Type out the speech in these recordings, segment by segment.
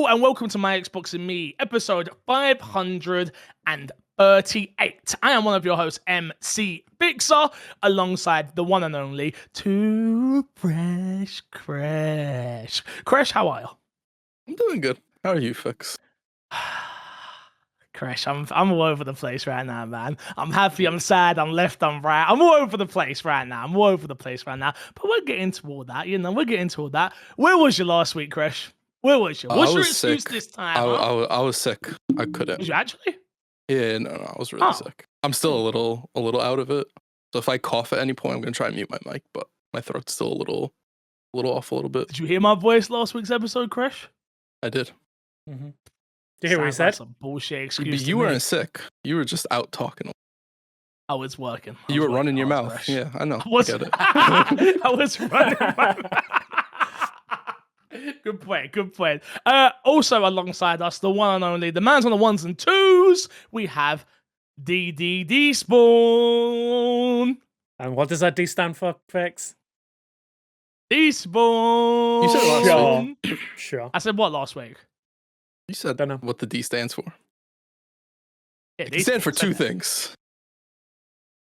and welcome to My Xbox and Me, episode 538. I am one of your hosts, MC Fixer, alongside the one and only Too Fresh Crash. Crash, how are you? I'm doing good. How are you, Fix? Crash, I'm all over the place right now, man. I'm happy, I'm sad, I'm left, I'm right. I'm all over the place right now. But we'll get into all that, we'll get into all that. Where was you last week, Crash? Where was you? What's your excuse sick. this time? I was sick. I couldn't. Was you actually? Yeah, no, I was really sick. I'm still a little out of it. So if I cough at any point, I'm gonna try and mute my mic, but my throat's still a little off a little bit. Did you hear my voice last week's episode, Crash? I did. Mm-hmm. Did you hear what he said? Some bullshit excuse. You weren't sick. You were just out talking. I was working. You were running your mouth. Crash. Yeah, I know. I get it. I was running my mouth. Good point. Also alongside us, the one and only, the man's on the ones and twos, we have DDD Spawn. And what does that D stand for, Fix? Despawn. You said it last week. Sure. I said what last week? You said Don't know what the D stands for. Yeah, it stands for two things.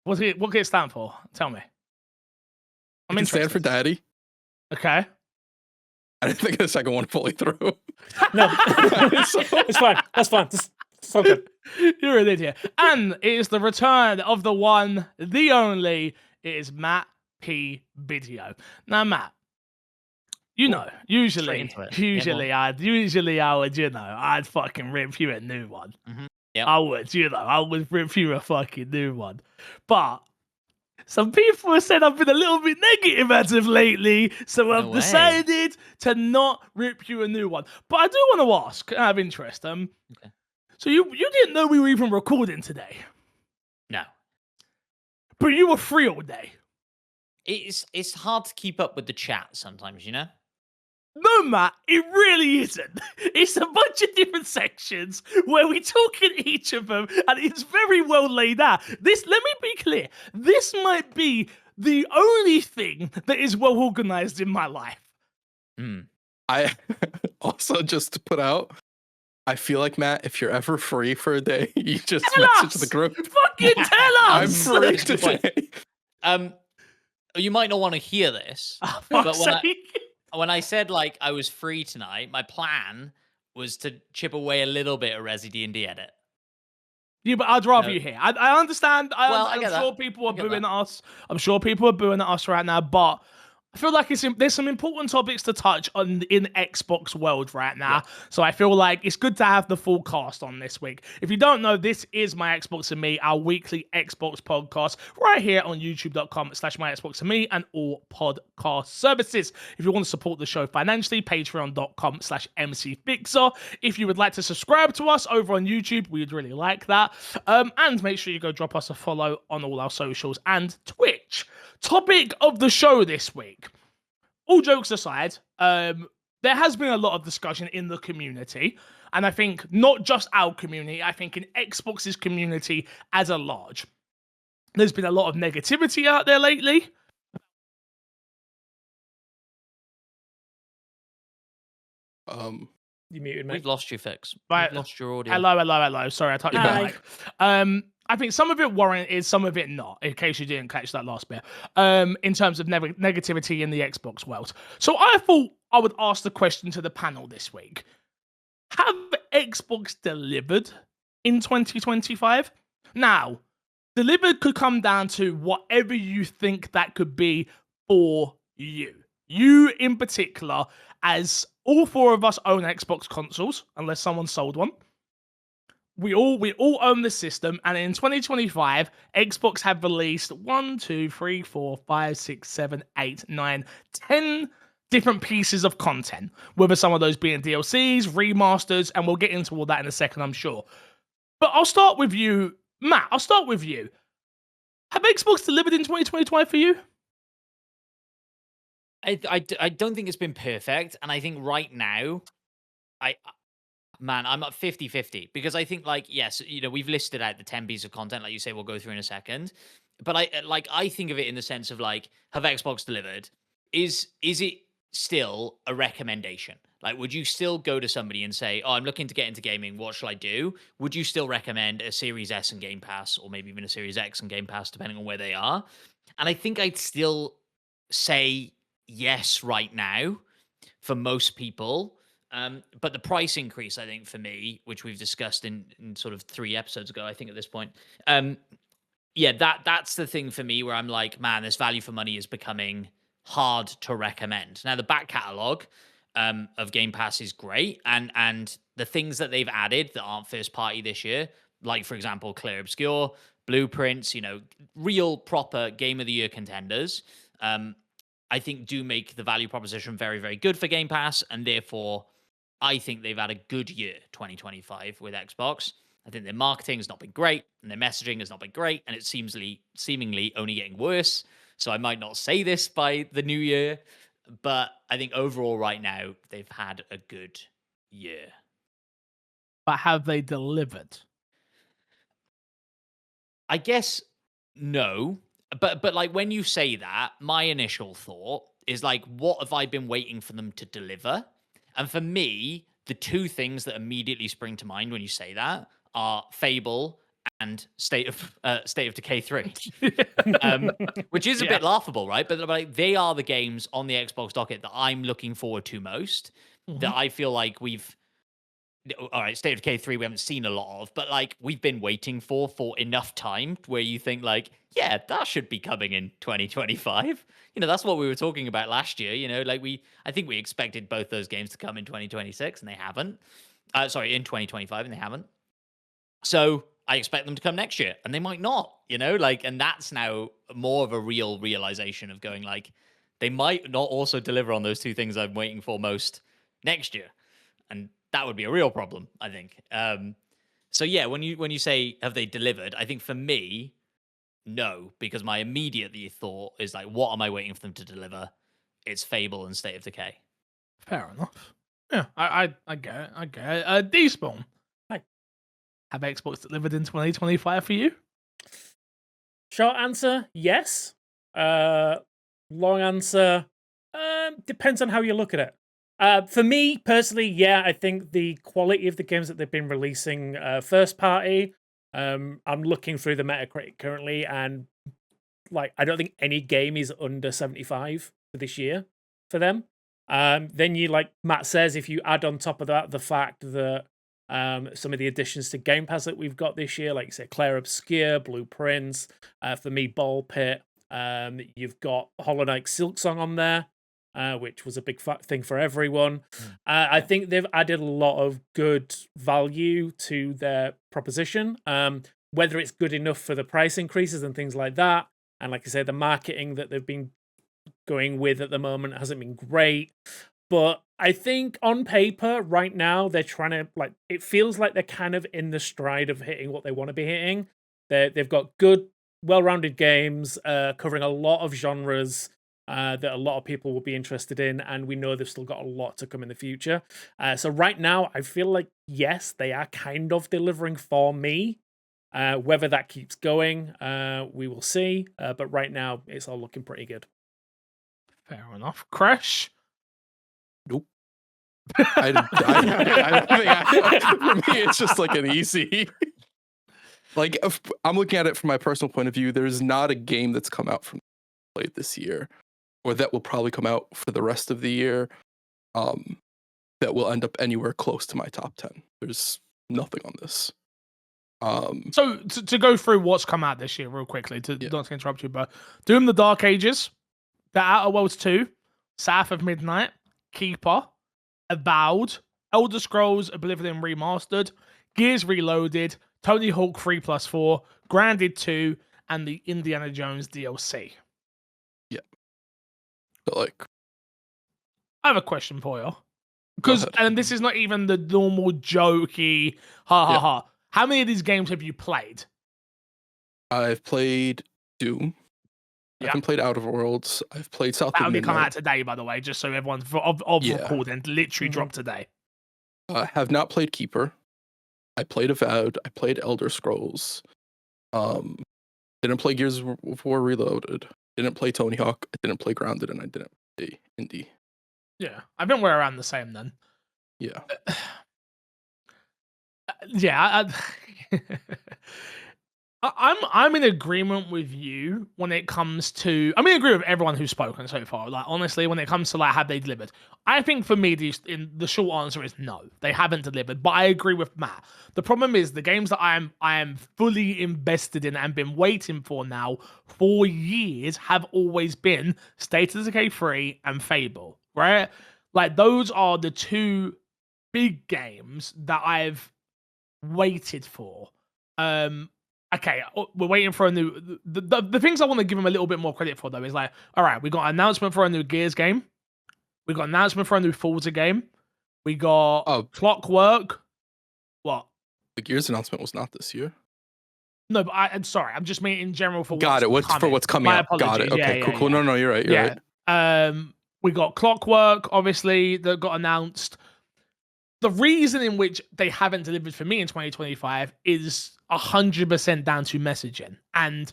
What can it stand for? Tell me. I'm interested. Stand for daddy. Okay. I didn't think of the second one fully through. No, it's fine. That's fine. It's so good. You're an idiot. And it is the return of the one, the only. It is Matt P. Video. Now, Matt, usually I'd fucking rip you a new one. Mm-hmm. Yep. I would rip you a fucking new one. But some people have said I've been a little bit negative as of lately, so I've decided to not rip you a new one. But I do want to ask, out of interest, okay. So you didn't know we were even recording today? No. But you were free all day. It's hard to keep up with the chat sometimes, you know? No, Matt, it really isn't. It's a bunch of different sections where we talk in each of them, and it's very well laid out. Let me be clear, this might be the only thing that is well organized in my life. I also, just to put out, I feel like, Matt, if you're ever free for a day, you just message the group. Fucking tell us! I'm free today. You might not want to hear this, but when I said like I was free tonight, my plan was to chip away a little bit of Resi D&D edit. Yeah, but I'd rather you hear. I understand. I'm sure that. People are booing at us. I'm sure people are booing at us right now, but I feel like there's some important topics to touch on in Xbox world right now. Yeah. So I feel like it's good to have the full cast on this week. If you don't know, this is My Xbox and Me, our weekly Xbox podcast, right here on youtube.com/myxboxandme and all podcast services. If you want to support the show financially, patreon.com/mcfixer. If you would like to subscribe to us over on YouTube, we'd really like that. And make sure you go drop us a follow on all our socials and Twitch. Topic of the show this week. All jokes aside, there has been a lot of discussion in the community, and I think not just our community, I think in Xbox's community as a large. There's been a lot of negativity out there lately. You muted me. We've lost you, Fix. Right. We've lost your audio. Hello. Sorry, I touched your mic. I think some of it warranted, some of it not, in case you didn't catch that last bit, in terms of negativity in the Xbox world. So I thought I would ask the question to the panel this week. Have Xbox delivered in 2025? Now, delivered could come down to whatever you think that could be for you. You in particular, as all four of us own Xbox consoles, unless someone sold one. We all own the system, and in 2025, Xbox have released 10 different pieces of content, whether some of those being DLCs, remasters, and we'll get into all that in a second, I'm sure. But I'll start with you, Matt. Have Xbox delivered in 2025 for you? I don't think it's been perfect, and I think right now, I'm at 50-50 because I think, like, yes, we've listed out the 10 pieces of content, like you say, we'll go through in a second. But I think of it in the sense of, like, have Xbox delivered? Is it still a recommendation? Like, would you still go to somebody and say, "Oh, I'm looking to get into gaming. What shall I do?" Would you still recommend a Series S and Game Pass, or maybe even a Series X and Game Pass, depending on where they are? And I think I'd still say yes right now for most people. But the price increase, I think, for me, which we've discussed in sort of 3 episodes ago, I think at this point, yeah, that's the thing for me where I'm like, man, this value for money is becoming hard to recommend. Now, the back catalog of Game Pass is great, and the things that they've added that aren't first party this year, like for example, Clear Obscure, Blueprints, real proper Game of the Year contenders. I think do make the value proposition very, very good for Game Pass, and therefore, I think they've had a good year, 2025, with Xbox. I think their marketing has not been great, and their messaging has not been great, and it seemingly only getting worse. So I might not say this by the new year, but I think overall, right now, they've had a good year. But have they delivered? I guess no, but like when you say that, my initial thought is like, what have I been waiting for them to deliver? And for me, the two things that immediately spring to mind when you say that are Fable and State of Decay 3, which is a bit laughable, right? But like, they are the games on the Xbox docket that I'm looking forward to most. That I feel like all right, State of Decay 3 we haven't seen a lot of, but like we've been waiting for enough time where you think like, yeah, that should be coming in 2025. That's what we were talking about last year, like I think we expected both those games to come in 2026 and they haven't. Sorry, in 2025 and they haven't. So I expect them to come next year and they might not, and that's now more of a real realization of going like, they might not also deliver on those two things I'm waiting for most next year. And that would be a real problem, I think. So yeah, when you say have they delivered, I think for me, no, because my immediate thought is like, what am I waiting for them to deliver? It's Fable and State of Decay. Fair enough. Yeah, I get it. I get it. Despawn. Hi. Have Xbox delivered in 2025 for you? Short answer, yes. Long answer, depends on how you look at it. For me personally, yeah, I think the quality of the games that they've been releasing first party, I'm looking through the Metacritic currently, and like I don't think any game is under 75 for this year for them. Then you, like Matt says, if you add on top of that the fact that some of the additions to Game Pass that we've got this year, like you said, Claire Obscure, Blueprints, for me, Ball Pit, you've got Hollow Knight Silksong on there, which was a big thing for everyone. I think they've added a lot of good value to their proposition. Whether it's good enough for the price increases and things like that, and like I say, the marketing that they've been going with at the moment hasn't been great. But I think on paper, right now, they're trying to, like, it feels like they're kind of in the stride of hitting what they want to be hitting. They've got good, well-rounded games covering a lot of genres that a lot of people will be interested in, and we know they've still got a lot to come in the future. So right now, I feel like, yes, they are kind of delivering for me. Whether that keeps going, we will see. But right now, it's all looking pretty good. Fair enough. Crash? Nope. I think for me, it's just like an easy. Like, if I'm looking at it from my personal point of view, there's not a game that's come out from played this year, or that will probably come out for the rest of the year, that will end up anywhere close to my top 10. There's nothing on this. So to go through what's come out this year real quickly, not to interrupt you, but Doom: The Dark Ages, The Outer Worlds 2, South of Midnight, Keeper, Avowed, Elder Scrolls Oblivion Remastered, Gears Reloaded, Tony Hawk 3+4, Grounded 2, and the Indiana Jones DLC. Yeah. So like, I have a question for you. And this is not even the normal jokey ha. How many of these games have you played? I've played Doom. I haven't played Outer Worlds. I've played South of Midnight. That only come out today, by the way, just so everyone's of record and literally dropped today. Have not played Keeper. I played Avowed. I played Elder Scrolls. Didn't play Gears of War Reloaded. Didn't play Tony Hawk. I didn't play Grounded, and I didn't play Indie. Yeah, I think we're around the same then. Yeah. Yeah, I'm in agreement with you when it comes to. I'm in agreement with everyone who's spoken so far. Like honestly, when it comes to like have they delivered, I think for me the short answer is no, they haven't delivered. But I agree with Matt. The problem is the games that I am fully invested in and been waiting for now for years have always been State of Decay 3 and Fable, right? Like those are the two big games that I've waited for. Okay, we're waiting for a new. The things I want to give him a little bit more credit for though is like, all right, we got an announcement for a new Gears game. We got an announcement for a new Forza game. We got Oh, Clockwork. What? the Gears announcement was not this year. No, but I'm sorry. I'm just meaning in general for Got it. what's For coming. what's coming My up. Got it. apologies. Yeah, Okay, yeah, cool, cool. yeah. No, you're right. You're Yeah. right. We got Clockwork, obviously, that got announced. The reason in which they haven't delivered for me in 2025 is 100% down to messaging and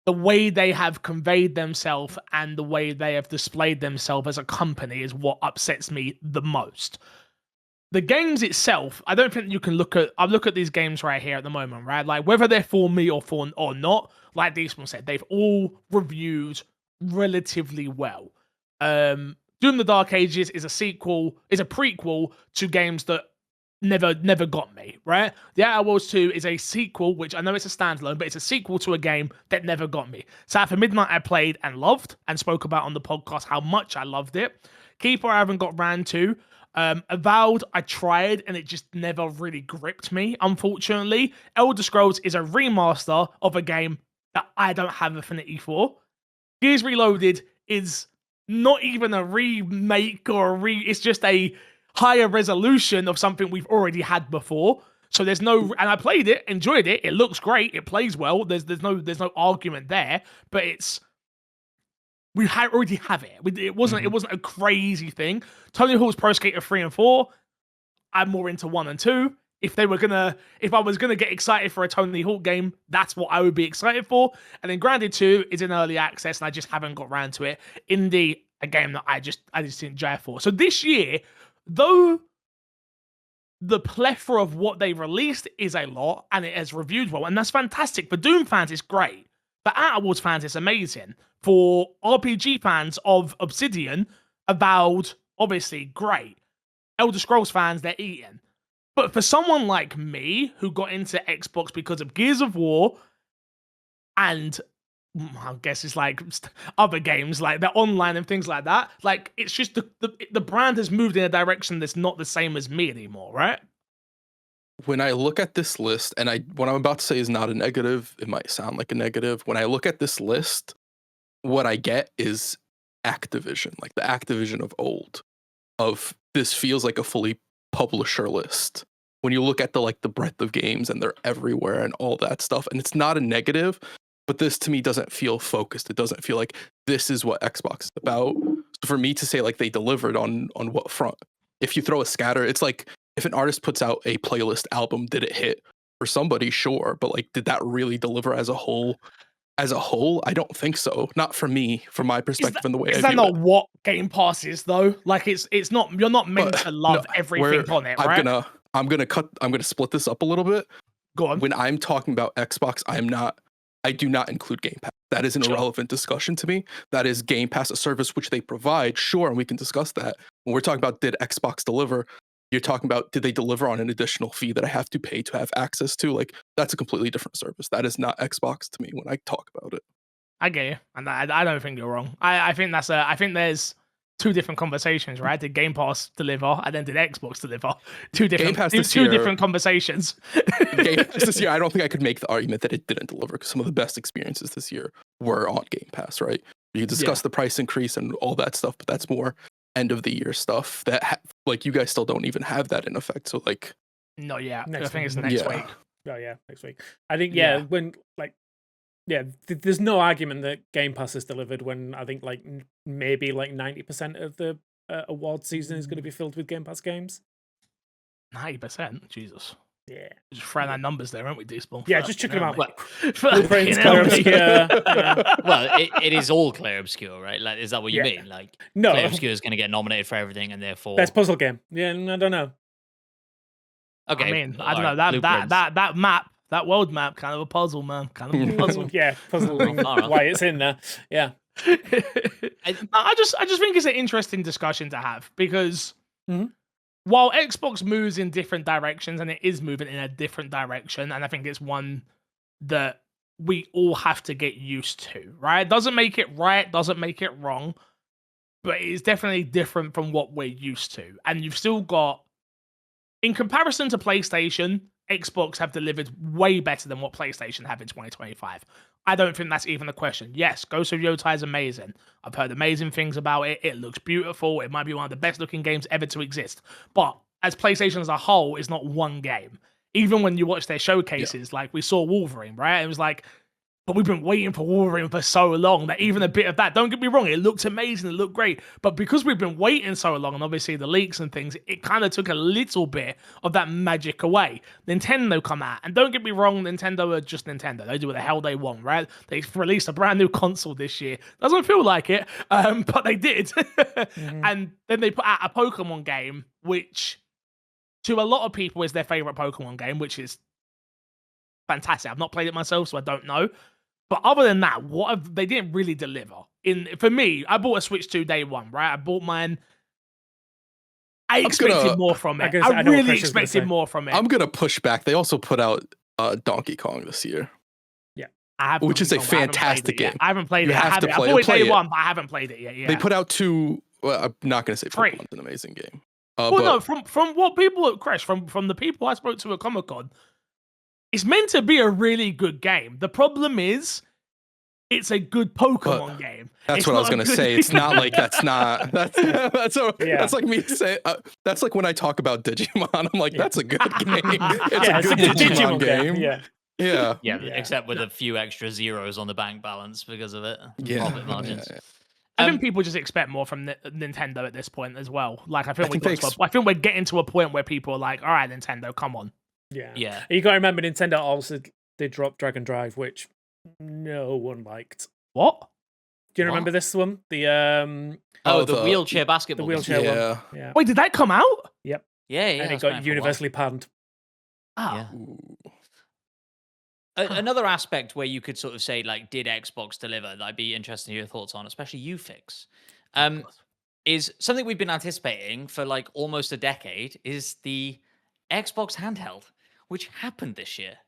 the way they have conveyed themselves and the way they have displayed themselves as a company is what upsets me the most. The games itself, I don't think you can I look at these games right here at the moment, right? Like whether they're for me or not, like Deesman said, they've all reviewed relatively well. Doom the Dark Ages is a prequel to games that never got me, right? The Outer Worlds 2 is a sequel, which I know it's a standalone, but it's a sequel to a game that never got me. So after Midnight I played and loved and spoke about on the podcast how much I loved it. Keeper I haven't got ran to. Avowed, I tried and it just never really gripped me, unfortunately. Elder Scrolls is a remaster of a game that I don't have affinity for. Gears Reloaded is not even a remake it's just a higher resolution of something we've already had before. So there's no, and I played it, enjoyed it. It looks great. It plays well. There's no argument there. But already have it. It wasn't a crazy thing. Tony Hawk's Pro Skater 3 and 4. I'm more into 1 and 2. If I was gonna get excited for a Tony Hawk game, that's what I would be excited for. And then Grounded 2 is in early access, and I just haven't got around to it. Indie, a game that I just didn't enjoy for. So this year, though the plethora of what they released is a lot, and it has reviewed well, and that's fantastic. For Doom fans, it's great. For Outer Worlds fans, it's amazing. For RPG fans of Obsidian, Avowed, obviously great. Elder Scrolls fans, they're eating. But for someone like me who got into Xbox because of Gears of War and I guess it's like other games like they're online and things like that, like it's just the brand has moved in a direction that's not the same as me anymore, right? When I look at this list, and what I'm about to say is not a negative, it might sound like a negative. When I look at this list, what I get is Activision, like the Activision of old. Of this feels like a fully publisher list. When you look at the breadth of games and they're everywhere and all that stuff, and it's not a negative, but this to me doesn't feel focused. It doesn't feel like this is what Xbox is about. So for me to say like they delivered on what front? If you throw a scatter, it's like if an artist puts out a playlist album, did it hit for somebody? Sure, but like did that really deliver as a whole? As a whole, I don't think so. Not for me, from my perspective and the way I view it. Is that not what Game Pass is though? Like it's not, you're not meant to love everything on it, right? I'm gonna split this up a little bit. Go on. When I'm talking about Xbox, I do not include Game Pass. That is an irrelevant discussion to me. That is Game Pass, a service which they provide, sure, and we can discuss that. When we're talking about did Xbox deliver, you're talking about did they deliver on an additional fee that I have to pay to have access to? Like that's a completely different service. That is not Xbox to me when I talk about it. I get you, and I don't think you're wrong. I think I think there's two different conversations, right? Did Game Pass deliver, and then did Xbox deliver? Two different conversations. Game Pass this year, I don't think I could make the argument that it didn't deliver because some of the best experiences this year were on Game Pass, right? You discuss the price increase and all that stuff, but that's more end of the year stuff that like you guys still don't even have that in effect. So like, no, yeah, I think it's next week. Oh yeah, next week. I think when like. Yeah, there's no argument that Game Pass has delivered when I think like maybe like 90% of the award season is going to be filled with Game Pass games. 90%? Jesus. Yeah. Just throwing our numbers there, aren't we, Despawn? Yeah, just checking them out. Fucking Blueprints, hell, Clear mate. Obscure. Well, it is all Clear Obscure, right? Like, is that what you Yeah. mean? Like, No. Clear Obscure is going to get nominated for everything, and therefore, Best puzzle game. Yeah, I don't know. okay. I mean, I don't alright, know Blueprints. that map, that world map, kind of a puzzle, man. Kind of a puzzle. Yeah, puzzling Fair enough. why it's in there. Yeah. I just think it's an interesting discussion to have because Mhm. while Xbox moves in different directions and it is moving in a different direction, and I think it's one that we all have to get used to, right? It doesn't make it right, doesn't make it wrong, but it is definitely different from what we're used to. And you've still got, in comparison to PlayStation, Xbox have delivered way better than what PlayStation have in 2025. I don't think that's even a question. Yes, Ghost of Yotai is amazing. I've heard amazing things about it. It looks beautiful. It might be one of the best looking games ever to exist. But as PlayStation as a whole, it's not one game. Even when you watch their showcases, like we saw Wolverine, right? It was like, but we've been waiting for Wolverine for so long that even a bit of that, don't get me wrong, it looked amazing, it looked great. But because we've been waiting so long, and obviously the leaks and things, it kind of took a little bit of that magic away. Nintendo come out, and don't get me wrong, Nintendo are just Nintendo. They do what the hell they want, right? They released a brand new console this year. Doesn't feel like it, but they did. And then they put out a Pokemon game, which to a lot of people is their favorite Pokemon game, which is fantastic. I've not played it myself, so I don't know. But other than that, they didn't really deliver. For me, I bought a Switch 2 day one, right? I bought mine. I expected more from it. I really expected more from it. I'm gonna push back. They also put out Donkey Kong this year. Which is a fantastic game. I haven't played it. I have to play I bought it. Play day it. one, but I haven't played it yet. Yeah. They put out two. Well, I'm not gonna say Three. Pokemon's an amazing game. Well, no, from what people at Crash, from the people I spoke to at Comic-Con, it's meant to be a really good game. The problem is, it's a good Pokemon game. That's what I was gonna say. It's not like that's like me saying that's like when I talk about Digimon. I'm like, that's a good game. It's a good Digimon game. Yeah. Except with a few extra zeros on the bank balance because of it. Yeah. Profit margins. I think people just expect more from Nintendo at this point as well. Like I think we're getting to a point where people are like, all right, Nintendo, come on. Yeah. You got to remember, Nintendo also did drop Dragon Drive, which no one liked. What? Do you remember this one? The wheelchair basketball. The wheelchair one. Yeah. Wait, did that come out? Yep. Yeah. And it got universally panned. Oh. Yeah. Another aspect where you could sort of say, like, did Xbox deliver? That I'd be interested in your thoughts on, especially you, Fix. Is something we've been anticipating for like almost a decade is the Xbox handheld, which happened this year.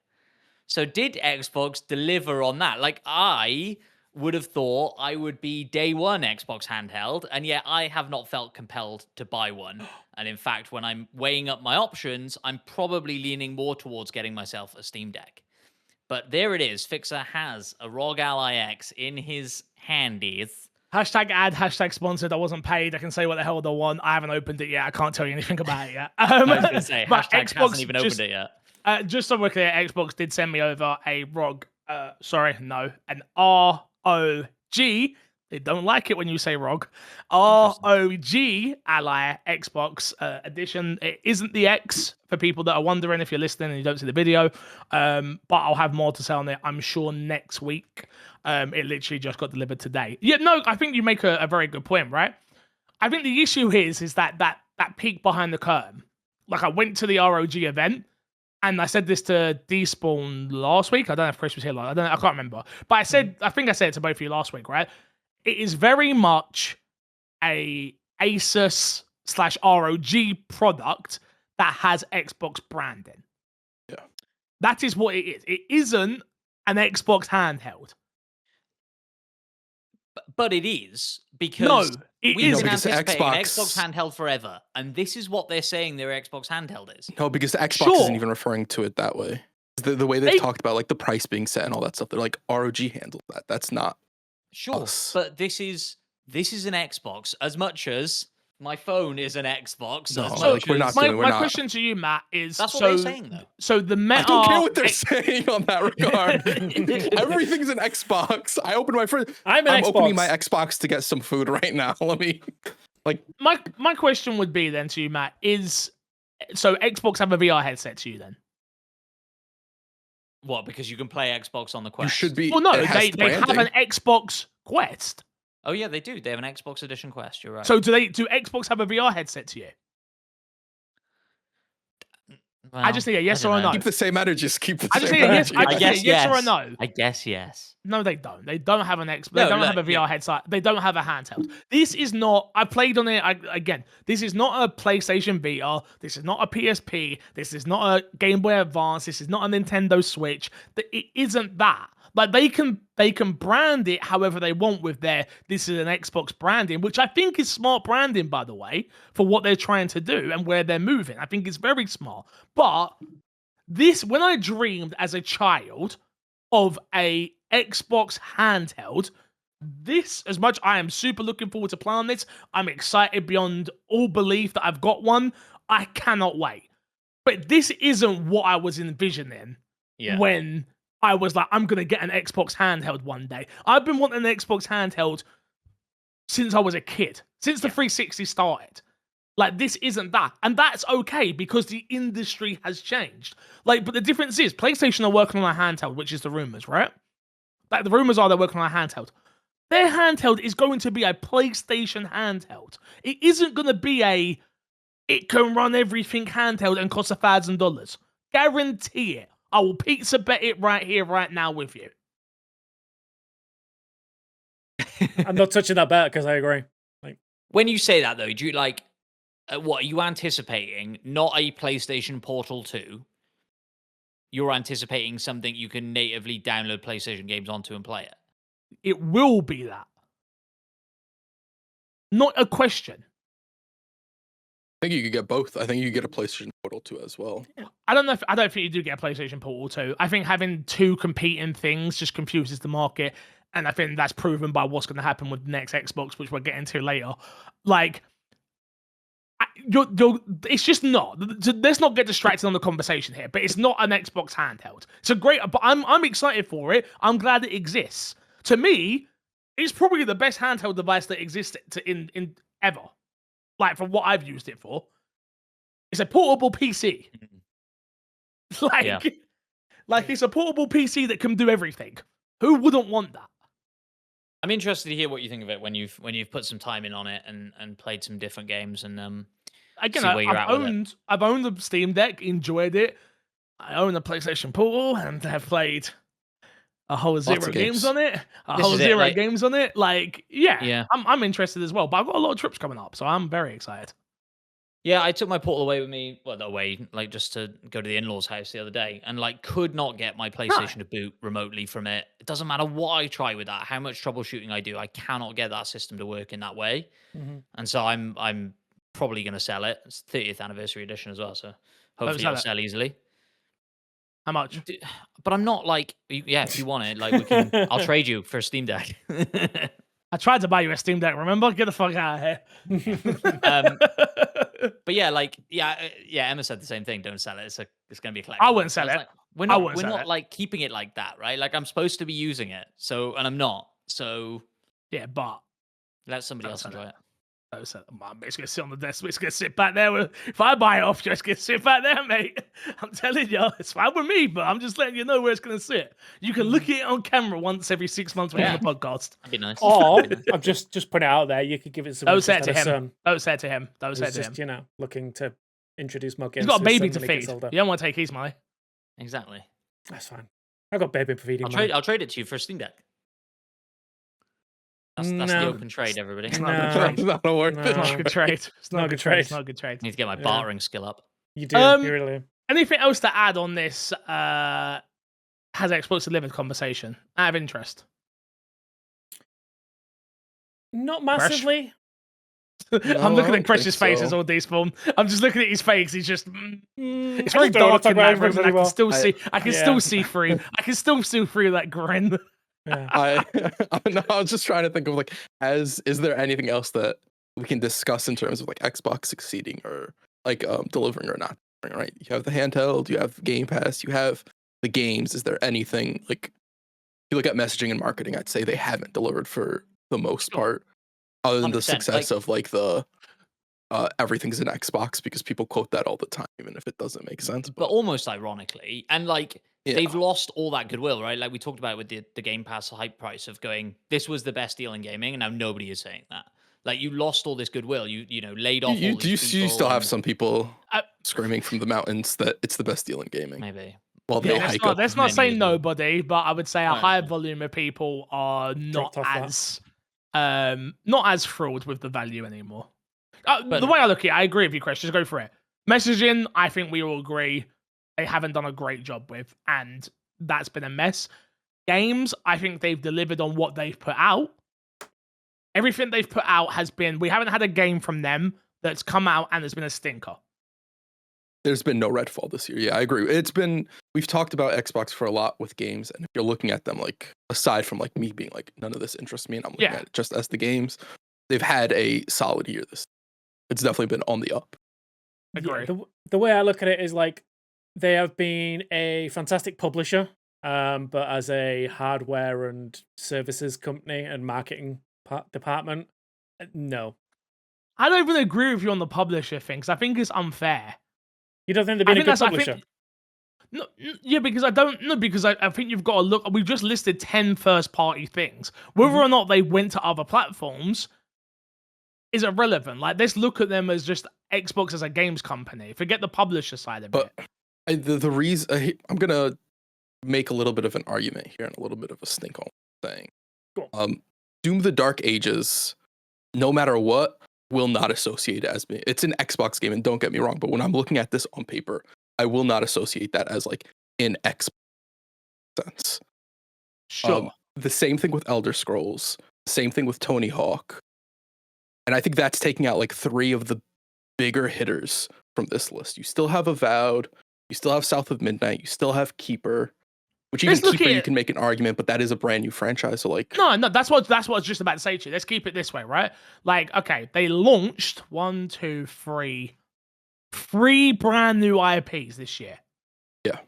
So did Xbox deliver on that? Like, I would have thought I would be day one Xbox handheld, and yet I have not felt compelled to buy one. And in fact, when I'm weighing up my options, I'm probably leaning more towards getting myself a Steam Deck. But there it is. Fixer has a ROG Ally X in his handies. Hashtag ad, hashtag sponsored. I wasn't paid. I can say what the hell I want. I haven't opened it yet. I can't tell you anything about it yet. I was going to say, but hashtag hasn't even opened it yet. Just so we're clear, Xbox did send me over a ROG, an ROG. They don't like it when you say ROG. ROG Ally Xbox edition. It isn't the X, for people that are wondering if you're listening and you don't see the video. But I'll have more to say on it, I'm sure, next week. It literally just got delivered today. Yeah, no, I think you make a very good point, right? I think the issue is that peek behind the curtain. Like, I went to the ROG event, and I said this to Despawn last week. I don't know if Chris was here. I can't remember. But I think I said it to both of you last week, right? It is very much a Asus/ROG product that has Xbox branding. Yeah. That is what it is. It isn't an Xbox handheld. But it is, because we've been anticipating Xbox handheld forever, and this is what they're saying their Xbox handheld is. No, because Xbox isn't even referring to it that way. The way they've talked about like the price being set and all that stuff, they're like, ROG handled that. That's not us. But this is an Xbox as much as my phone is an Xbox. My question to you, Matt, is that's what they're saying, though. So the Meta. I don't care what they're saying on that regard. Everything's an Xbox. I opened my fridge. I'm opening my Xbox to get some food right now. Let me my question would be then to you, Matt, is so Xbox have a VR headset to you then? What? Because you can play Xbox on the You Quest. should be. Well, no, it has they have branding. an Xbox Quest. Oh yeah, they do. They have an Xbox Edition Quest. You're right. So do Xbox have a VR headset to you? I just need a yes or a no. Keep the same energy. Just keep the I just same need a yes. energy. I I just guess need a yes or a yes. no. I guess yes. No, they don't. They don't have an Xbox. No, They don't look, have a VR headset. They don't have a handheld. This is not. I played on it again. This is not a PlayStation VR. This is not a PSP. This is not a Game Boy Advance. This is not a Nintendo Switch. It isn't that. Like they can brand it however they want with their this is an Xbox branding, which I think is smart branding, by the way, for what they're trying to do and where they're moving. I think it's very smart. But this, when I dreamed as a child of a Xbox handheld, this, as much I am super looking forward to playing this, I'm excited beyond all belief that I've got one. I cannot wait. But this isn't what I was envisioning when I was like, I'm going to get an Xbox handheld one day. I've been wanting an Xbox handheld since I was a kid, since the 360 started. Like, this isn't that. And that's okay because the industry has changed. Like, but the difference is PlayStation are working on a handheld, which is the rumors, right? Like, the rumors are they're working on a handheld. Their handheld is going to be a PlayStation handheld. It isn't going to be it can run everything handheld and cost $1,000. Guarantee it. I will pizza bet it right here, right now with you. I'm not touching that bet because I agree. When you say that, though, do you like, what are you anticipating? Not a PlayStation Portal 2. You're anticipating something you can natively download PlayStation games onto and play it. It will be that. Not a question. I think you could get both. I think you could get a PlayStation Portal 2 as well. I don't think you do get a PlayStation Portal 2. I think having two competing things just confuses the market, and I think that's proven by what's going to happen with the next Xbox, which we'll get into later. Like, it's just not. Let's not get distracted on the conversation here. But it's not an Xbox handheld. It's a great. But I'm excited for it. I'm glad it exists. To me, it's probably the best handheld device that exists in ever. Like, from what I've used it for, it's a portable PC. Like it's a portable PC that can do everything. Who wouldn't want that? I'm interested to hear what you think of it when you've put some time in on it and played some different games and again, see where you're at with it. I've owned the Steam Deck, enjoyed it. I own the PlayStation Portal and have played a whole zero games on it. Games on it. Like, yeah. I'm interested as well. But I've got a lot of trips coming up, so I'm very excited. Yeah, I took my Portal away with me, like just to go to the in-laws' house the other day, and like could not get my PlayStation to boot remotely from it. It doesn't matter what I try with that, how much troubleshooting I do, I cannot get that system to work in that way. And so I'm probably going to sell it. It's 30th anniversary edition as well, so hopefully it'll sell easily. How much? But I'm not like, if you want it, like I'll trade you for a Steam Deck. I tried to buy you a Steam Deck, remember? Get the fuck out of here. But Emma said the same thing. Don't sell it. It's going to be a collection. I wouldn't sell it. Like, we're not like keeping it like that, right? Like I'm supposed to be using it, and I'm not. So yeah, but let somebody else enjoy it. It's gonna sit on the desk. It's gonna sit back there. If I buy it off you, it's gonna sit back there, mate. I'm telling you, it's fine with me, but I'm just letting you know where it's gonna sit. You can look at it on camera once every 6 months when you're on the podcast. That'd be nice. Or I'm just put it out there. You could give it some. Don't say it to him. Don't say it to him. Don't say it to him. You know, looking to introduce more games. He's got a baby to feed. You don't want to take his money. Exactly. That's fine. I got baby feeding. I'll trade it to you for a Steam Deck. That's the open trade, everybody. It's not a good trade. It's not a good trade. It's not a good trade. I need to get my bartering skill up. You do. You really do. Anything else to add on this has Xbox delivered conversation out of interest? Not massively. I'm looking at Crash's face as all despawn. I'm just looking at his face. He's just it's very dark in that room. I can still see. I can still see through. I can still see through that grin. I was just trying to think of like, is there anything else that we can discuss in terms of like Xbox succeeding or like delivering or not? Right? You have the handheld, you have Game Pass, you have the games. Is there anything like if you look at messaging and marketing? I'd say they haven't delivered for the most part, other than the success of like the everything's an Xbox because people quote that all the time, even if it doesn't make sense. But almost ironically, and like Yeah. they've lost all that goodwill, right? Like we talked about with the Game Pass hype price of going, this was the best deal in gaming, and now nobody is saying that. Like you lost all this goodwill. You know, laid off all these people. You still have and- some people I- screaming from the mountains that it's the best deal in gaming. Maybe. While Yeah, they let's hike not, up. let's not many say as well. nobody, but I would say a Oh, higher okay. volume of people are not Dropped off that. not as thrilled with the value anymore. But- The way I look at it, I agree with you, Chris. Just go for it. Messaging, I think we all agree they haven't done a great job with, and that's been a mess. Games, I think they've delivered on what they've put out. Everything they've put out has been, we haven't had a game from them that's come out and there's been a stinker. There's been no Redfall this year. Yeah, I agree. We've talked about Xbox for a lot with games, and if you're looking at them, like, aside from like me being like, none of this interests me, and I'm looking Yeah. at it just as the games, they've had a solid year this. It's definitely been on the up. Agree. The way I look at it is like they have been a fantastic publisher, but as a hardware and services company and marketing department, no. I don't even agree with you on the publisher thing, because I think it's unfair. You don't think they've been a good publisher? No, yeah, because I don't know, because I think you've got to look. We've just listed 10 first party things. Whether or not they went to other platforms is irrelevant. Like, let's look at them as just Xbox as a games company. Forget the publisher side of But it. the reason I'm gonna make a little bit of an argument here and a little bit of a stink on thing. Cool. Doom: The Dark Ages, no matter what, will not associate it as me. It's an Xbox game, and don't get me wrong, but when I'm looking at this on paper, I will not associate that as like in Xbox sense. Sure. The same thing with Elder Scrolls, same thing with Tony Hawk. And I think that's taking out like 3 of the bigger hitters from this list. You still have Avowed, you still have South of Midnight, you still have Keeper, which even Let's look Keeper at you it. can make an argument, but that is a brand new franchise. So like, No, that's what I was just about to say to you. Let's keep it this way, right? Like, okay, they launched 3 brand new IPs this year. Yeah.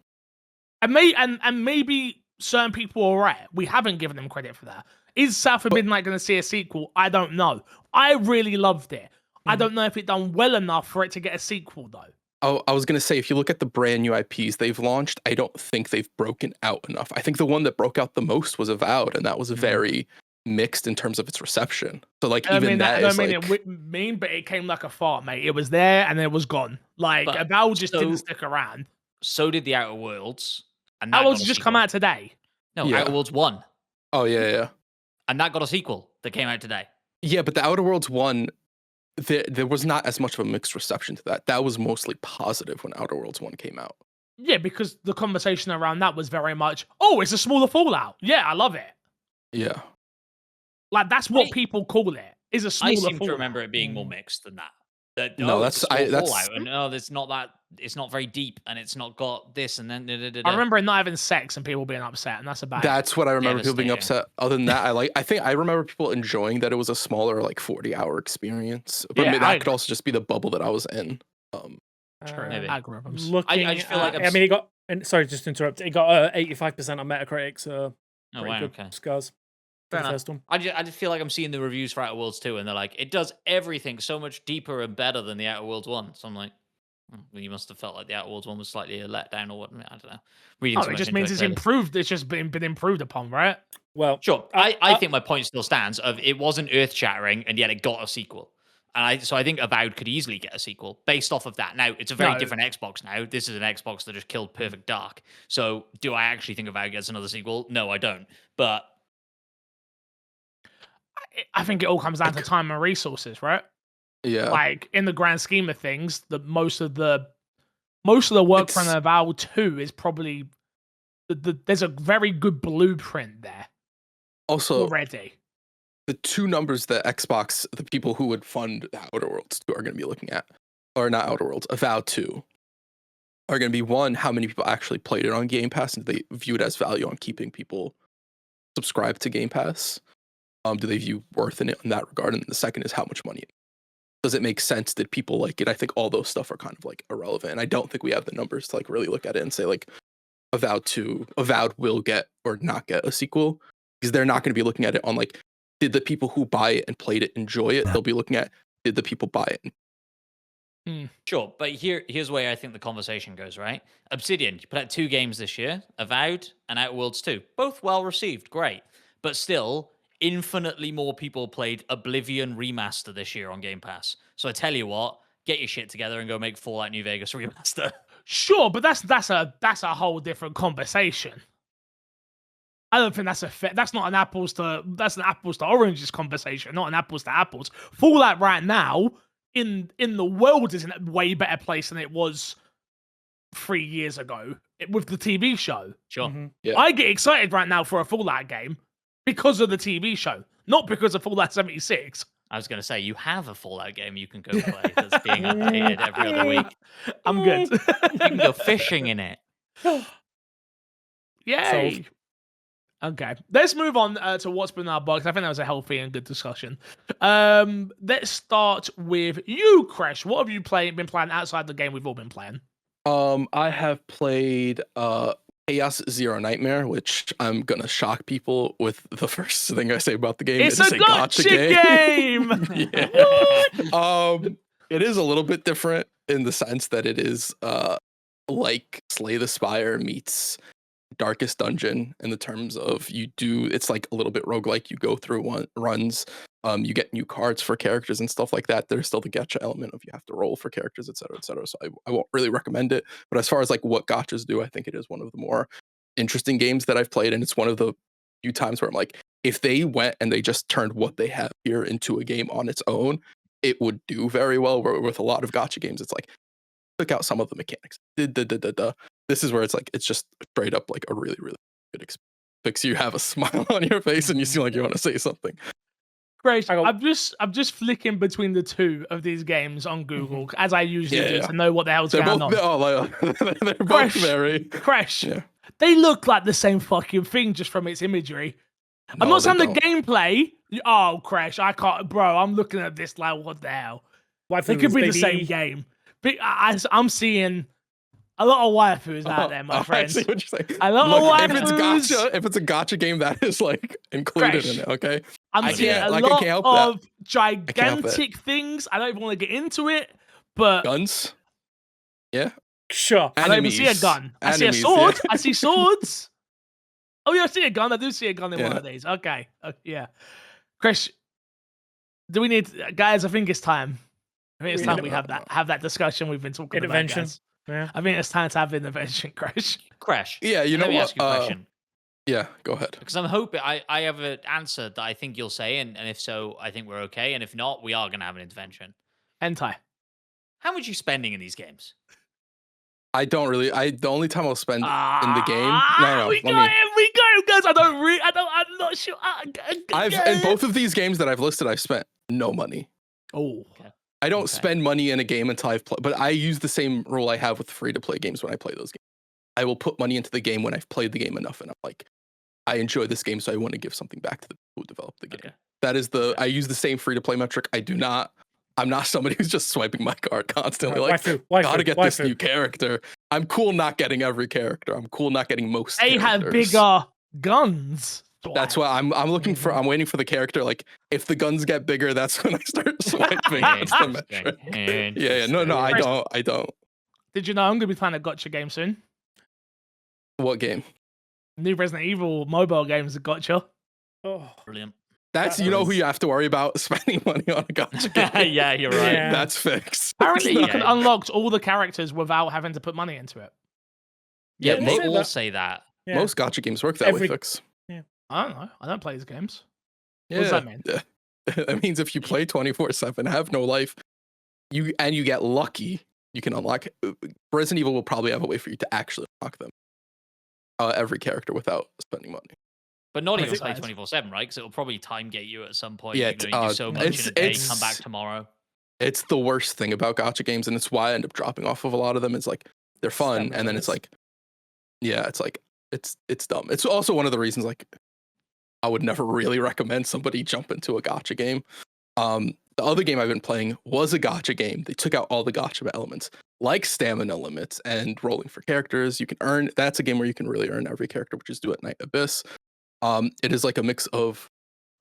And maybe certain people are right. We haven't given them credit for that. Is South of Midnight going to see a sequel? I don't know. I really loved it. I don't know if it done well enough for it to get a sequel, though. I was gonna say, if you look at the brand new IPs they've launched, I don't think they've broken out enough. I think the one that broke out the most was Avowed, and that was very mixed in terms of its reception. So like, I even mean, that I is don't mean like, it mean, but it came like a fart, mate. It was there and it was gone. Like, But Avowed just didn't so- stick around. So did the Outer Worlds. And That got was a just come sequel. out today. No, Yeah. Outer Worlds 1. oh yeah. And that got a sequel that came out today. Yeah, but the Outer Worlds one, there was not as much of a mixed reception to that. That was mostly positive when Outer Worlds 1 came out. Yeah, because the conversation around that was very much, oh, it's a smaller Fallout. Yeah, I love it. Yeah. Like, that's what people call it. Is a smaller I seem Fallout. to remember it being more mixed than that. No, it's a that's- small that's- Fallout, and it's not that. It's not very deep, and it's not got this, and then. I remember it not having sex and people being upset, and that's about it. That's what I remember people being Devastating. upset. Other than that, I think I remember people enjoying that it was a smaller, like 40-hour experience. But Yeah, that could also just be the bubble that I was in. True. Maybe. Algorithms. Looking, I just feel like I mean, it got. And sorry, just to interrupt. It got 85% on Metacritic, so Oh pretty wow, good okay. scores. Fair For the enough. first one. I just feel like I'm seeing the reviews for Outer Worlds 2, and they're like, it does everything so much deeper and better than the Outer Worlds 1. So I'm like, well, you must have felt like the Outer Worlds 1 was slightly a letdown or what? I don't know. Reading Oh, too it much just into means it's clearly. improved. It's just been improved upon, right? Well, Sure. I think my point still stands of it wasn't earth shattering, and yet it got a sequel. And I think Avowed could easily get a sequel based off of that. Now, it's a very No. different Xbox now. This is an Xbox that just killed Perfect Dark. So do I actually think Avowed gets another sequel? No, I don't. But I think it all comes down to time and resources, right? Yeah. Like, in the grand scheme of things, most of the work from It's- Avowed 2 is probably there's a very good blueprint there Also, already. the 2 numbers that Xbox, the people who would fund Outer Worlds 2 are going to be looking at, or not Outer Worlds, Avowed 2, are going to be, one, how many people actually played it on Game Pass, and do they view it as value on keeping people subscribed to Game Pass? Do they view worth in it in that regard? And the second is how much money. Does it make sense? Did people like it? I think all those stuff are kind of like irrelevant. And I don't think we have the numbers to like really look at it and say like Avowed will get or not get a sequel, because they're not going to be looking at it on like, did the people who buy it and played it enjoy it? They'll be looking at, did the people buy it and Sure, but here's where I think the conversation goes, right? Obsidian, you put out 2 games this year, Avowed and Outer Worlds 2. Both well received, great. But still, infinitely more people played Oblivion Remaster this year on Game Pass. So I tell you what, get your shit together and go make Fallout New Vegas Remaster. Sure, but that's a whole different conversation. I don't think that's not an apples to oranges conversation, not an apples to apples. Fallout right now in the world is in a way better place than it was 3 years ago with the TV show. Sure. Mhm. Yeah. I get excited right now for a Fallout game because of the TV show, not because of Fallout 76. I was going to say, you have a Fallout game you can go play that's being updated every other week. I'm good. You can go fishing in it. Yay. Okay, let's move on to what's been in our box. I think that was a healthy and good discussion. Let's start with you, Crash. What have you been playing outside the game we've all been playing? I have played Chaos Zero Nightmare, which I'm gonna shock people with the first thing I say about the game. It's It is a gotcha game. Yeah. It is a little bit different in the sense that it is like Slay the Spire meets Darkest Dungeon in the terms of it's like a little bit roguelike. You go through runs, you get new cards for characters and stuff like that. There's still the gacha element of you have to roll for characters, etc., etc. So I won't really recommend it. But as far as like what gachas do, I think it is one of the more interesting games that I've played, and it's one of the few times where I'm like, if they went and they just turned what they have here into a game on its own, it would do very well. Where with a lot of gacha games, it's like took out some of the mechanics. This is where it's like it's just straight up like a really, really good experience. You have a smile on your face and you seem like you want to say something. Great. I'm just flicking between the two of these games on Google as I usually do to know what the hell's They're going both, on. they're both Crash. very Crash. Yeah. They look like the same fucking thing just from its imagery. I'm No, not saying they the don't. gameplay. Oh, Crash! I can't, bro. I'm looking at this like, what the hell? It could Waifus, be the baby. same game. But I'm seeing a lot of waifus out there, my I friends. see what you're saying. A lot Look, of waifus. if it's a gacha game, that is like included Crash. in it. Okay. I'm I seeing can't- a like, I lot can't help of help that. gigantic things. I don't even want to get into it, but Guns. Yeah. Sure. I don't even see a Enemies. gun. I see a Enemies, sword. yeah. I see swords. Oh yeah, I see a gun. I do see a gun in one Yeah. of these. Okay. Yeah. Chris, do we need guys? I think it's time. I think it's time we have that discussion we've been talking Intervention. about. Guys. Yeah. I think it's time to have intervention, Crash. Crash. Yeah. You know Let me what? ask you a question. Yeah. Go ahead. Because I'm hoping I have an answer that I think you'll say, and if so, I think we're okay. And if not, we are going to have an intervention. Hentai. How much are you spending in these games? I don't really. The only time I'll spend in the game. No. We go, guys. I'm not sure. In both of these games that I've listed, I've spent no money. Oh. I don't Okay. spend money in a game until I've played, but I use the same rule I have with free-to-play games when I play those games. I will put money into the game when I've played the game enough, and I'm like, I enjoy this game, so I want to give something back to the people who developed the game. Okay. That is I use the same free-to-play metric. I'm not somebody who's just swiping my card constantly. Right, Like, gotta get this waifu. new character. I'm cool not getting every character. I'm cool not getting most They have characters. bigger guns. That's why I'm looking for. I'm waiting for the character. Like, if the guns get bigger, that's when I start swiping. That's the metric. Yeah. No. I don't. Did you know I'm gonna be playing a gotcha game soon? What game? New Resident Evil mobile games are gotcha. Oh. Brilliant. That's That you know who was- you have to worry about spending money on a gacha game. Yeah, you're right. Yeah. That's fixed. Apparently, you Yeah. can unlock all the characters without having to put money into it. Yeah, Yeah, they say all that. say that. Yeah. Most gacha games work that way, Every- Fix. I don't know. I don't play these games. Yeah. does that mean? That means if you play 24/7, have no life, you get lucky, you can unlock. Resident Evil will probably have a way for you to actually unlock them. Every character without spending money. But not even Is it, play guys? 24/7, right? Because it'll probably time gate you at some point. Yeah, You can only do so much it's- in a day, it's- come back tomorrow. It's the worst thing about gacha games, and it's why I end up dropping off of a lot of them. It's like they're fun, and then it's like, yeah, it's like it's dumb. It's also one of the reasons like I would never really recommend somebody jump into a gacha game. The other game I've been playing was a gacha game. They took out all the gacha elements, like stamina limits and rolling for characters. You can earn. That's a game where you can really earn every character, which is Do at Night Abyss. It is like a mix of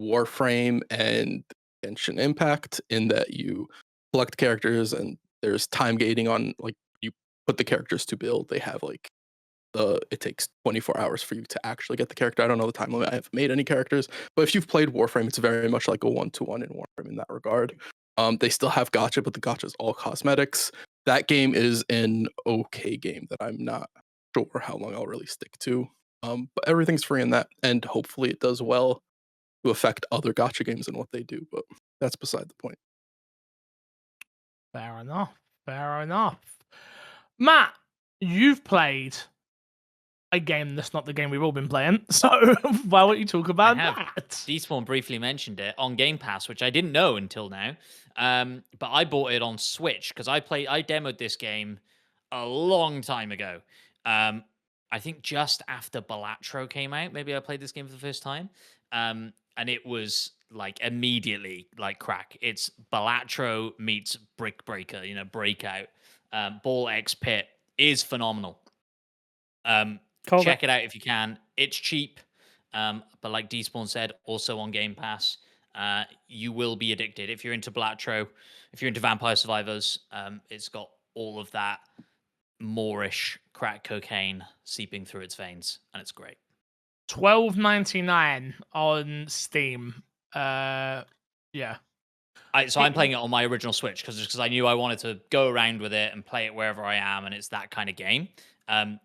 Warframe and Genshin Impact in that you collect characters and There's time gating on like you put the characters to build. They have like it takes 24 hours for you to actually get the character. I don't know the time limit. I haven't made any characters, but if you've played Warframe, it's very much like a 1-to-1 in Warframe in that regard. They still have gacha, but the gacha is all cosmetics. That game is an okay game that I'm not sure how long I'll really stick to. But everything's free in that, and hopefully it does well to affect other gacha games and what they do. But that's beside the point. Fair enough. Fair enough. Matt, you've played a game that's not the game we've all been playing. So why don't you talk about have. that? Despawn briefly mentioned it on Game Pass, which I didn't know until now. But I bought it on Switch because I demoed this game a long time ago. I think just after Balatro came out, maybe I played this game for the first time. And it was like immediately like crack. It's Balatro meets Brick Breaker, Breakout. Ball X Pit is phenomenal. Check it out if you can. It's cheap. But like Despawn said, also on Game Pass, you will be addicted. If you're into Balatro, if you're into Vampire Survivors, it's got all of that Moorish crack cocaine seeping through its veins, and it's great. $12.99 on Steam. Yeah. So I'm playing it on my original Switch because I knew I wanted to go around with it and play it wherever I am, and it's that kind of game.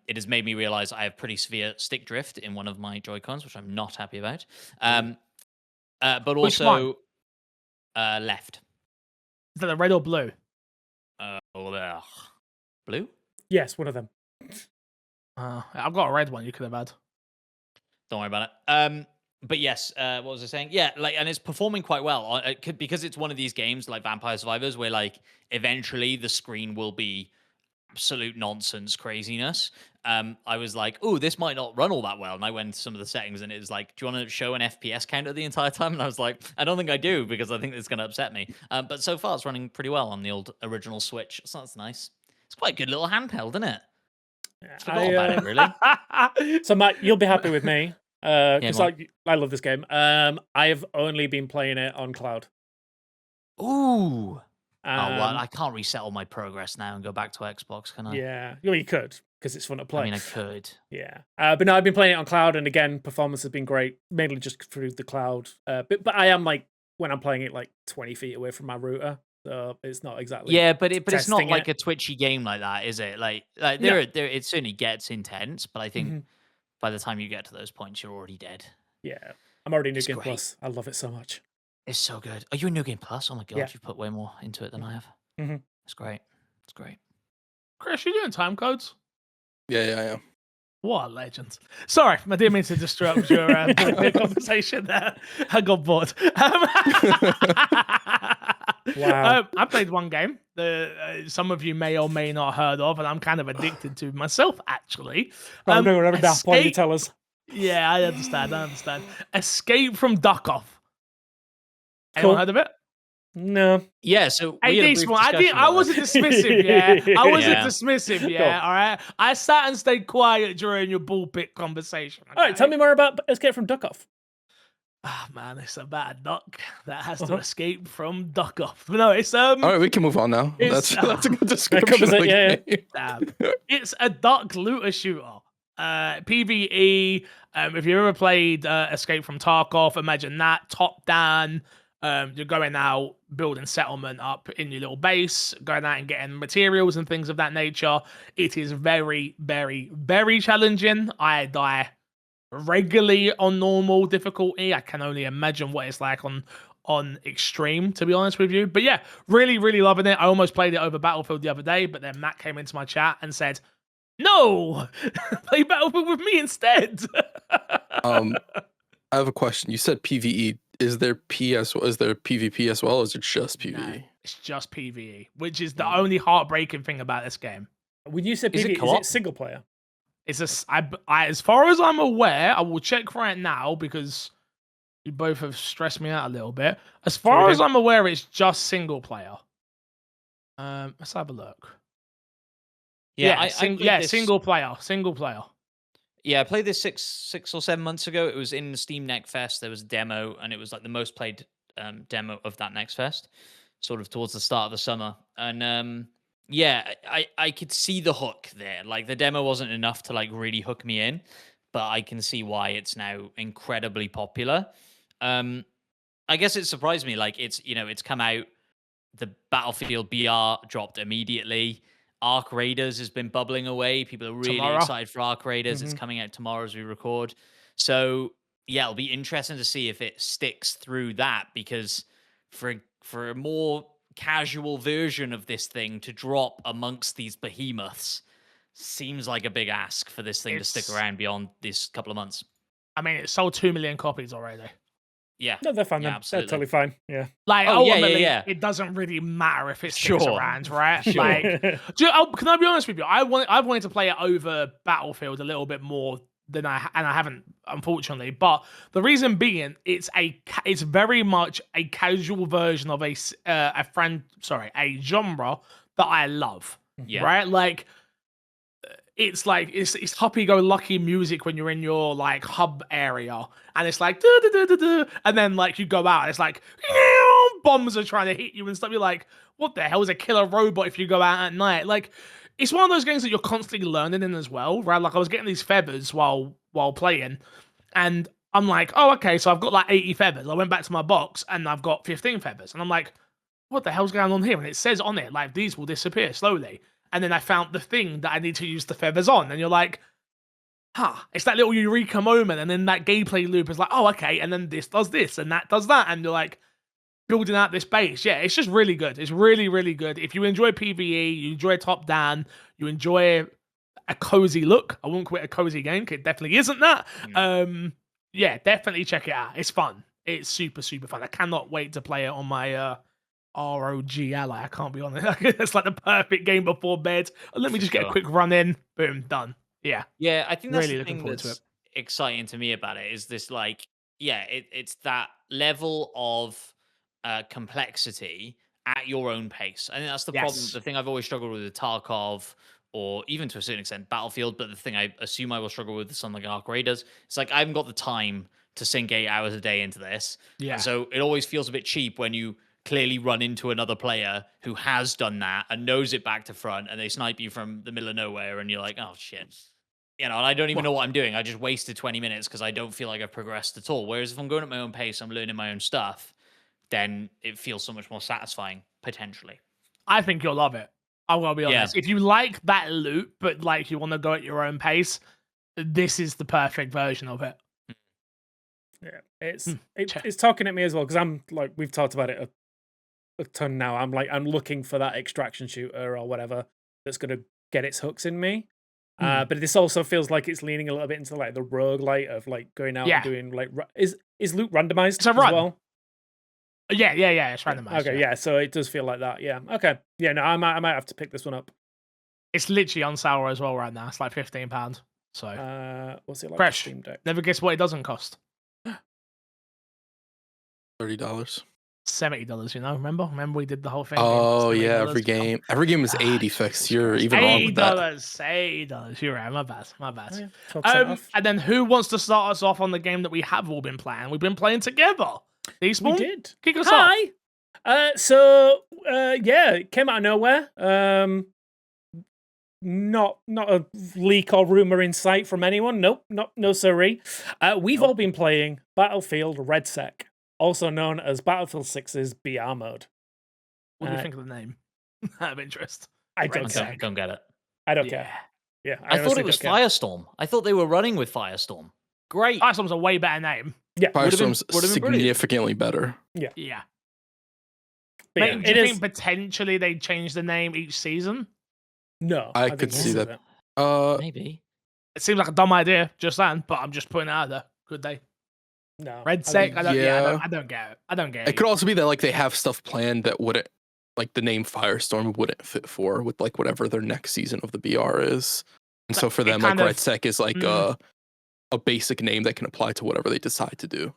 It has made me realize I have pretty severe stick drift in one of my Joy-Cons, which I'm not happy about. But also left. Is that the red or blue? Blue? Yes, one of them. I've got a red one you could have had. Don't worry about it. But yes, what was I saying? Yeah, and it's performing quite well because it's one of these games like Vampire Survivors where like eventually the screen will be absolute nonsense craziness. I was like, oh, this might not run all that well. And I went to some of the settings and it was like, do you want to show an FPS counter the entire time? And I was like, I don't think I do because I think it's going to upset me. But so far it's running pretty well on the old original Switch. So that's nice. It's quite a good little handheld, isn't it? Forgot about it, really. So Matt, you'll be happy with me because Yeah, I love this game. I've only been playing it on cloud. Ooh. Well, I can't reset all my progress now and go back to Xbox, can I? Yeah, well, you could because it's fun to play. I mean, I could. Yeah, but no, I've been playing it on cloud, and again, performance has been great, mainly just through the cloud. But I am like when I'm playing it like 20 feet away from my router, so it's not exactly. Yeah, but it's not like it. a twitchy game like that, is it? Like No. there, it certainly gets intense, but I think by the time you get to those points, you're already dead. Yeah, I'm already New It's Game great. Plus. I love it so much. It's so good. Are you a New Game Plus? Oh my god, Yeah. you've put way more into it than I have. It's great. It's great. Chris, you doing time codes? Yeah, I am. What a legend. Sorry, I didn't mean to disrupt your conversation there. I got bored. Wow. I played one game that some of you may or may not heard of, and I'm kind of addicted to myself, actually. I'm doing whatever daft point you tell us. Yeah, I understand. Escape from Duck Off. Cool. Anyone heard of it? No. Yeah, so Hey, we had a brief I discussion wasn't about dismissive, yeah. I wasn't Yeah. dismissive, yeah. Go. All right. I sat and stayed quiet during your bullpit conversation. All right, tell me more about Escape from Duck Off. Ah, man, it's about a duck that has to escape from Duck Off. No, it's All right, we can move on now. It's- That's a good description. covers of it, the yeah. game. it's a duck looter shooter. PvE. If you ever played Escape from Tarkov, imagine that top down. You're going out, building settlement up in your little base, going out and getting materials and things of that nature. It is very, very, very challenging. I die regularly on normal difficulty. I can only imagine what it's like on extreme, to be honest with you. But yeah, really, really loving it. I almost played it over Battlefield the other day, but then Matt came into my chat and said, "No, play Battlefield with me instead." I have a question. You said PvE. Is there PvP as well, or is it just PvE? No, it's just PvE, which is the only heartbreaking thing about this game. When you said Is it PvE, is co-op? it single player? It's as far as I'm aware, I will check right now because you both have stressed me out a little bit. As far Okay. as I'm aware, it's just single player. Let's have a look. I played this- single player. Yeah, I played this six or 7 months ago. It was in the Steam Next Fest. There was a demo, and it was like the most played demo of that Next Fest, sort of towards the start of the summer. And Yeah, I could see the hook there. Like the demo wasn't enough to like really hook me in, but I can see why it's now incredibly popular. I guess it surprised me. Like it's come out. The Battlefield BR dropped immediately. Arc Raiders has been bubbling away. People are really Tomorrow. excited for Arc Raiders. It's Mhm. coming out tomorrow as we record. So yeah, it'll be interesting to see if it sticks through that because for a more casual version of this thing to drop amongst these behemoths seems like a big ask for this thing to stick It's- around beyond this couple of months. I mean, it sold 2 million copies already. Yeah. No, they're fine. Yeah, They're absolutely. totally fine. Yeah. Like, Oh, yeah, yeah, ultimately, yeah. it doesn't really matter if it sticks Sure. around, right? Sure. Like, can I be honest with you? I've wanted to play it over Battlefield a little bit more than I haven't, unfortunately. But the reason being, it's very much a casual version of a genre that I love. Yeah. Right? Like, it's like it's happy-go-lucky music when you're in your like hub area, and it's like and then like you go out, and it's like bombs are trying to hit you and stuff. You're like, what the hell is a killer robot if you go out at night? Like, it's one of those games that you're constantly learning in as well, right? Like I was getting these feathers while playing, and I'm like, oh okay, so I've got like 80 feathers. I went back to my box and I've got 15 feathers, and I'm like, what the hell's going on here? And it says on it like these will disappear slowly. And then I found the thing that I need to use the feathers on. And you're like, it's that little eureka moment. And then that gameplay loop is like, oh, okay. And then this does this and that does that. And you're like building out this base. Yeah, it's just really good. It's really, really good. If you enjoy PvE, you enjoy top down, you enjoy a cozy look. I won't quit a cozy game because it definitely isn't that. Yeah, definitely check it out. It's fun. It's super, super fun. I cannot wait to play it on my ROG Ally. I can't be honest. It's like the perfect game before bed. Let me just get a quick run in. Boom, done. Yeah. Yeah, I think that's Really the looking thing forward to that's exciting to me about it is this like, yeah, it's that level of complexity at your own pace. I think that's the problem. Yes. The thing I've always struggled with Tarkov or even to a certain extent Battlefield, but the thing I assume I will struggle with something like Arc Raiders, it's like I haven't got the time to sink 8 hours a day into this. Yeah. And so it always feels a bit cheap when you clearly run into another player who has done that and knows it back to front and they snipe you from the middle of nowhere and you're like, oh shit. You know, and I don't even know what I'm doing. I just wasted 20 minutes because I don't feel like I've progressed at all. Whereas if I'm going at my own pace, I'm learning my own stuff, then it feels so much more satisfying, potentially. I think you'll love it. I'm gonna be honest. If you like that loop, but like you want to go at your own pace, this is the perfect version of it. Yeah, it's talking at me as well because I'm like we've talked about it a ton now. I'm looking for that extraction shooter or whatever that's gonna get its hooks in me. But this also feels like it's leaning a little bit into like the roguelite of like going out and doing like is loot randomized It's a as run. well? Yeah, it's randomized. Okay, yeah, so it does feel like that. Yeah, okay, yeah. No, I might have to pick this one up. It's literally on sale as well right now. It's like £15. So What's it like? fresh. Steam Deck? Never guess what it doesn't cost. $30. $70. You know, remember we did the whole thing. Oh yeah, $70. every game is 80 fix. You're even wrong with that. $80. You're right. My bad. Oh, yeah. 12% off. And then who wants to start us off on the game that we have all been playing? We've been playing together. We Despawn? did. Kick us Hi. off. Yeah, it came out of nowhere. Not a leak or rumor in sight from anyone. Nope, no siree. We've all been playing Battlefield RedSec, also known as Battlefield 6's BR mode. What do you think of the name? Out of interest. I don't RedSec. care. Don't get it. I don't care. Yeah, I thought honestly it was don't care. Firestorm. I thought they were running with Firestorm. Great. Firestorm's a way better name. Yeah, Firestorm's would've been brilliant. significantly better. Yeah. but Maybe, yeah, do it you is. think potentially they change the name each season? No, I think could this see is that. it. Maybe. It seems like a dumb idea, just saying, but I'm just putting it out there. Could they? No, RedSec? I don't get it. I don't get it. It could also be that like they have stuff planned that wouldn't, like the name Firestorm wouldn't fit for with like whatever their next season of the BR is. And so for them, like RedSec is like a basic name that can apply to whatever they decide to do.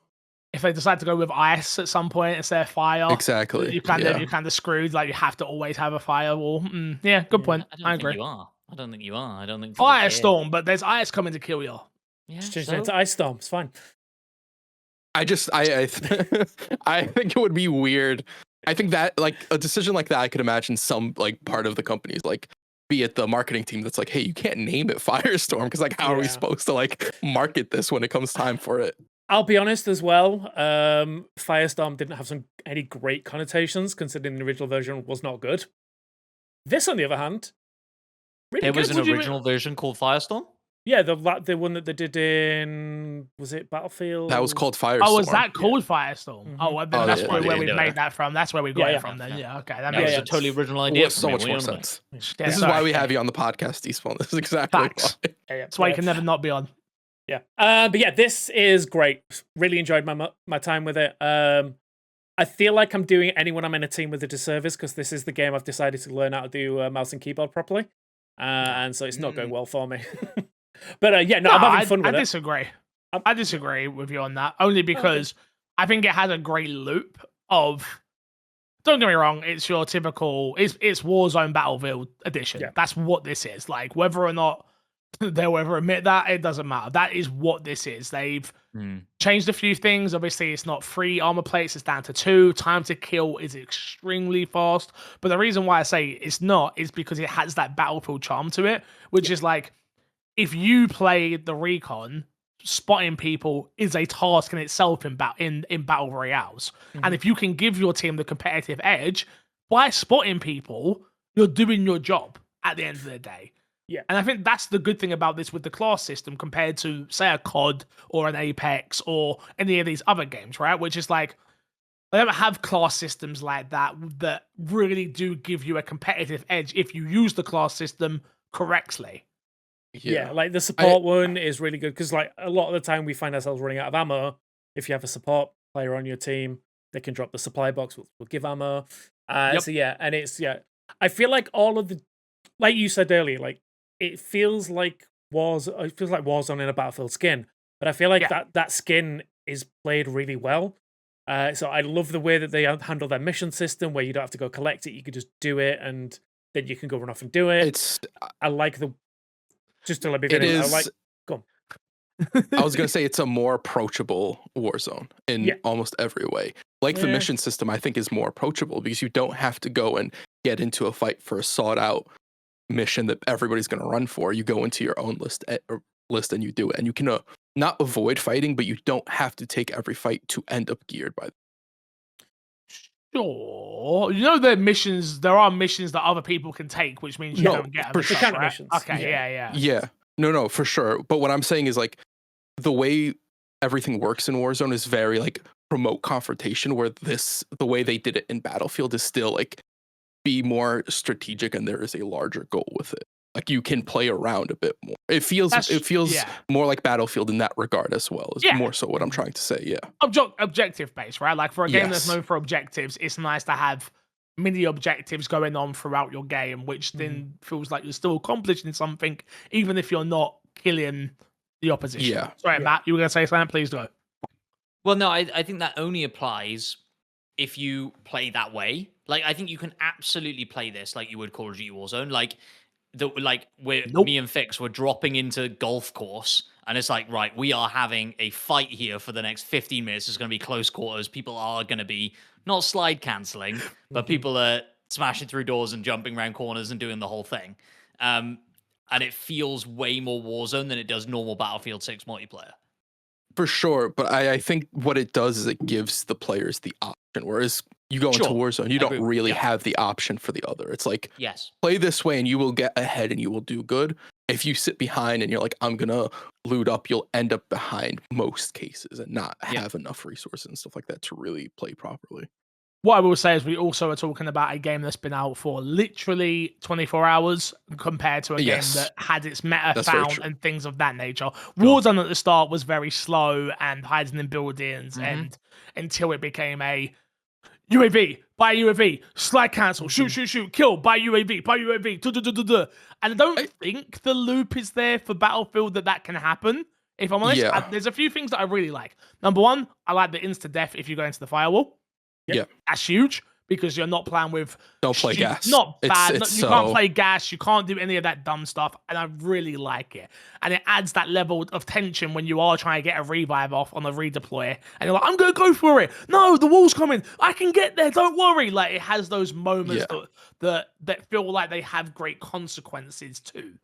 If they decide to go with ice at some point instead of fire, Exactly. you're kind of screwed. Like you have to always have a firewall. Yeah, good point. I agree. I don't think you are. I don't think Firestorm, but there's ice coming to kill you. Yeah, Just change it to Ice Storm. It's fine. I think it would be weird I think that like a decision like that, I could imagine some like part of the company's like, be it the marketing team that's like, hey, you can't name it Firestorm because like how are we supposed to like market this when it comes time for it? I'll be honest as well. Firestorm didn't have any great connotations, considering the original version was not good. This, on the other hand, really There good. was an original version called Firestorm? Yeah, the one that they did in, was it Battlefield? That was called Firestorm. Oh, was that called Firestorm? Mhm. Oh, well, then Oh, that's yeah. where Yeah, we yeah. made that from. That's where we got Yeah, it yeah. from then. Yeah, okay, that That makes was a sense. totally original It idea. was for so me. much What are more you on about? sense. Yeah, This is sorry. why we have you on the podcast, Eastbourne. This is exactly Facts. why. That's why you can never not be on. Yeah. But yeah, this is great. Really enjoyed my time with it. I feel like I'm doing anyone I'm in a team with a disservice because this is the game I've decided to learn how to do mouse and keyboard properly. And so it's not going well for me. But yeah, no, I'm having fun with I it. disagree. I disagree with you on that, only because I think it has a great loop of. Don't get me wrong, it's your typical. It's Warzone Battlefield edition. Yeah. That's what this is. Like whether or not they'll ever admit that, it doesn't matter. That is what this is. They've changed a few things. Obviously, it's not 3 armor plates, it's down to 2. Time to kill is extremely fast. But the reason why I say it's not is because it has that Battlefield charm to it, which is like, if you play the recon, spotting people is a task in itself in battle royales. And if you can give your team the competitive edge by spotting people, you're doing your job at the end of the day. Yeah. And I think that's the good thing about this with the class system compared to, say, a COD or an Apex or any of these other games, right? Which is like, they don't have class systems like that that really do give you a competitive edge if you use the class system correctly. Yeah, like the support one is really good because like a lot of the time we find ourselves running out of ammo. If you have a support player on your team, they can drop the supply box, will give ammo. So yeah, and I feel like all of the, like you said earlier, like it feels like Warzone in a Battlefield skin, but I feel like that skin is played really well. So I love the way that they handle their mission system, where you don't have to go collect it; you can just do it, and then you can go run off and do it. I like the. Just to let me finish, go on. I was gonna say it's a more approachable Warzone in almost every way. Like the mission system, I think is more approachable because you don't have to go and get into a fight for a sought out mission that everybody's gonna run for. You go into your own list and you do it, and you can not avoid fighting, but you don't have to take every fight to end up geared by. Sure. You know, there are missions that other people can take, which means you don't get them. Counter missions. Okay, yeah. Yeah. No, for sure. But what I'm saying is like the way everything works in Warzone is very like promote confrontation, where the way they did it in Battlefield is still like be more strategic and there is a larger goal with it. Like you can play around a bit more. It feels more like Battlefield in that regard as well. Is more so what I'm trying to say. Yeah. Objective based, right? Like for a game that's known for objectives, it's nice to have mini objectives going on throughout your game, which then feels like you're still accomplishing something, even if you're not killing the opposition. Yeah. Sorry, Matt, you were gonna say something? Please go. Well, no, I think that only applies if you play that way. Like, I think you can absolutely play this like you would Call of Duty Warzone. Me and Fix were dropping into golf course, and it's like, right, we are having a fight here for the next 15 minutes. It's going to be close quarters. People are going to be not slide canceling, but people are smashing through doors and jumping around corners and doing the whole thing. And it feels way more Warzone than it does normal Battlefield 6 multiplayer. For sure, but I think what it does is it gives the players the option, whereas you go into Warzone, you don't really have the option for the other. It's like, play this way and you will get ahead and you will do good. If you sit behind and you're like, I'm gonna loot up, you'll end up behind most cases and not have enough resources and stuff like that to really play properly. What I will say is we also are talking about a game that's been out for literally 24 hours compared to a game that had its meta found and things of that nature. Warzone at the start was very slow and hiding in buildings and until it became a UAV, buy UAV, slide cancel, shoot, kill, buy UAV, and I don't think the loop is there for Battlefield that can happen. If I'm honest, there's a few things that I really like. Number one, I like the insta-death if you go into the firewall. Yeah. That's huge because you're not playing with Don't play gas. Not bad. It's You can't play gas. You can't do any of that dumb stuff, and I really like it. And it adds that level of tension when you are trying to get a revive off on a redeploy, and you're like, I'm gonna go for it. No, the wall's coming. I can get there. Don't worry. Like it has those moments that feel like they have great consequences too.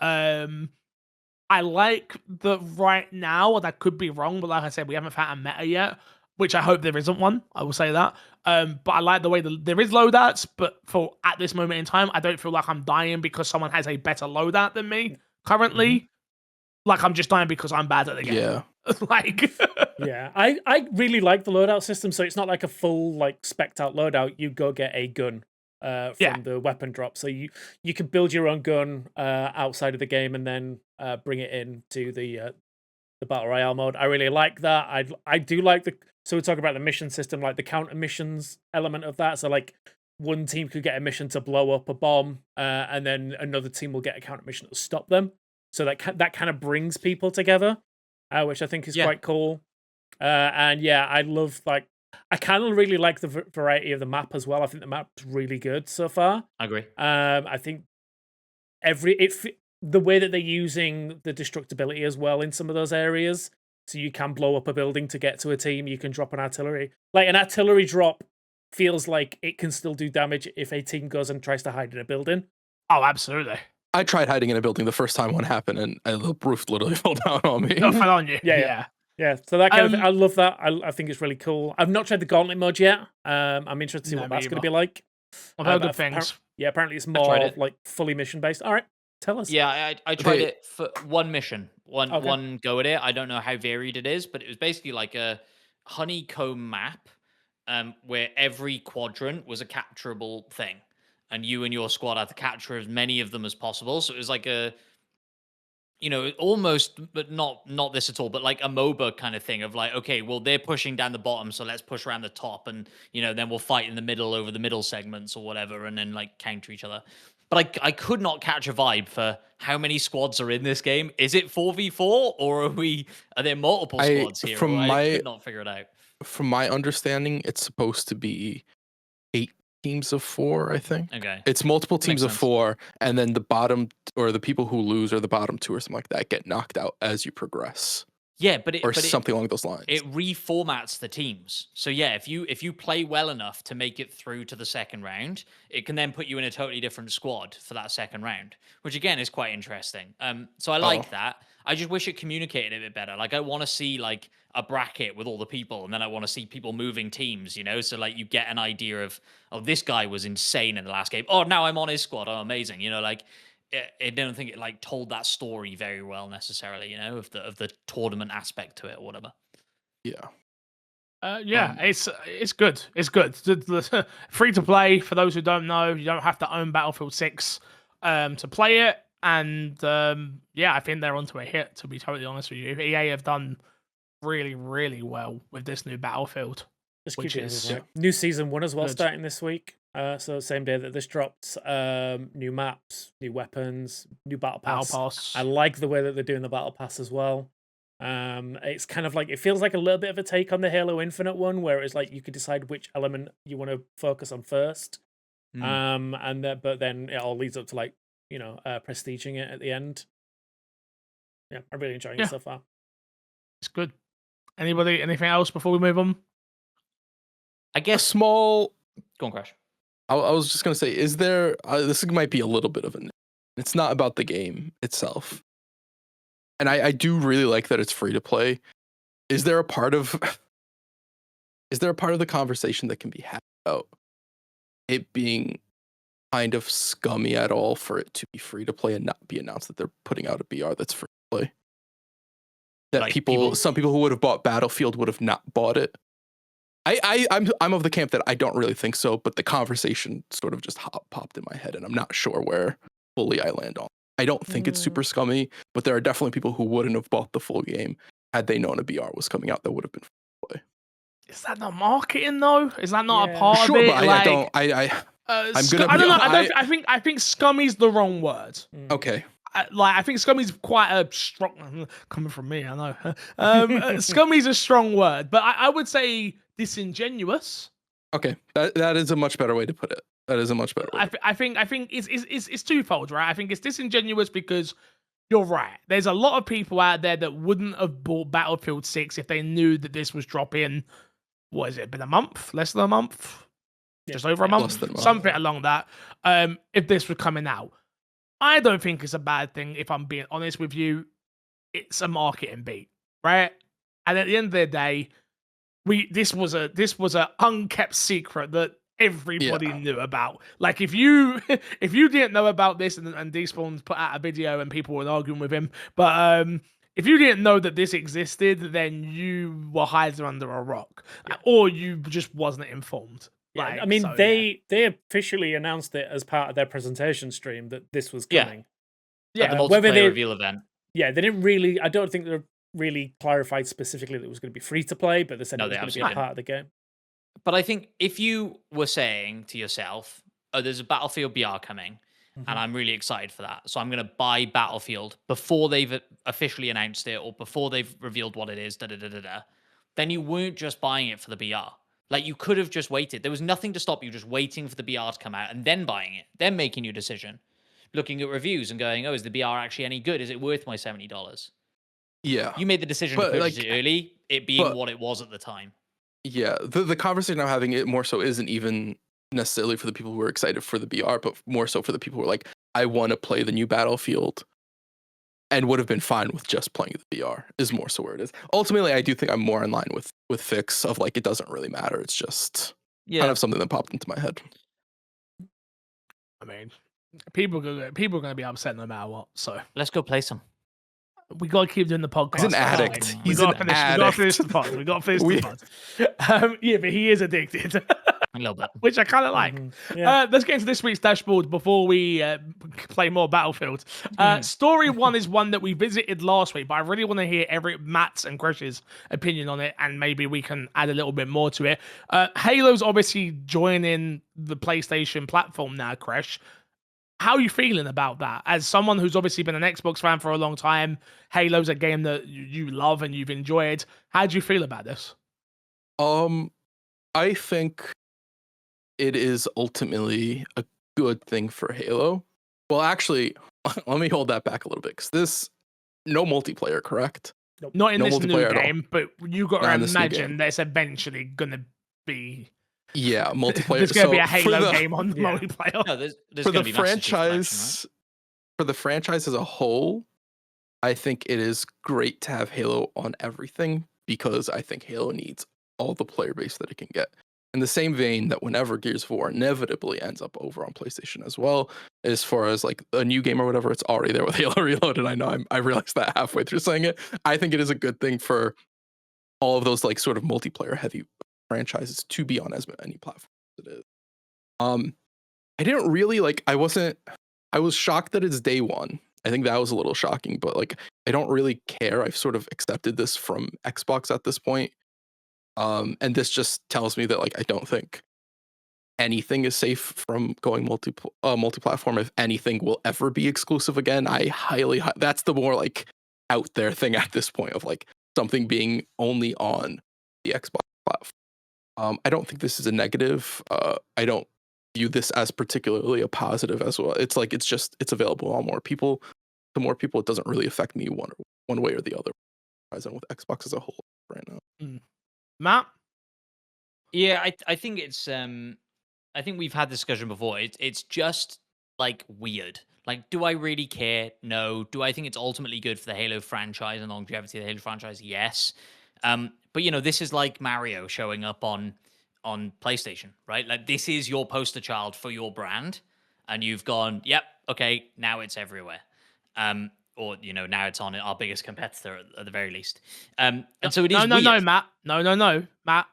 I like that right now, and I could be wrong, but like I said, we haven't found a meta yet, which I hope there isn't one. I will say that. But I like the way there is loadouts, but for at this moment in time, I don't feel like I'm dying because someone has a better loadout than me currently. Like I'm just dying because I'm bad at the game. Yeah. Like yeah, I really like the loadout system, so it's not like a full like spec'd out loadout. You go get a gun from the weapon drop, so you can build your own gun outside of the game and then bring it into the battle royale mode. I really like that. I do like so we're talking about the mission system, like the counter missions element of that. So like one team could get a mission to blow up a bomb, and then another team will get a counter mission to stop them. So that kind of brings people together, which I think is quite cool. And yeah, I love I kind of really like the variety of the map as well. I think the map's really good so far. I agree. I think the way that they're using the destructibility as well in some of those areas, so you can blow up a building to get to a team. You can drop an artillery. Like an artillery drop feels like it can still do damage if a team goes and tries to hide in a building. Oh, absolutely. I tried hiding in a building the first time one happened, and the roof literally fell down on me. It fell on you. Yeah. So that kind of thing, I love that. I think it's really cool. I've not tried the gauntlet mode yet. I'm interested to see what that's going to be like. I've heard good things. Apparently it's more like fully mission based. All right, tell us. Yeah, I tried it for one mission, one go at it. I don't know how varied it is, but it was basically like a honeycomb map, where every quadrant was a capturable thing, and you and your squad had to capture as many of them as possible. So it was like a, almost, but not this at all, but like a MOBA kind of thing of like, okay, well, they're pushing down the bottom, so let's push around the top, and then we'll fight in the middle over the middle segments or whatever, and then like counter each other. But I could not catch a vibe for how many squads are in this game. Is it 4v4 or are there multiple squads here? I could not figure it out. From my understanding, it's supposed to be 8 teams of 4, I think. Okay. It's multiple teams Makes of sense. 4, and then the bottom, or the people who lose, or the bottom 2 or something like that, get knocked out as you progress. Yeah, but something along those lines. It reformats the teams. So yeah, if you play well enough to make it through to the second round, it can then put you in a totally different squad for that second round, which again is quite interesting. So I like that. I just wish it communicated a bit better. Like I want to see like a bracket with all the people, and then I want to see people moving teams, so like you get an idea of, oh, this guy was insane in the last game. Oh, now I'm on his squad. Oh, amazing. Like I don't think it like told that story very well necessarily, of the tournament aspect to it or whatever. Yeah. It's good. It's good. The free to play, for those who don't know, you don't have to own Battlefield 6 to play it. And I think they're onto a hit, to be totally honest with you. EA have done really, really well with this new Battlefield. Which is new season 1 as well, good. starting this week. So same day that this dropped, new maps, new weapons, new battle pass. I like the way that they're doing the battle pass as well. It's kind of like, it feels like a little bit of a take on the Halo Infinite one, where it's like you could decide which element you want to focus on first. But then it all leads up to like, prestiging it at the end. Yeah, I'm really enjoying it so far. It's good. Anything else before we move on? I guess small. Go on, Crash. I was just gonna say, is there? This might be a little bit of it's not about the game itself, and I do really like that it's free to play. Is there a part of the conversation that can be had about it being kind of scummy at all for it to be free to play and not be announced that they're putting out a BR that's free to play? That like some people who would have bought Battlefield would have not bought it. I'm of the camp that I don't really think so, but the conversation sort of just popped in my head, and I'm not sure where fully I land on. I don't think it's super scummy, but there are definitely people who wouldn't have bought the full game had they known a BR was coming out that would have been free to play. Is that not marketing though? Is that not a part of it? Sure, but like, I'm gonna. I don't know. I think scummy's the wrong word. Okay. I think scummy's quite a strong, coming from me, I know. Scummy's a strong word, but I would say disingenuous Okay, that is a much better way to put it. That is a much better way. I think it's twofold, right? I think it's disingenuous because you're right. There's a lot of people out there that wouldn't have bought Battlefield 6 if they knew that this was dropping. What has it been, a month? Less than a month? Yeah. Just over a Yeah, month? less than a month. Something along that. If this was coming out. I don't think it's a bad thing, if I'm being honest with you. It's a marketing beat, right? And at the end of the day, this was a unkept secret that everybody knew about. Like if you if you didn't know about this, and Despawn's put out a video and people were arguing with him, but if you didn't know that this existed, then you were hiding under a rock, or you just wasn't informed. Yeah, Like, I mean, so, they officially announced it as part of their presentation stream that this was Yeah. coming. At the whether multiplayer they- reveal event. Yeah, they didn't really. I don't think they really clarified specifically that it was going to be free to play, but they said No, it was they going to be a absolutely part of the game. But I think if you were saying to yourself, "Oh, there's a Battlefield BR coming, and I'm really excited for that, so I'm going to buy Battlefield before they've officially announced it or before they've revealed what it is," then you weren't just buying it for the BR. Like, you could have just waited. There was nothing to stop you just waiting for the BR to come out and then buying it, then making your decision, looking at reviews and going, "Oh, is the BR actually any good? Is it worth my $70?" Yeah, You made the decision But, to purchase like, it early, it being but- what it was at the time. yeah. The conversation I'm having, it more so isn't even necessarily for the people who are excited for the BR, but more so for the people who are like, I want to play the new Battlefield, and would have been fine with just playing the BR. Is more so where it is. Ultimately, I do think I'm more in line with Fix of like, it doesn't really matter. It's just kind of something that popped into my head. I mean, people are going to be upset no matter what. So Let's go play some. we got to keep doing the podcast. He's an That's addict. fine. He's we got an to addict. finish the pod. We got to finish We- the pod. Yeah, but he is addicted. A little bit. Which I kind of like. Yeah. Let's get into this week's dashboard before we play more Battlefield. Story 1 is one that we visited last week, but I really want to hear Matt's and Kresh's opinion on it, and maybe we can add a little bit more to it. Halo's obviously joining the PlayStation platform now, Kresh. How are you feeling about that? As someone who's obviously been an Xbox fan for a long time, Halo's a game that you love and you've enjoyed. How do you feel about this? I think it is ultimately a good thing for Halo. Well, actually, let me hold that back a little bit, because this, no multiplayer, correct? Not in No this new multiplayer at all. game, but you got Not to in this new imagine game. there's eventually going to be Yeah, multiplayer. there's going to be a for Halo the- game on the Yeah. multiplayer. No, there's for going the to be massive disconnection, franchise, for the franchise as a whole, I think it is great to have Halo on everything, because I think Halo needs all the player base that it can get. In the same vein that whenever Gears of War inevitably ends up over on PlayStation as well, as far as like a new game or whatever, it's already there with Halo Reloaded. I know I realized that halfway through saying it. I think it is a good thing for all of those like sort of multiplayer heavy franchises to be on as many platforms as it is. I didn't really like. I was shocked that it's day one. I think that was a little shocking, but like, I don't really care. I've sort of accepted this from Xbox at this point. And this just tells me that like, I don't think anything is safe from going multi-platform. If anything will ever be exclusive again, that's the more like out there thing at this point of like something being only on the Xbox platform. I don't think this is a negative. I don't view this as particularly a positive as well. It's like, it's available to all more people. To more people, it doesn't really affect me one way or the other. As in with Xbox as a whole right now. Matt? Yeah, I think it's I think we've had this discussion before. It's just like weird. Like, do I really care? No. Do I think it's ultimately good for the Halo franchise and longevity of the Halo franchise? Yes. But this is like Mario showing up on PlayStation, right? Like, this is your poster child for your brand, and you've gone, yep, okay, now it's everywhere. Or now it's on our biggest competitor at the very least. And so it is. No, weird. Matt. No, Matt.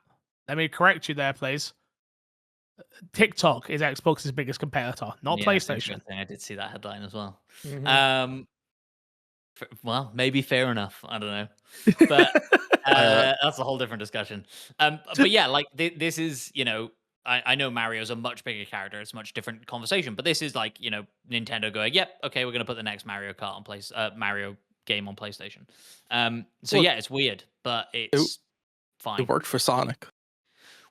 Let me correct you there, please. TikTok is Xbox's biggest competitor, not Yeah, PlayStation. interesting. I did see that headline as well. Mhm. Well, maybe fair enough. I don't know, but that's a whole different discussion. But yeah, like this is, I know Mario's a much bigger character. It's a much different conversation. But this is like, Nintendo going, yep, okay, we're gonna put the next Mario Kart on Mario game on PlayStation. So Well, yeah, it's weird, but it's fine. It worked for Sonic.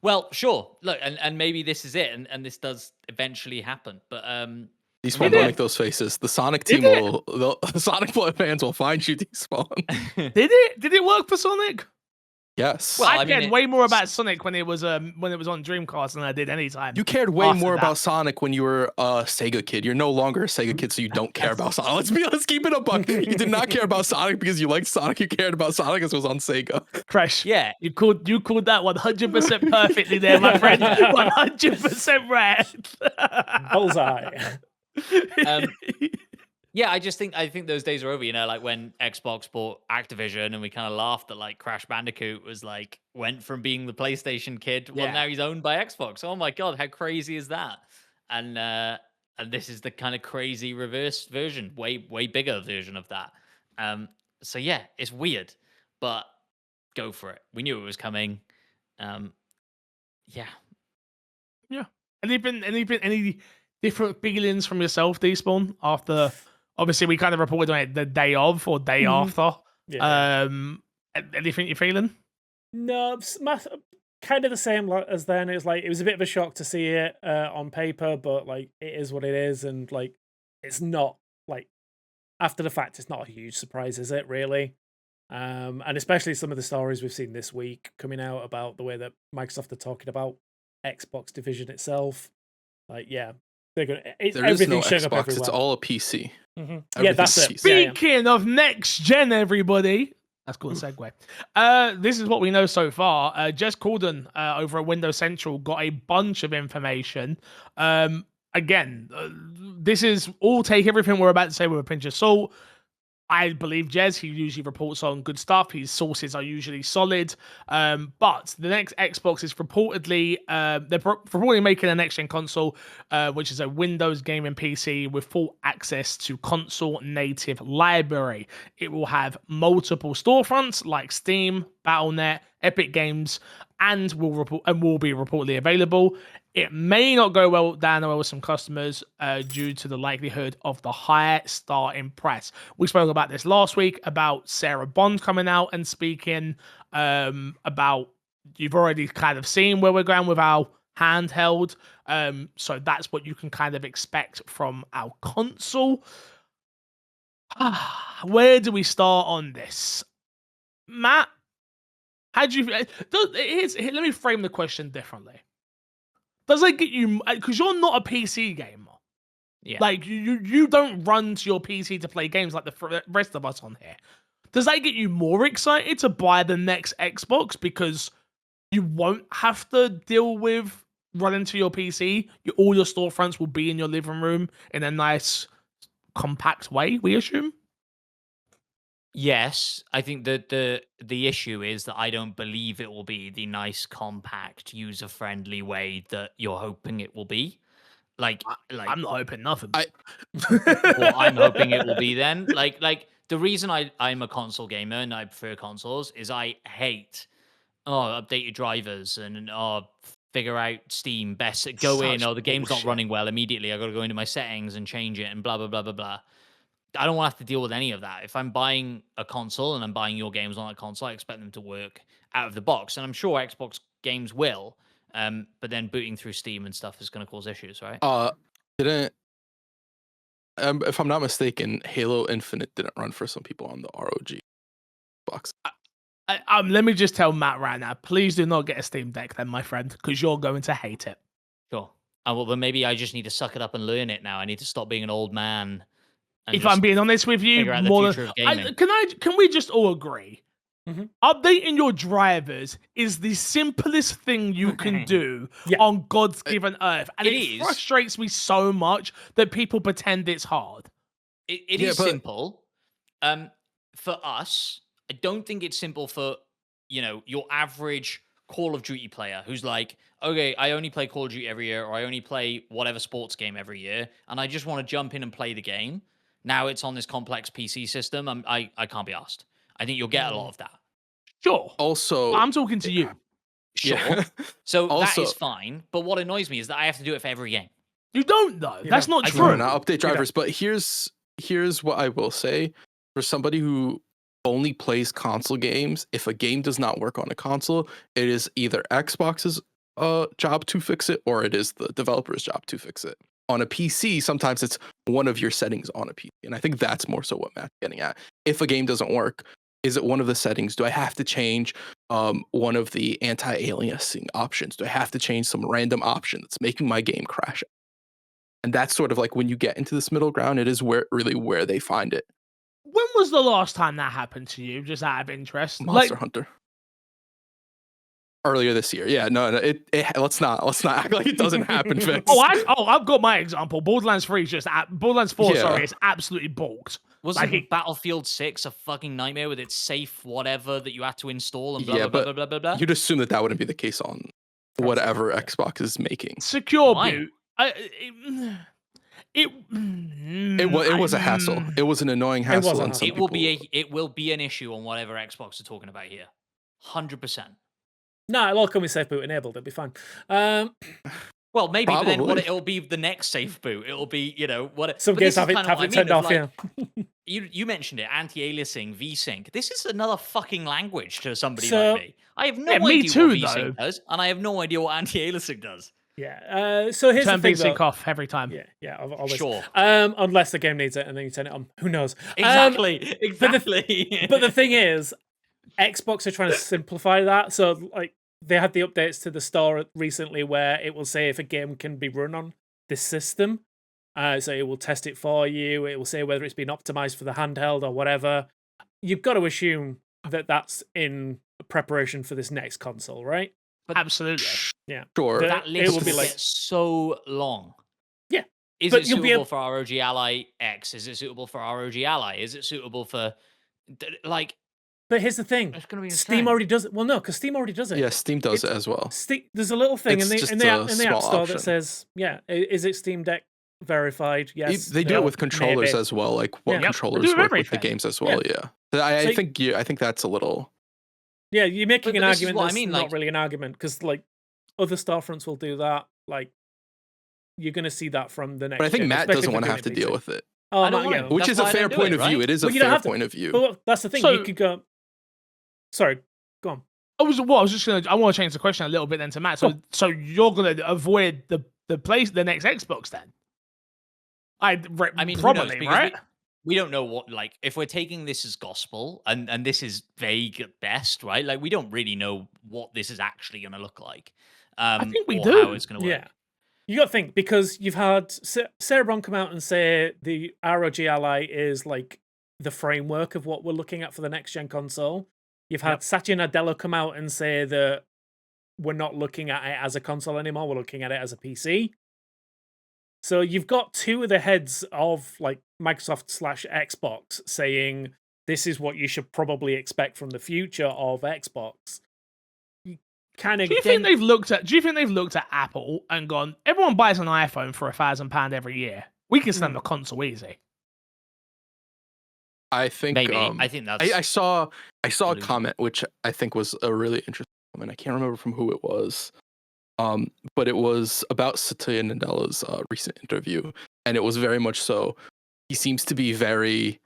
Well, sure. Look, and maybe this is it, and this does eventually happen. But Despawn, don't make those faces. The Sonic team the Sonic fans will find you, Despawn. Did it work for Sonic? Yes. Well, I I mean, cared way more about Sonic when it was on Dreamcast than I did anytime. You cared way after more that. about Sonic when you were a Sega kid. You're no longer a Sega kid, so you don't care about Sonic. Let's keep it a buck. You did not care about Sonic because you liked Sonic. You cared about Sonic because it was on Sega. Crash. yeah. You called that 100% perfectly there, my friend. 100% right. Bullseye. Yeah, I think those days are over. You know, like when Xbox bought Activision, and we kind of laughed that like Crash Bandicoot was like went from being the PlayStation kid, well Yeah. now he's owned by Xbox. Oh my god, how crazy is that? And this is the kind of crazy reverse version, way bigger version of that. So yeah, it's weird, but go for it. We knew it was coming. Yeah. Yeah. Any different feelings from yourself, Despawn, after obviously we kind of reported on it the day of or day after. Yeah. Anything you're feeling? No, kind of the same as then. It was a bit of a shock to see it on paper, but like it is what it is, and like it's not like after the fact, it's not a huge surprise, is it really? And especially some of the stories we've seen this week coming out about the way that Microsoft are talking about Xbox division itself. Like, yeah, they're gonna. There is no Xbox. It's all a PC. Yeah, that's it. Speaking of next gen, everybody. That's cool segue. This is what we know so far. Jess Corden over at Windows Central got a bunch of information. Again, this is all take everything we're about to say with a pinch of salt. I believe Jez, he usually reports on good stuff. His sources are usually solid. But the next Xbox is reportedly, they're reportedly making a next-gen console, which is a Windows gaming PC with full access to console-native library. It will have multiple storefronts like Steam, Battle.net, Epic Games, and will be reportedly available. It may not go down well with some customers due to the likelihood of the high starting price. We spoke about this last week about Sarah Bond coming out and speaking about, you've already kind of seen where we're going with our handheld. So that's what you can kind of expect from our console. Where do we start on this? Matt, how do you... let me frame the question differently. Does that get you, because you're not a PC gamer. Yeah. Like you don't run to your PC to play games like the rest of us on here. Does that get you more excited to buy the next Xbox because you won't have to deal with running to your PC? All your storefronts will be in your living room in a nice, compact way, we assume? Yes, I think that the issue is that I don't believe it will be the nice, compact, user-friendly way that you're hoping it will be. Like I'm not hoping nothing. Well, I'm hoping it will be then. Like the reason I'm a console gamer and I prefer consoles is I hate update your drivers and figure out Steam best go in. The game's not running well immediately. I got to go into my settings and change it and blah blah blah blah blah. I don't want to have to deal with any of that. If I'm buying a console and I'm buying your games on that console, I expect them to work out of the box. And I'm sure Xbox games will. But then booting through Steam and stuff is going to cause issues, right? If I'm not mistaken, Halo Infinite didn't run for some people on the ROG box. Let me just tell Matt right now, please do not get a Steam Deck then, my friend, because you're going to hate it. Sure. Well, then maybe I just need to suck it up and learn it now. I need to stop being an old man. If I'm being honest with you, can we just all agree? Mm-hmm. Updating your drivers is the simplest thing you can do on God's given earth. And it frustrates me so much that people pretend it's hard. It is simple. For us, I don't think it's simple for, your average Call of Duty player who's like, okay, I only play Call of Duty every year, or I only play whatever sports game every year, and I just want to jump in and play the game. Now it's on this complex PC system. I can't be asked. I think you'll get a lot of that. Sure. Also, I'm talking to you. Sure. Yeah. So that is fine. But what annoys me is that I have to do it for every game. You don't though. That's not true. No, not update drivers. But here's what I will say for somebody who only plays console games. If a game does not work on a console, it is either Xbox's job to fix it, or it is the developer's job to fix it. On a PC, sometimes it's one of your settings on a PC, and I think that's more so what Matt's getting at. If a game doesn't work, is it one of the settings? Do I have to change one of the anti-aliasing options? Do I have to change some random option that's making my game crash? And that's sort of like when you get into this middle ground, it is where they find it. When was the last time that happened to you? Just out of interest, Monster Hunter. Earlier this year, yeah, no, let's not act like it doesn't happen. Vince. I've got my example. Borderlands 3 is just Borderlands 4. Yeah. Sorry, it's absolutely balked. Wasn't Battlefield 6 a fucking nightmare with its safe whatever that you had to install and blah, blah, blah, blah, blah, blah? You'd assume that wouldn't be the case on whatever Xbox is making. Secure Why? boot. It was a hassle. It was an annoying hassle. And some it will people- it will be an issue on whatever Xbox are talking about here. 100%. No, it'll all come with safe boot enabled. It'll be fine. Well, maybe, but then Probably. it'll be the next safe boot. It'll be, what Some but games this have is it kinda what I turned mean, off. like, Yeah. You mentioned it, anti-aliasing, VSync. This is another fucking language to somebody So- like me. I have no Yeah, me idea too, what VSync though. does, and I have no idea what anti-aliasing does. Yeah. So here's Turn the thing, VSync though. off every time. Yeah. Always. Sure. Unless the game needs it, and then you turn it on. Who knows? Exactly. but the thing is, Xbox are trying to simplify that. So like they had the updates to the store recently where it will say if a game can be run on this system. So it will test it for you. It will say whether it's been optimized for the handheld or whatever. You've got to assume that that's in preparation for this next console, right? Absolutely. Yeah. Sure. The- that it list will be will like- get so long. Yeah, Is but it you'll be suitable able- for ROG Ally X? Is it suitable for ROG Ally? Is it suitable for like? But here's the thing: It's gonna be Steam insane. already does it. Well, no, because Steam already does it. Yeah, Steam does it as well. There's a little thing It's in just the a App small Store option. that says, is it Steam Deck verified? Yes. They do it no, with controllers maybe. as well, like what Yeah. Yep, they controllers do work with the everything. games as well. Yeah, So- I think that's a little. Yeah, you're making But an this is argument what I that's mean, not like- really an argument because like other storefronts will do that. Like you're going to see that from the next. But I think gen, Matt especially doesn't if want to they're have to doing it deal PC. with it, Oh, I don't Matt, want yeah. to. which That's is a why I fair don't do point it, of view. right? It is a Well, you don't fair have to- point of view. Well, that's the thing. So- You could go. Sorry, go on. I want to change the question a little bit then to Matt. So you're gonna avoid the next Xbox then? I mean, who knows? probably, Because right? we don't know what, like, if we're taking this as gospel and this is vague at best, right? Like, we don't really know what this is actually going to look like. I think we or do. How it's going to work. Yeah. You got to think because you've had Sarah Bron come out and say the ROG Ally is like the framework of what we're looking at for the next gen console. You've had Satya Nadella come out and say that we're not looking at it as a console anymore. We're looking at it as a PC. So you've got two of the heads of like Microsoft / Xbox saying this is what you should probably expect from the future of Xbox. You kind of Do you think they've looked at Apple and gone, everyone buys an iPhone for £1,000 every year. We can sell them a console easy. I think Maybe. I think that's. I saw a Delusional. comment which I think was a really interesting comment. I can't remember from who it was, but it was about Satya Nadella's recent interview, and it was very much so. He seems to be very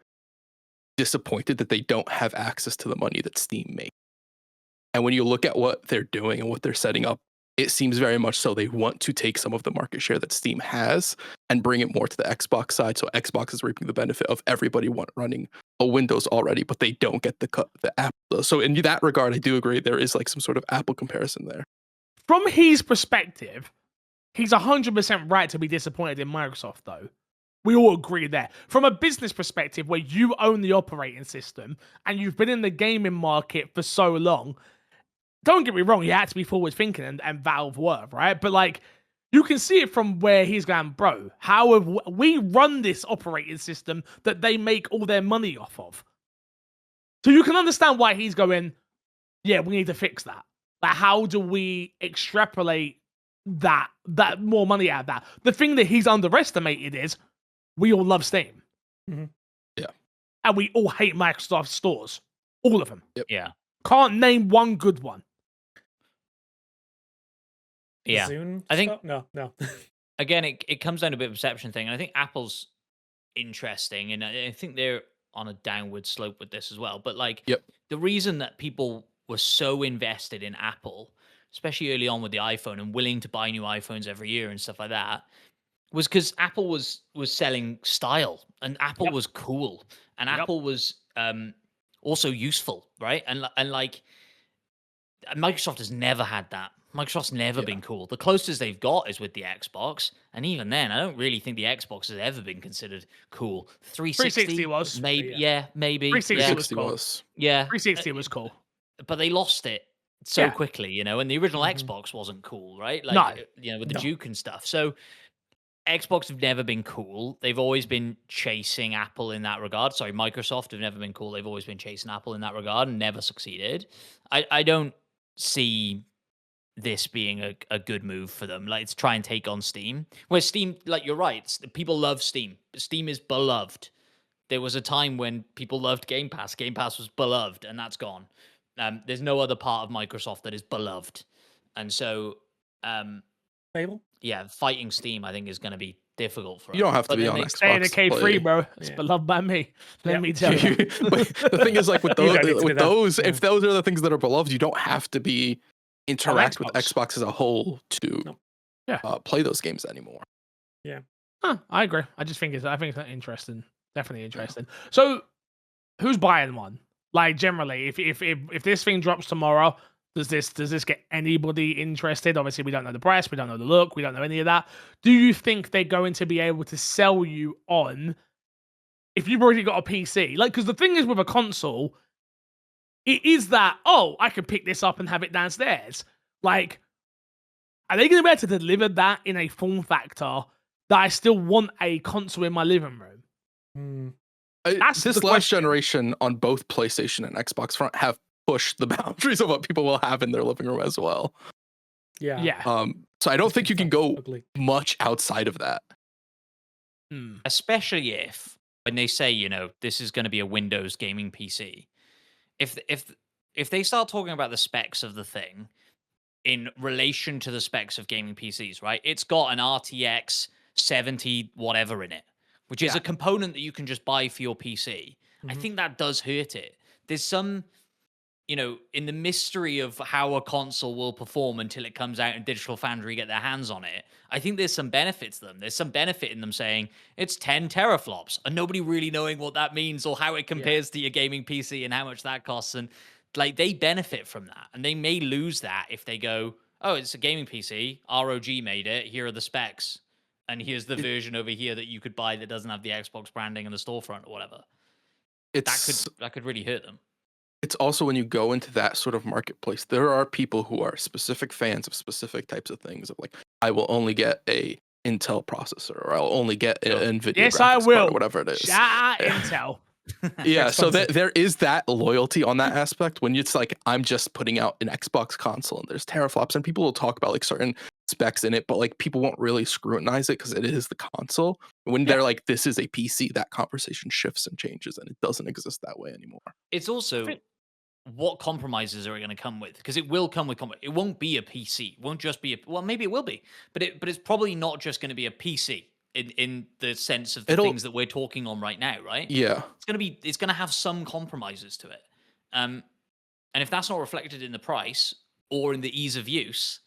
disappointed that they don't have access to the money that Steam makes. And when you look at what they're doing and what they're setting up, it seems very much so they want to take some of the market share that Steam has and bring it more to the Xbox side. So Xbox is reaping the benefit of everybody running a Windows already, but they don't get the Apple does. So in that regard, I do agree there is like some sort of Apple comparison there. From his perspective, he's 100% right to be disappointed in Microsoft, though. We all agree there. From a business perspective, where you own the operating system and you've been in the gaming market for so long, don't get me wrong, you had to be forward thinking and Valve were, right? But like, you can see it from where he's going, bro. How have we run this operating system that they make all their money off of? So you can understand why he's going, yeah, we need to fix that. Like, how do we extrapolate that more money out of that? The thing that he's underestimated is we all love Steam. Mhm. Yeah. And we all hate Microsoft stores. All of them. Yeah. Can't name one good one. Yeah. Zune I think- stuff? No. Again, it comes down to a bit of a perception thing. And I think Apple's interesting. And I think they're on a downward slope with this as well. But like, Yep. the reason that people were so invested in Apple especially early on with the iPhone, and willing to buy new iPhones every year and stuff like that, was because Apple was selling style, and Apple Yep. was cool, and Yep. Apple was also useful, right? And like Microsoft has never had that. Microsoft's never been cool. The closest they've got is with the Xbox, and even then, I don't really think the Xbox has ever been considered cool. 360 was. maybe, maybe, 360 yeah, was cool. 360 was cool. but they lost it so Yeah. quickly, you know. And the original Mhm. Xbox wasn't cool, right? No. Like, you know, with the No. Duke and stuff. So Xbox have never been cool. They've always been chasing Apple in that regard. Sorry, Microsoft have never been cool. They've always been chasing Apple in that regard and never succeeded. I don't see this being a good move for them. Like, to try and take on Steam. Where Steam, like, you're right, people love Steam. Steam is beloved. There was a time when people loved Game Pass. Game Pass was beloved, and that's gone. There's no other part of Microsoft that is beloved. And so, Fable? yeah, fighting Steam, I think, is going to be difficult for You don't them. have to But be then on they- Xbox. Stay in the to K3, play. bro. It's Yeah. beloved by me. Let Yep. me tell you. But the thing is, like with You don't need to those, be there. Yeah. if those are the things that are beloved, you don't have to be interact with Xbox. Xbox as a whole to Nope. Yeah. play those games anymore. Huh, I agree. I think it's interesting. Definitely interesting. So, who's buying one? Like, generally, if this thing drops tomorrow, does this get anybody interested? Obviously, we don't know the price, we don't know the look, we don't know any of that. Do you think they're going to be able to sell you on if you've already got a PC? Like, because the thing is with a console, it is that, oh, I can pick this up and have it downstairs. Like, are they going to be able to deliver that in a form factor that I still want a console in my living room? Hmm. That's This the last question. generation on both PlayStation and Xbox front have pushed the boundaries of what people will have in their living room as well. Yeah. Yeah. So I don't think you can go Ugly. much outside of that. Hmm. especially if when they say, you know, this is going to be a Windows gaming PC. If they start talking about the specs of the thing in relation to the specs of gaming PCs, right? It's got an RTX 70 whatever in it, which is Yeah. a component that you can just buy for your PC. I Mhm. think that does hurt it. There's some, you know, in the mystery of how a console will perform until it comes out and Digital Foundry get their hands on it, I think there's some benefit to them. There's some benefit in them saying it's 10 teraflops and nobody really knowing what that means or how it compares to your gaming PC and how much that costs. And like, they benefit from that. And they may lose that if they go, oh, it's a gaming PC, ROG made it, here are the specs. And here's the version over here that you could buy that doesn't have the Xbox branding in the storefront or whatever. That could really hurt them. It's also when you go into that sort of marketplace, there are people who are specific fans of specific types of things. Of like, I will only get a Intel processor, or I'll only get an NVIDIA Yes, graphics I card, will. or whatever it is. Shout out Intel. Yeah, so Expensive. there is that loyalty on that aspect when it's like, I'm just putting out an Xbox console and there's teraflops, and people will talk about like certain specs in it, but like people won't really scrutinize it because it is the console. When they're like, this is a PC, that conversation shifts and changes, and it doesn't exist that way anymore. It's also what compromises are it going to come with? Because it will come with it won't be a PC. It won't just be well, maybe it will be, but it's probably not just going to be a PC in the sense of the things that we're talking on right now, right? Yeah. It's going to have some compromises to it. And if that's not reflected in the price or in the ease of use,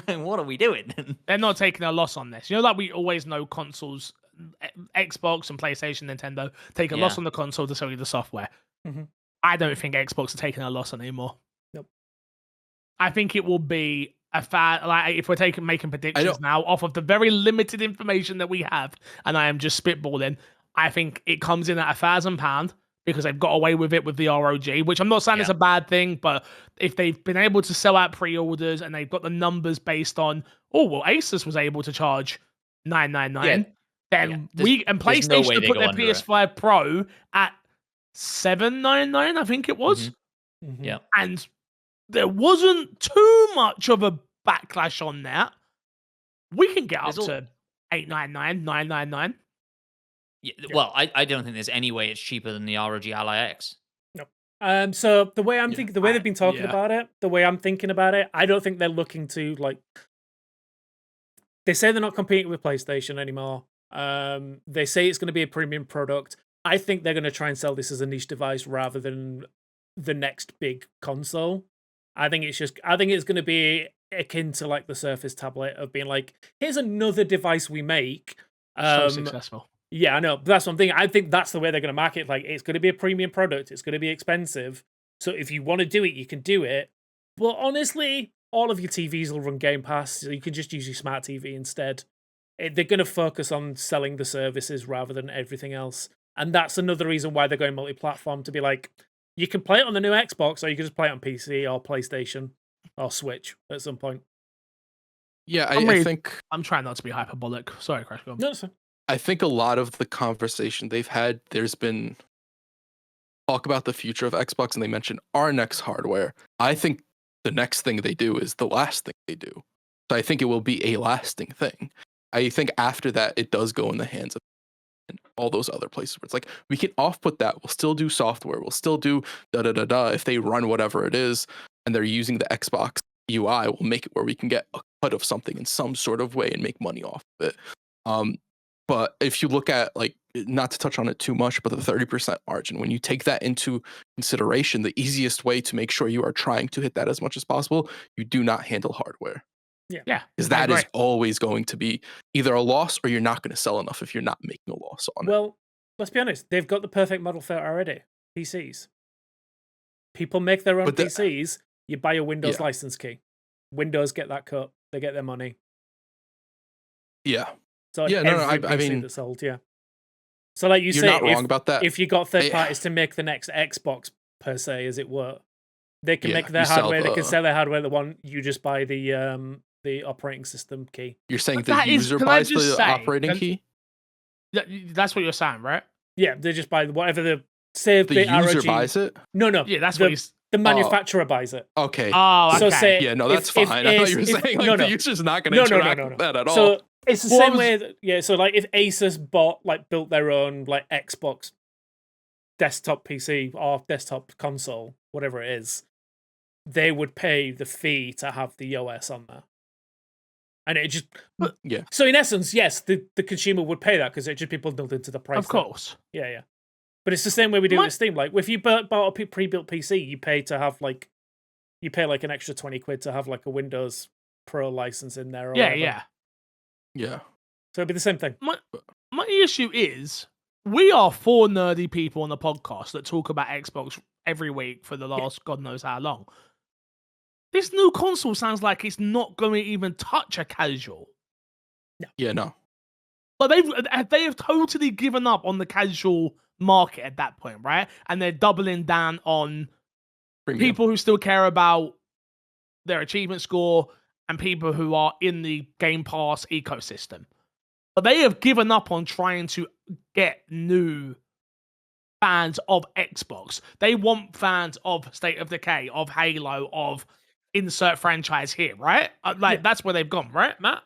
then what are we doing? They're not taking a loss on this. You know, like we always know consoles, Xbox and PlayStation, Nintendo, take a loss on the console to sell you the software. Mhm. I don't think Xbox are taking a loss on anymore. Nope. I think it will be a fad. Like, if we're making predictions now off of the very limited information that we have, and I am just spitballing, I think it comes in at £1,000 because they've got away with it with the ROG, which I'm not saying it's a bad thing, but if they've been able to sell out pre-orders and they've got the numbers based on, oh well, Asus was able to charge $999, then PlayStation they put go their under it. PS5 Pro at $799, I think it was. Mhm. Yeah. And there wasn't too much of a backlash on that. We can get up to $899, $999. Yeah, well, I don't think there's any way it's cheaper than the ROG Ally X. So the way I'm thinking, the way they've been talking yeah. about it, the way I'm thinking about it, I don't think they're looking to like. They say they're not competing with PlayStation anymore. They say it's going to be a premium product. I think they're going to try and sell this as a niche device rather than the next big console. I think it's going to be akin to like the Surface tablet of being like, here's another device we make. So successful. Yeah, I know. But that's one thing. I think that's the way they're going to market. Like, it's going to be a premium product. It's going to be expensive. So if you want to do it, you can do it. But honestly, all of your TVs will run Game Pass. So you can just use your smart TV instead. They're going to focus on selling the services rather than everything else. And that's another reason why they're going multi-platform, to be like, you can play it on the new Xbox, or you can just play it on PC or PlayStation or Switch at some point. Yeah, I think I'm trying not to be hyperbolic. Sorry, Crash. Go on. No, it's fine. I think a lot of the conversation they've had, there's been talk about the future of Xbox, and they mention our next hardware. I think the next thing they do is the last thing they do. So I think it will be a lasting thing. I think after that, it does go in the hands of all those other places where it's like, we can off-put that. We'll still do software. We'll still do da-da-da-da. If they run whatever it is and they're using the Xbox UI, we'll make it where we can get a cut of something in some sort of way and make money off of it. But if you look at, like, not to touch on it too much, but the 30% margin, when you take that into consideration, the easiest way to make sure you are trying to hit that as much as possible, you do not handle hardware. Yeah. Because that is always going to be either a loss, or you're not going to sell enough if you're not making a loss on it. Well, let's be honest. They've got the perfect model for it already. PCs. People make their own PCs. You buy a Windows license key. Windows get that cut. They get their money. Yeah. So yeah, every PC I mean, that's sold, yeah. So like you you're say, not wrong about that. If you got third parties to make the next Xbox, per se, as it were, they can make their hardware. They can sell their hardware. The one you just buy the operating system key. You're saying the user buys the operating key? That's what you're saying, right? Yeah, they just buy whatever the save the the user ROG. buys it. No, Yeah, that's what he's. The manufacturer buys it. Okay. Oh, okay. So say, yeah, no, that's fine. I thought you were saying like the user's not going to interact with that at all. So it's the same way. So like if Asus built their own like Xbox desktop PC or desktop console, whatever it is, they would pay the fee to have the OS on there. And it just yeah. So in essence, yes, the consumer would pay that because it just be bundled into the price. Of course. Yeah. But it's the same way we do with Steam. Like, if you bought a pre-built PC, you pay like an extra 20 quid to have like a Windows Pro license in there. Or Yeah. So it'd be the same thing. My issue is, we are four nerdy people on the podcast that talk about Xbox every week for the last God knows how long. This new console sounds like it's not going to even touch a casual. Yeah, no. But they have totally given up on the casual market at that point, right? And they're doubling down on people who still care about their achievement score and people who are in the Game Pass ecosystem. But they have given up on trying to get new fans of Xbox. They want fans of State of Decay, of Halo, of insert franchise here, right? That's where they've gone, right, Matt?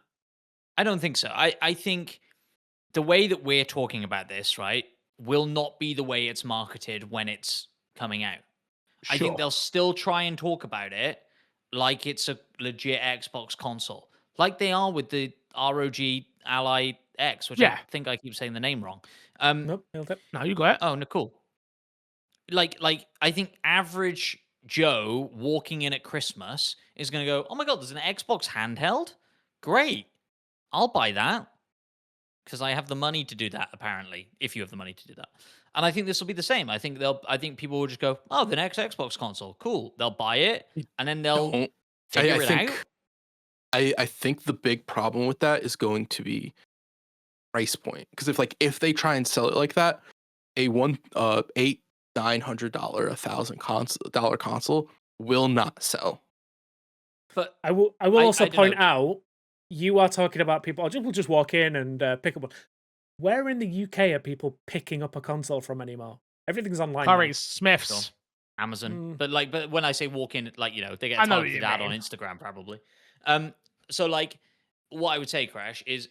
I don't think so. I think the way that we're talking about this, right, will not be the way it's marketed when it's coming out. Sure. I think they'll still try and talk about it like it's a legit Xbox console, like they are with the ROG Ally X, which I think I keep saying the name wrong. Nope, no, you got it. Oh, no, cool. Like I think average Joe walking in at Christmas is going to go, oh my God, there's an Xbox handheld? Great. I'll buy that. Because I have the money to do that, apparently, if you have the money to do that. And I think this will be the same. I think people will just go, oh, the next Xbox console, cool. They'll buy it, and then they'll figure it out. I think the big problem with that is going to be price point. Because if they try and sell it like that, a $900, $1,000 console will not sell. But I will also point out, you are talking about people will just walk in and pick up one. Where in the UK are people picking up a console from anymore? Everything's online. Currys, Smiths, Amazon. But when I say walk in, they get targeted out on Instagram probably. So what I would say, Crash, is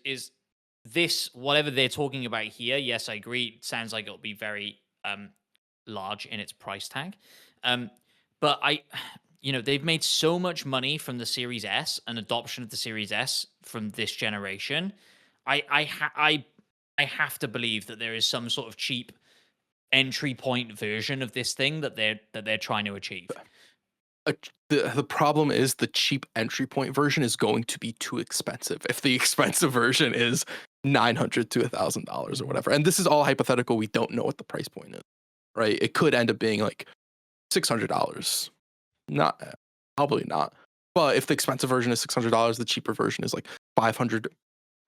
this, whatever they're talking about here, yes, I agree, it sounds like it'll be very large in its price tag. But they've made so much money from the Series S and adoption of the Series S from this generation. I have to believe that there is some sort of cheap entry point version of this thing that they're trying to achieve. the problem is the cheap entry point version is going to be too expensive. If the expensive version is $900 to $1,000 or whatever, and this is all hypothetical, we don't know what the price point is, right? It could end up being like $600. Not probably not. But if the expensive version is $600, the cheaper version is like $500,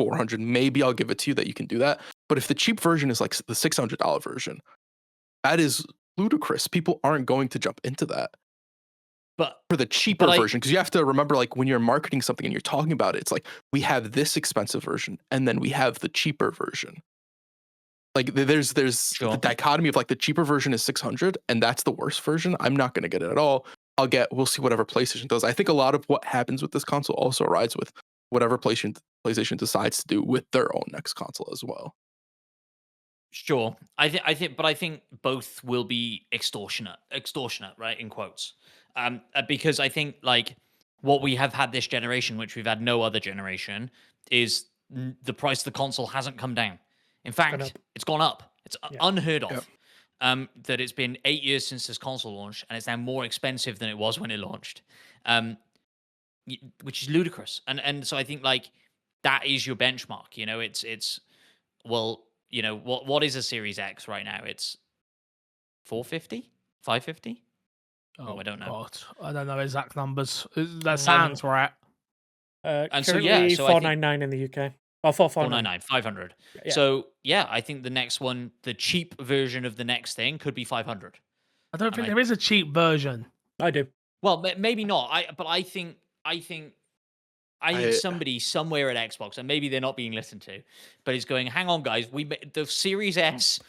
$400. Maybe I'll give it to you that you can do that. But if the cheap version is like the $600 version, that is ludicrous. People aren't going to jump into that. But for the cheaper version, because you have to remember, like when you're marketing something and you're talking about it, it's like we have this expensive version and then we have the cheaper version. Like there's the dichotomy of like the cheaper version is 600 and that's the worst version. I'm not going to get it at all. We'll see whatever PlayStation does. I think a lot of what happens with this console also rides with whatever PlayStation decides to do with their own next console as well. Sure, I think both will be extortionate, right? In quotes, because I think like what we have had this generation, which we've had no other generation, is the price of the console hasn't come down. In fact, it's gone up. It's unheard of. That it's been 8 years since this console launched, and it's now more expensive than it was when it launched, which is ludicrous. And so I think like that is your benchmark. You know, it's well. You know, what is a Series X right now? It's 450, 550. Oh, I don't know. God. I don't know exact numbers. That sounds right. And so yeah, so 499 in the UK. Oh, 499, 500. Yeah. So yeah, I think the next one, the cheap version of the next thing, could be 500. I don't think there is a cheap version. I do. Well, maybe not. I think somebody somewhere at Xbox, and maybe they're not being listened to, but is going, hang on, guys, the Series S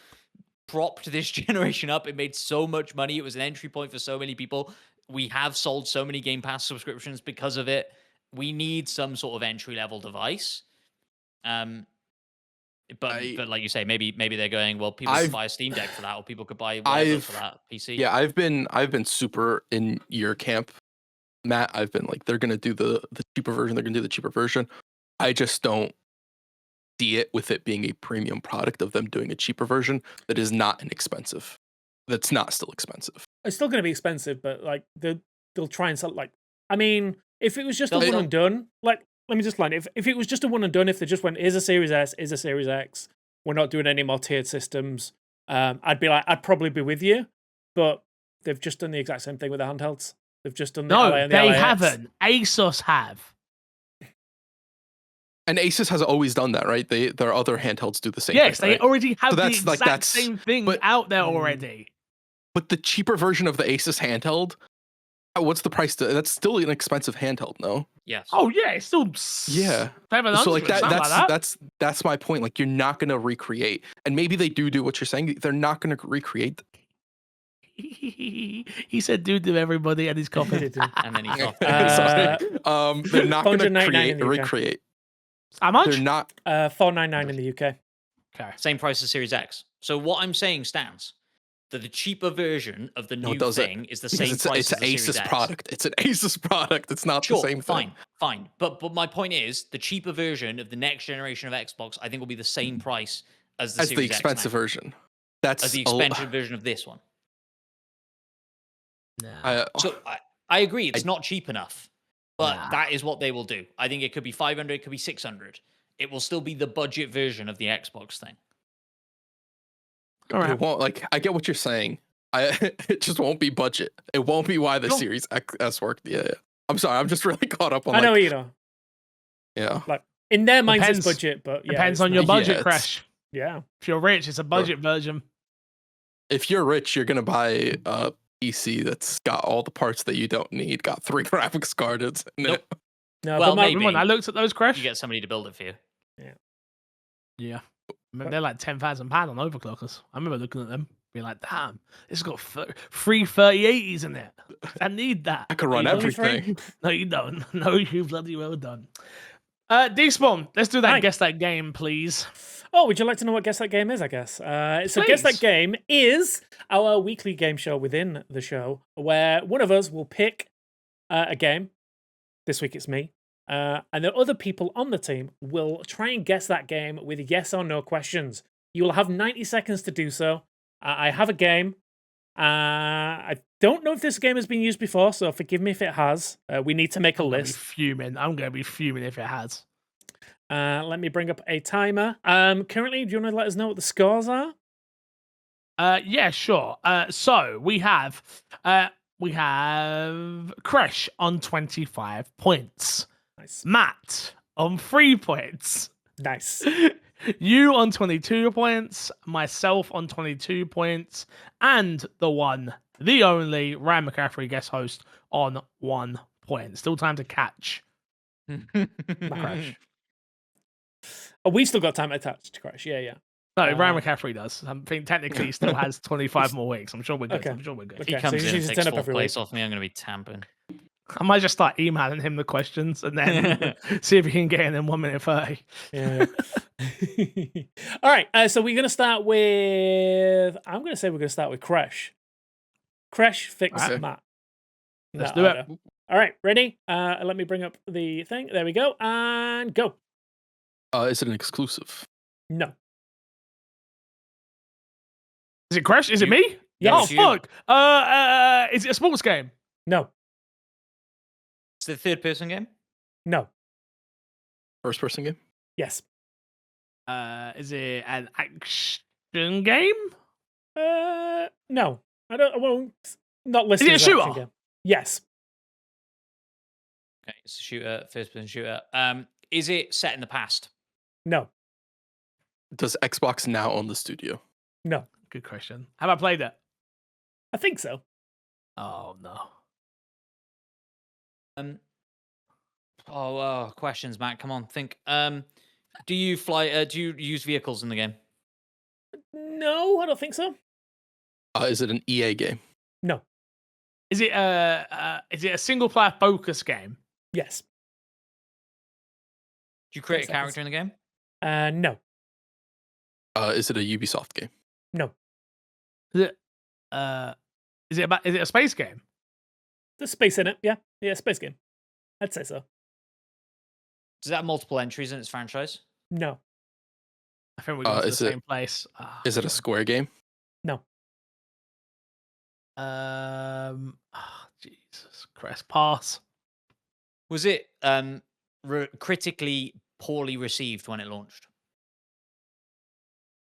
propped this generation up. It made so much money. It was an entry point for so many people. We have sold so many Game Pass subscriptions because of it. We need some sort of entry level device. But like you say, maybe they're going, well, people could buy a Steam Deck for that, or people could buy whatever for that PC. Yeah, I've been super in your camp, Matt. I've been like, they're gonna do the cheaper version. They're gonna do the cheaper version. I just don't see it with it being a premium product of them doing a cheaper version that is not inexpensive. That's not still expensive. It's still going to be expensive, but like they'll try and sell like. I mean, if it was just a one and done, like let me just line. If it was just a one and done, if they just went, here's a Series S, here's a Series X, we're not doing any more tiered systems. I'd probably be with you, but they've just done the exact same thing with the handhelds. They've just done the LA and the they LAX. haven't. ASUS have. And Asus has always done that, right? Their other handhelds do the same yes, thing. they already have the that's exact same thing out there already. But the cheaper version of the Asus handheld, what's the price? That's still an expensive handheld, no? Yes. Oh yeah, it's still so like that's my point. Like you're not gonna recreate, and maybe they do what you're saying. They're not gonna recreate. He said dude to everybody and he's coughing. And then he coughed. They're not gonna recreate. How much? They're not. $499 in the UK. Okay. Same price as Series X. So what I'm saying stands. That the cheaper version of the new thing is the same price as the Series X. Product. It's an Asus product. It's not the same thing. Fine. But my point is, the cheaper version of the next generation of Xbox, I think, will be the same price as the Series X. As the expensive version. As the expensive version of this one. No. So I agree, it's not cheap enough. But that is what they will do. I think it could be 500, it could be 600. It will still be the budget version of the Xbox thing. All right. It won't, like, I get what you're saying. It just won't be budget. It won't be why the Series S worked. Yeah. I'm sorry. I'm just really caught up on. I know you know. Yeah. Like in their minds, it's budget, but yeah, depends on your budget, Crash. Yeah. If you're rich, it's a budget version. If you're rich, you're gonna buy a PC that's got all the parts that you don't need. Got 3 graphics cards in it. No, well, but maybe. When I looked at those, Crash, you get somebody to build it for you. Yeah. They're like £10,000 on overclockers. I remember looking at them, being like, "Damn, this has got 3 3080s in it. I need that. I could run everything." No, you don't. No, you bloody well done. Despawn, let's do that. Hi. Guess that game, please. Oh, would you like to know what Guess That Game is, I guess? So Guess That Game is our weekly game show within the show where one of us will pick a game. This week it's me. And the other people on the team will try and guess that game with yes or no questions. You will have 90 seconds to do so. I have a game. I don't know if this game has been used before, so forgive me if it has. We need to make a I'm gonna be list. fuming. I'm gonna be fuming if it has. Let me bring up a timer. Currently, do you want to let us know what the scores are? Yeah, sure. So we have Crash on 25 points, Nice. Matt on 3 points, Nice. you on 22 points, myself on 22 points, and the one, the only Ryan McCaffrey guest host on 1 point. Still time to catch. Crash. Oh, we've still got time attached to Crash. Yeah. No, Ryan McCaffrey does. I think technically he still has 25 more weeks. I'm sure we're good. Okay. I'm sure we're good. Okay. He so comes you in need and to takes turn up 4th every place week. off me. I'm going to be tamping. I might just start emailing him the questions and then see if he can get in 1 minute 30. Yeah. All right. So we're going to start with. I'm going to say we're going to start with Crash. Crash, Fix, Okay. Matt. In Let's that do it. order. All right. Ready? Let me bring up the thing. There we go. And go. Is it an exclusive? No. Is it Crash? Is it You- me? Yes. Oh it's you. fuck. Is it a sports game? No. It's the third person game. No. First person game? Yes. Is it an action game? No. I won't. Not listed it a as an action shooter? game. Yes. Okay, it's a shooter, first person shooter. Is it set in the past? No. Does Xbox now own the studio? No. Good question. Have I played it? I think so. Oh no. Questions, Matt. Come on, think. Do you fly? Do you use vehicles in the game? No, I don't think so. Is it an EA game? No. Is it a single player focus game? Yes. Do you create a 10 seconds. character in the game? No. Is it a Ubisoft game? No. Is it a space game? There's space in it. Yeah. Yeah, space game. I'd say so. Does it have multiple entries in its franchise? No. I think we're going to the is it- same place. Ah, Is it a God. Square game? No. Jesus Christ. Pass. Was it critically poorly received when it launched?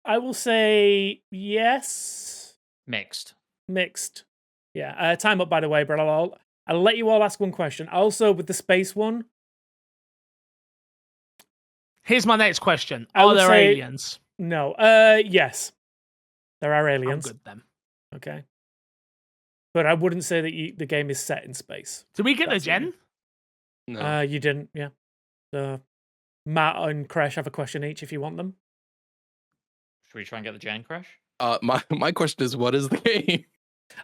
I will say yes. Mixed. Mixed. Yeah. Time up, by the way, but I'll let you all ask one question. Also, with the space one, Here's my next question. I Are would there say- aliens? no. Yes. There are I'm aliens. good then. Okay. But I wouldn't say that the game is set in space. Did we get the That's gen? No. You didn't, yeah. So Matt and Crash have a question each if you want them. Should we try and get the Gen Crash? My question is, what is the game?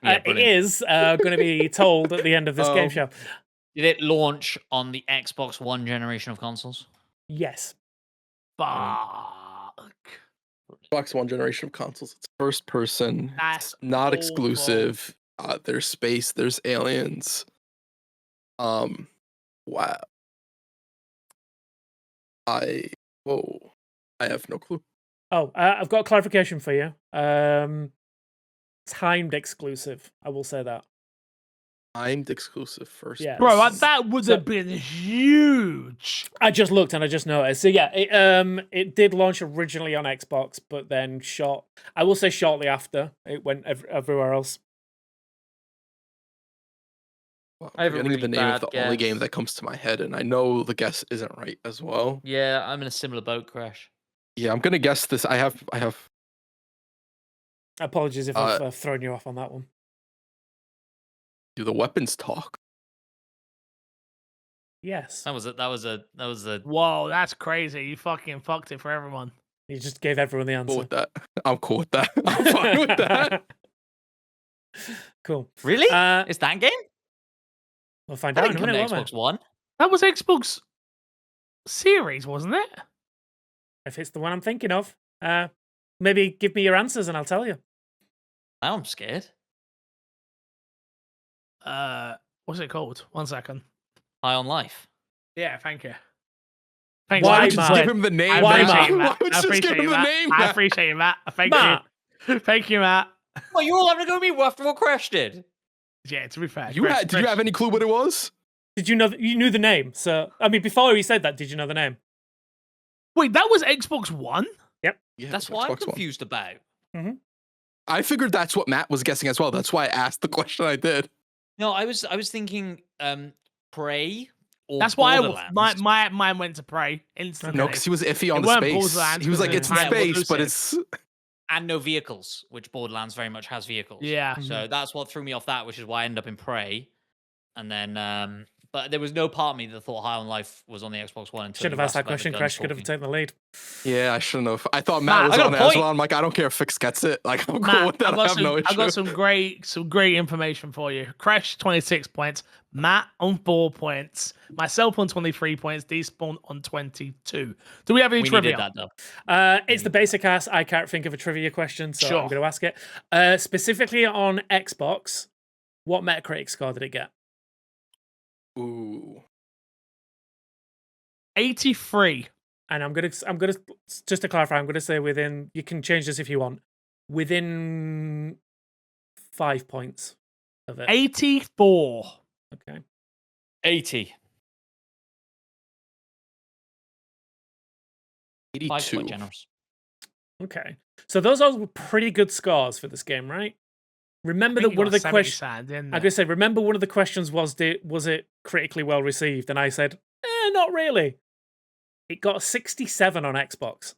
Yeah, It brilliant. is going to be told at the end of this game show. Did it launch on the Xbox One generation of consoles? Yes. Fuck. Xbox One generation of consoles. It's first person. That's It's not awful. exclusive. There's space. There's aliens. Wow. I have no clue. Oh, I've got a clarification for you. Timed exclusive. I will say that. Timed exclusive first. Yeah. Bro, This is- that would so- have been huge. I just looked and I just noticed. So yeah, it did launch originally on Xbox, but then I will say shortly after it went everywhere else. Well, I have a forgetting really the name of bad the only game guess. that comes to my head, and I know the guess isn't right as well. Yeah, I'm in a similar boat, Crash. Yeah, I'm gonna guess this. I have. Apologies if I've thrown you off on that one. Do the weapons talk? Yes. That was a. Whoa, that's crazy. You fucking fucked it for everyone. You just gave everyone the Cool answer. with that. I'm cool with that. I'm fine with that. Cool. Really? It's that game? We'll find That out didn't in a come to minute, won't Xbox One. That was Xbox Series, wasn't it? we? If it's the one I'm thinking of, maybe give me your answers and I'll tell you. Now I'm scared. What's it called? 1 second. High on Life. Yeah, thank you. Thanks, Why, Why Matt. would you just Matt? give him the name? I Why, appreciate Matt? you, Why Matt. would I you just appreciate give you, him the Matt. name? I Matt? appreciate you, Matt. Thank Matt. you. Thank you, Matt. Well, you're all having to go with me after what Crash did. Yeah, to be fair. Did you have any clue what it was? Did you know you knew the name? So I mean, before he said that, did you know the name? Wait, that was Xbox One? Yeah, That's it was what I'm Xbox One. confused about. I figured that's what Matt was guessing as well. That's why I asked the question I did. No, I was thinking Prey or That's why Borderlands. my mine went to Prey instantly. No, because he was iffy on It the weren't space. Borderlands He was like, because it's the time was space, but elusive. it's... and no vehicles, which Borderlands very much has vehicles. Yeah. So that's what threw me off that, which is why I ended up in Prey. And then, but there was no part of me that thought High on Life was on the Xbox One. Should have asked that question. Crash could have taken the lead. Yeah, I shouldn't have. I thought Matt was I got on a it as point. well. I'm like, I don't care if Fix gets it. Like, I'm cool Matt, with that. I have no issue. I got some great information for you. Crash 26 points, Matt on 4 points, myself on 23 points, Despawn on 22. Do we have any trivia? Needed that, Dub. It's the basic ass. I can't think of a trivia question, so Sure. I'm going to ask it. Specifically on Xbox, what Metacritic score did it get? Ooh. 83. And I'm gonna just to clarify, I'm gonna say within. You can change this if you want. Within 5 points of it. 84. Okay. 80. 82. 5 quite generous. Okay. So those are pretty good scores for this game, right? Remember that one of the questions. I'm gonna say, remember one of the questions was it critically well received? And I said, not really. It got a 67 on Xbox.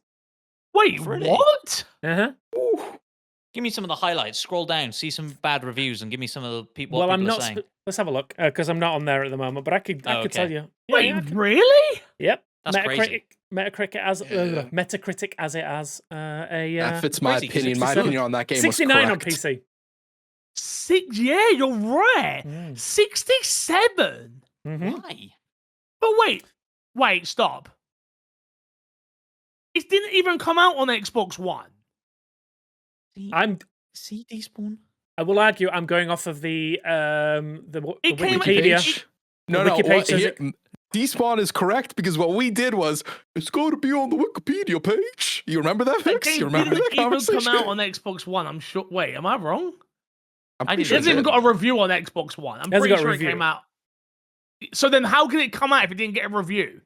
Wait, Really? what? Uh-huh. Give me some of the highlights. Scroll down, see some bad reviews, and give me some of the people. Well, what I'm people are not. saying. Let's have a look because I'm not on there at the moment. But I could Oh, tell okay. you. Wait, I could- really? Yep. That's crazy. Metacritic as Yeah. Metacritic as it has That fits my crazy, 'cause opinion. My 67. opinion on that game 69 on was correct. PC. Yeah, you're right. 67. Mm-hmm. Why? But wait, stop. It didn't even come out on Xbox One. See Despawn. I will argue. I'm going off of the It came- Wikipedia. No, The no. Wiki page says it- Despawn is correct because what we did was it's going to be on the Wikipedia page. You remember that, That Fix? game You remember didn't that even conversation? come out on Xbox One. I'm sure. Wait, am I wrong? I'm I pretty didn't sure It hasn't even did. got a review on Xbox One. I'm Hasn't pretty got a sure it review. came out. So then, how can it come out if it didn't get a review?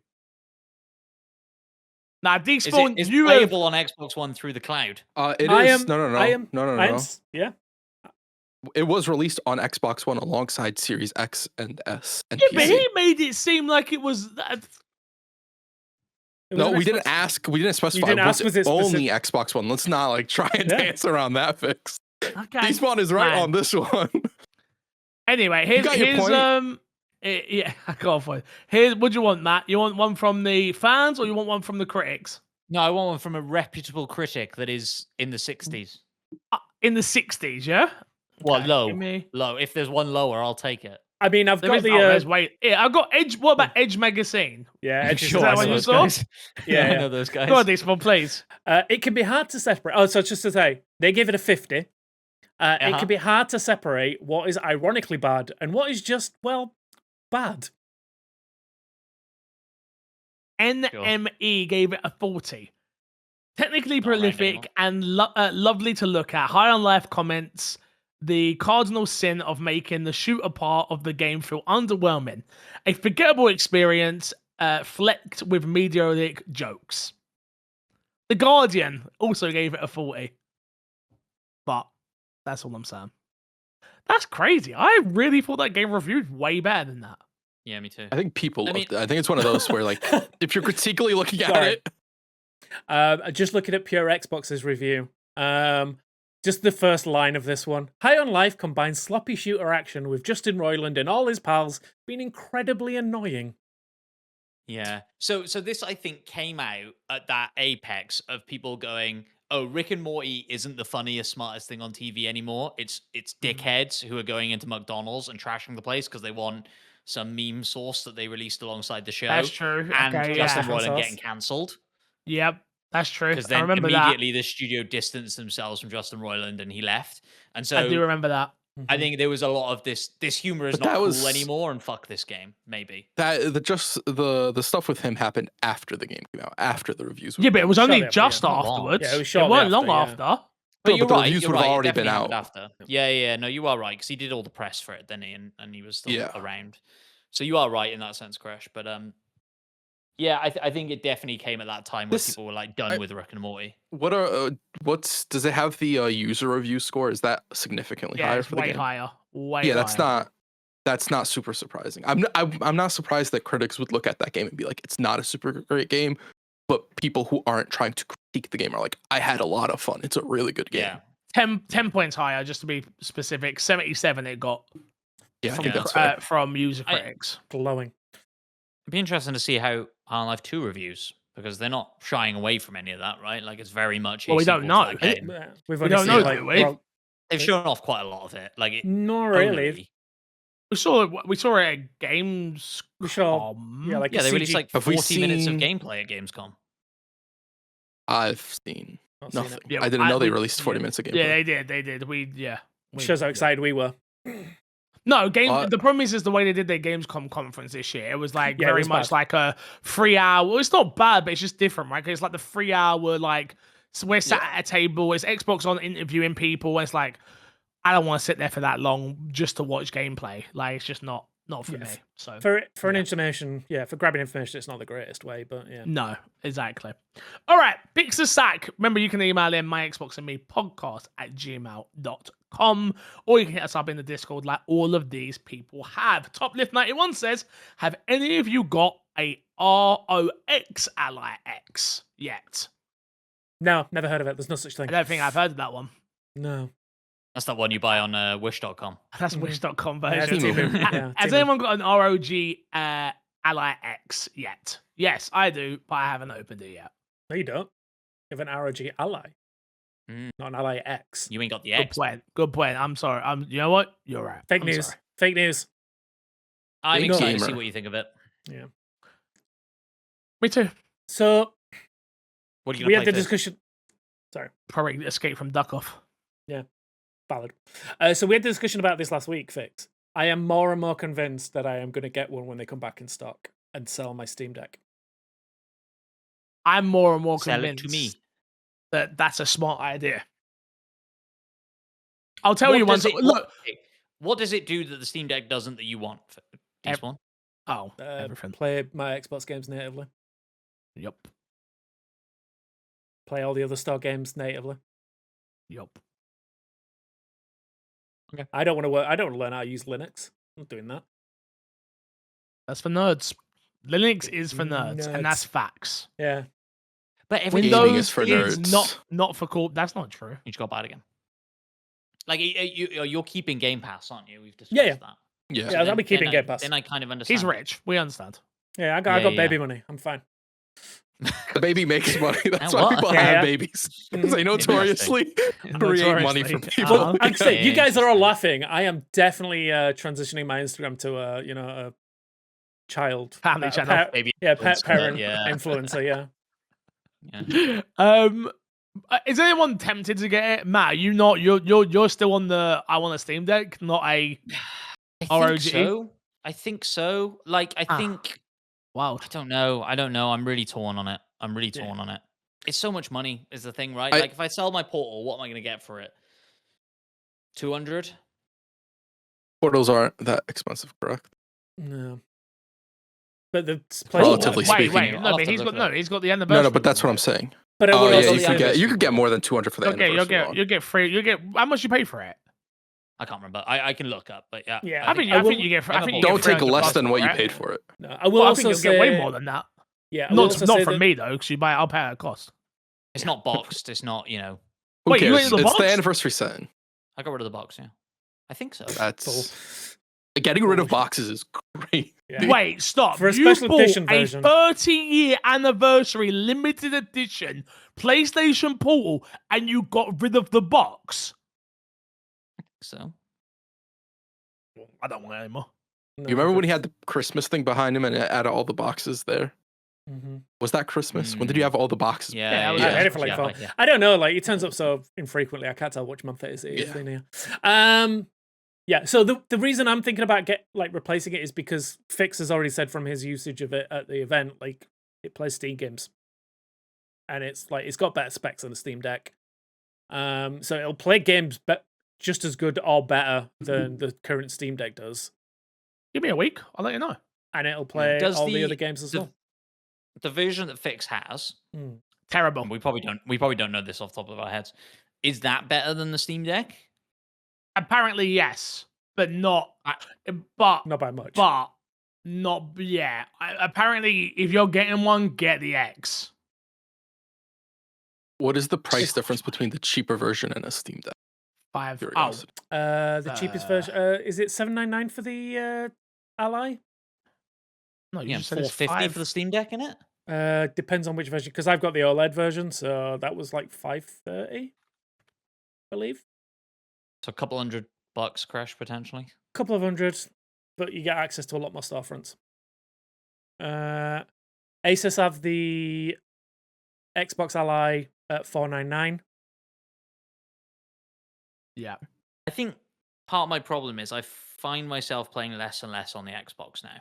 Now, Is Despawn, it you have. playable on Xbox One through the cloud? It I is. am- No. I am- No. Yeah. It was released on Xbox One alongside Series X and S and Yeah, PC. but he made it seem like it was. It was No, an we didn't Xbox- ask. We didn't specify. didn't ask, was was it it only Xbox One? Let's not like try and Yeah. dance around that, Fix. Okay. Despawn is right fine. on this one. Anyway, here's got your point. yeah, I got for it. Here's what do you want, Matt? You want one from the fans or you want one from the critics? No, I want one from a reputable critic that is in the 60s. In the 60s, yeah. Well, Okay, low. give me- Low. If there's one lower, I'll take it. I mean, I've There got is, the. there's wait. Yeah, I've got Edge. What about Edge Magazine? Yeah, Edge is Is that nice what you one. saw? Yeah, I yeah. know those guys. Go on, Despawn, please. It can be hard to separate. Oh, so just to say, they give it a 50. It Uh-huh. can be hard to separate what is ironically bad and what is just, well, bad. NME gave it a 40. Technically Not ranked prolific and lovely to look at. High on Life comments the cardinal sin of making the shooter part of the game feel underwhelming. A forgettable experience flecked with mediocre jokes. The Guardian also gave it a 40. But that's all I'm saying. That's crazy. I really thought that game reviewed way better than that. Yeah, me too. I think people I loved mean- it. I think it's one of those where, like, if you're critically looking at Sorry. it, Just looking at Pure Xbox's review. Just the first line of this one. High on Life combines sloppy shooter action with Justin Roiland and all his pals being incredibly annoying. Yeah. So this I think came out at that apex of people going, "Oh, Rick and Morty isn't the funniest, smartest thing on TV anymore. It's dickheads who are going into McDonald's and trashing the place because they want some meme source that they released alongside the show." That's true. And Okay, Justin yeah. Roiland Sauce. getting cancelled Yep, that's true. because I then remember that. immediately the studio distanced themselves from Justin Roiland and he left. And so I do remember that. I think there was a lot of this humor is But not that cool was- anymore and fuck this game, maybe. the stuff with him happened after the game came out, after the reviews. Yeah, but it was only Shortly after, just yeah. Not long. afterwards. Yeah, it was it shortly wasn't long after, after. But No, you're but the right. reviews You're would have right. It already been definitely happened out. after. Yeah. No, you are right because he did all the press for it, didn't he? And he was still Yeah. around. So you are right in that sense, Crash. But yeah, I think it definitely came at that time where This- people were like done I- with Rick and Morty. What are does it have the user review score? Is that significantly Yeah, higher it's for the way game? higher. Way Yeah, higher. that's not super surprising. I'm not surprised that critics would look at that game and be like, it's not a super great game, but people who aren't trying to critique the game are like, I had a lot of fun. It's a really good game. Yeah. 10 points higher, just to be specific. 77 it got Yeah, I from, think that's fair. from user I- critics. Glowing. It'd be interesting to see how Half-Life 2 reviews because they're not shying away from any of that, right? Like it's very much. A Well, we don't sequel to know. that game. We've We only don't seen know, like do we? They've shown off quite a lot of it. Like it, not really. only- We saw it at Games. We saw yeah, like Yeah, a they released CG like Have we 40 minutes of seen- gameplay at Gamescom. I've seen not seen nothing. it. Yeah, I didn't know they we- released 40 yeah. minutes of gameplay. Yeah, they did. We Shows how excited we were. No, What? the problem is the way they did their Gamescom conference this year. It was like Yeah, it very was much bad. like a 3 hour. Well, it's not bad, but it's just different, right? 'Cause it's like the 3 hour, like, so we're sat at a table. It's Xbox on interviewing people. And it's like, I don't want to sit there for that long just to watch gameplay. Like, it's just not for Yeah, me. So For an Yeah. information, for grabbing information, it's not the greatest way, but yeah. no, exactly. All right, Pixar Sack. Remember, you can email in my Xbox and me podcast@gmail.com, or you can hit us up in the Discord like all of these people have. Top Lift 91 says, have any of you got a ROX Ally X yet? No, never heard of it. There's no such I thing. don't think I've heard of that one. No. That's that one you buy on Wish.com. That's Mhm. Wish.com Yeah, version. Temu. Yeah, Has Temu. anyone got an ROG Ally X yet? Yes, I do, but I haven't opened it yet. No, you don't. You have an ROG Ally, Mm. not an Ally X. You ain't got the Good X. point. Good point. I'm sorry. You know what? You're right. Fake I'm news. sorry. Fake news. I'm Big excited to see gamer. what you think of it. Me too. So What are you we going had to the play first? discussion. Probably escape from Duck Off. Valid. So we had the discussion about this last week, Fix. I am more and more convinced that I am going to get one when they come back in stock and sell my Steam Deck. I'm more and more Sell it convinced to me. that that's a smart idea. I'll tell What you one. does it- Look. What does it do that the Steam Deck doesn't that you want? This one? Oh, Uh, everything. play my Xbox games natively. Yup. Play all the other store games natively. Yup. I don't want to work. I don't want to learn how to use Linux. I'm not doing that. That's for nerds. Linux is for nerds, and that's Nerds. facts. Yeah. But every Gaming Windows is for is nerds. not for cool. That's not true. You just got bad again. Like you're keeping Game Pass, aren't you? We've discussed Yeah. that. Yeah. Yeah, I'll be keeping Game Pass. Then I kind of understand. He's rich. We understand. Yeah, I got Yeah, baby yeah. money. I'm fine. The baby makes money. That's And why what? people Yeah, have yeah. babies. Mm. They notoriously create money for Notoriously. people. Uh-huh. I'm saying you Yeah, guys are all laughing. I am definitely transitioning my Instagram to a child Family channel. Maybe parent yeah. influencer. Yeah. Yeah. Is anyone tempted to get it? Matt, you're still on the I want a Steam Deck, not a I ROG? think so. I think so. Like I Ah. think wow. I don't know. I'm really torn on it. I'm really Yeah. torn on it. It's so much money is the thing, right? I- Like if I sell my Portal, what am I going to get for it? 200? Portals aren't that expensive, correct? No. But the Relatively wait, speaking. wait, I'll no, have but to he's look got it up. no, he's got the anniversary. No, but that's what one, I'm saying. But it Oh would yeah, also you be could get anniversary more than 200 for the right? Okay, anniversary one. you'll get free. You get how much you pay for it? I can't remember. I can look up, but yeah. Yeah, I think I you will- get. I I think you will- get Don't take 300 less bucks than what for you it. paid for it. No, I will Well, I also think you'll say get way more than that. Yeah, I will also Not say from that- me though, because you buy. I'll pay at cost. It's not boxed. It's not, Who Wait, you cares? ain't in the It's box? the anniversary set. I got rid of the box, yeah. I think so. That's getting rid of boxes is great. Yeah. Wait, stop. For a You special bought edition a version. 30-year anniversary limited edition PlayStation Portal, and you got rid of the box. So I don't want it anymore. No, You remember but- when he had the Christmas thing behind him and it had all the boxes there? Mhm. Was that Christmas? When did you have all the boxes? yeah, Yeah, I was- I had it for like yeah, 4. yeah. I don't know. Like it turns up so infrequently. I can't tell which month it is. Yeah. Yeah. So the reason I'm thinking about replacing it is because Fix has already said from his usage of it at the event, like it plays Steam games, and it's got better specs than the Steam Deck. So it'll play games just as good or better than the current Steam Deck does, Give me a week. I'll let you know. and it'll play Does all the other games as well. the version that Fix has, Terrible. and we probably don't know this off the top of our heads, is that better than the Steam Deck? Apparently, yes, but not. But Not by much. But not. Yeah. Apparently, if you're getting one, get the X. What is the price difference between the cheaper version and a Steam Deck? $5. Curiosity. The cheapest version is it $799 for the Ally? No, you Yeah, just said it's $450 $5. for the Steam Deck in it. Depends on which version, because I've got the OLED version, so that was like $530, I believe. So a couple $100 crash potentially. Couple of hundred, but you get access to a lot more storefronts. Asus have the Xbox Ally at $499. Yeah. I think part of my problem is I find myself playing less and less on the Xbox now,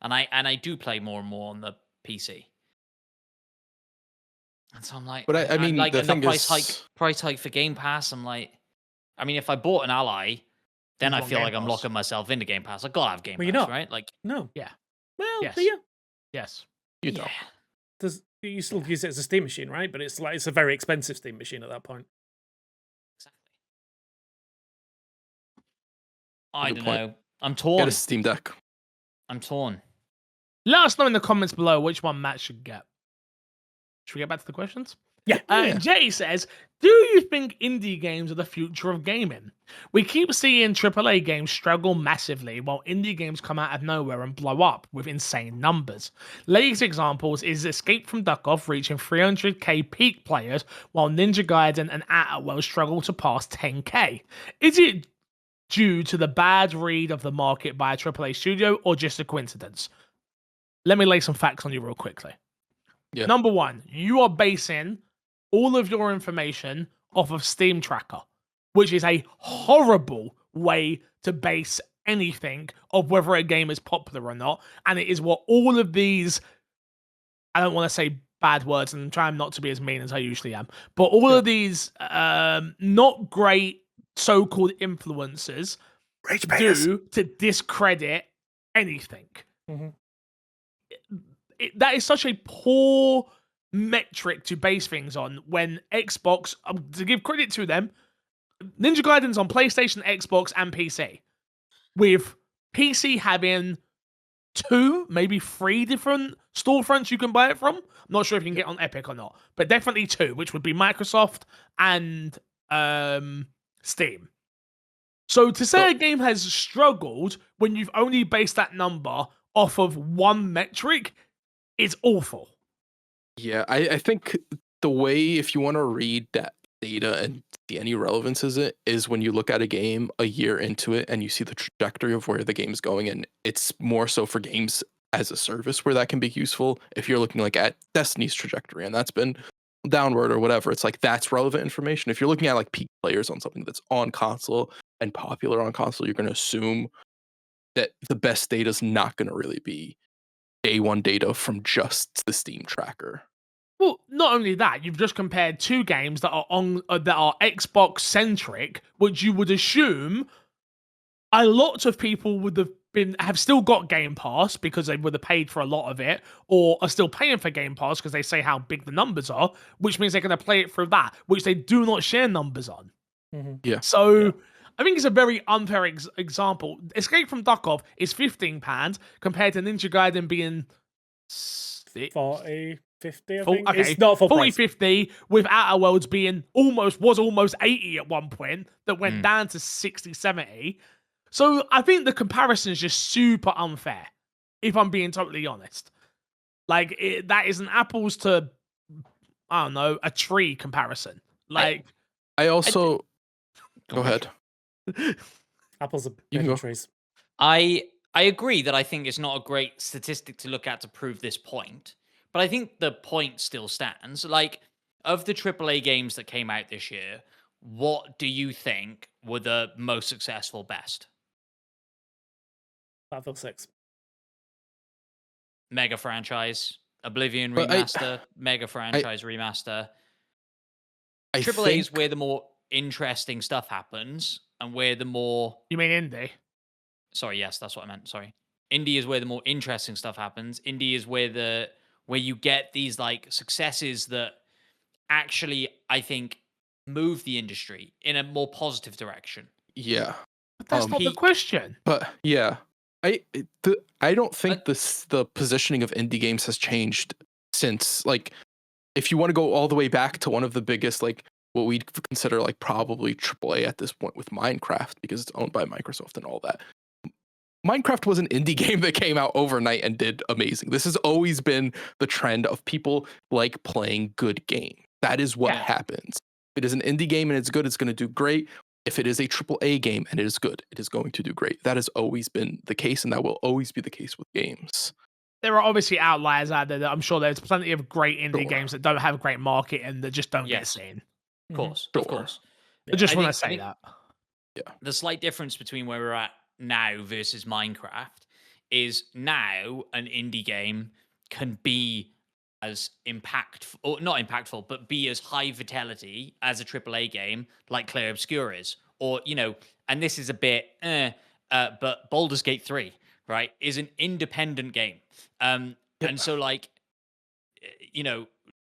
and I do play more and more on the PC. And so I'm like, But I mean, like, the and thing price is, hike for Game Pass. I'm like, I mean, if I bought an Ally, then You I want feel Game like I'm Pass. locking myself into Game Pass. I gotta have Game Well, you're Pass, not. right? Like, No. Yeah. Well, Yes. yeah. Yes. you don't. You still use it as a Steam machine, right? But it's a very expensive Steam machine at that point. Exactly. I Good don't point. know. I'm Get torn. a Steam Deck. I'm torn. Let us know in the comments below which one Matt should get. Should we get back to the questions? Yeah. Jay says, do you think indie games are the future of gaming? We keep seeing AAA games struggle massively while indie games come out of nowhere and blow up with insane numbers. Latest examples is Escape from Duck-Off reaching 300k peak players while Ninja Gaiden and Outer Worlds struggle to pass 10k. Is it due to the bad read of the market by a AAA studio or just a coincidence? Let me lay some facts on you real quickly. Yeah. Number one, you are basing all of your information off of Steam Tracker, which is a horrible way to base anything of whether a game is popular or not. And it is what all of these, I don't want to say bad words and I'm trying not to be as mean as I usually am, but all of these not great so-called influencers do to discredit anything. Mhm. That is such a poor metric to base things on when Xbox, to give credit to them, Ninja Gaiden's on PlayStation, Xbox, and PC. With PC having 2, maybe 3 different storefronts you can buy it from. I'm not sure if you can get on Epic or not, but definitely 2, which would be Microsoft and Steam. So to say a game has struggled when you've only based that number off of one metric is awful. Yeah, I think the way, if you want to read that data and see any relevance is when you look at a game a year into it and you see the trajectory of where the game's going, and it's more so for games as a service where that can be useful. If you're looking like at Destiny's trajectory and that's been downward or whatever, it's like that's relevant information. If you're looking at like peak players on something that's on console and popular on console, you're going to assume that the best data is not going to really be day one data from just the Steam tracker. Well, not only that, you've just compared 2 games that are on that are Xbox centric, which you would assume a lot of people would have still got Game Pass because they would have paid for a lot of it, or are still paying for Game Pass because they say how big the numbers are, which means they're going to play it through that, which they do not share numbers on. Mhm. Yeah. So I think it's a very unfair example. Escape from Duck-Off is £15 compared to Ninja Gaiden being 40, 50, I full, think. okay, It's not full 40, price. 50, with Outer Worlds being almost 80 at one point, that went Mm. down to 60, 70. So I think the comparison is just super unfair, if I'm being totally honest. Like, that is an apples to, I don't know, a tree comparison. Like, I also Go go on, ahead. Apples are You can bigger go. trees. I agree that I think it's not a great statistic to look at to prove this point, but I think the point still stands. Like, of the AAA games that came out this year, what do you think were the most successful best? Battlefield 6. Mega franchise, Oblivion But remaster, Mega franchise remaster. AAA is where the more interesting stuff happens, and where the more You mean indie? sorry, yes, that's what I meant. Sorry, indie is where the more interesting stuff happens. Indie is where you get these like successes that actually, I think, move the industry in a more positive direction. Yeah. But that's not the question. But yeah, I don't think the positioning of indie games has changed since, like, if you want to go all the way back to one of the biggest, like, what we'd consider like probably AAA at this point with Minecraft, because it's owned by Microsoft and all that. Minecraft was an indie game that came out overnight and did amazing. This has always been the trend of people like playing good games. That is what happens. If it is an indie game and it's good, it's going to do great. If it is a AAA game and it is good, it is going to do great. That has always been the case, and that will always be the case with games. There are obviously outliers out there. That I'm sure there's plenty of great indie games that don't have a great market and that just don't get seen. Of course, Sure. of course. I just want to say that. Yeah. The slight difference between where we're at now versus Minecraft is now an indie game can be as impactful, or not impactful, but be as high vitality as a AAA game like Clair Obscur is. Or, you know, and this is a bit, but Baldur's Gate 3, right, is an independent game. And so, like, you know,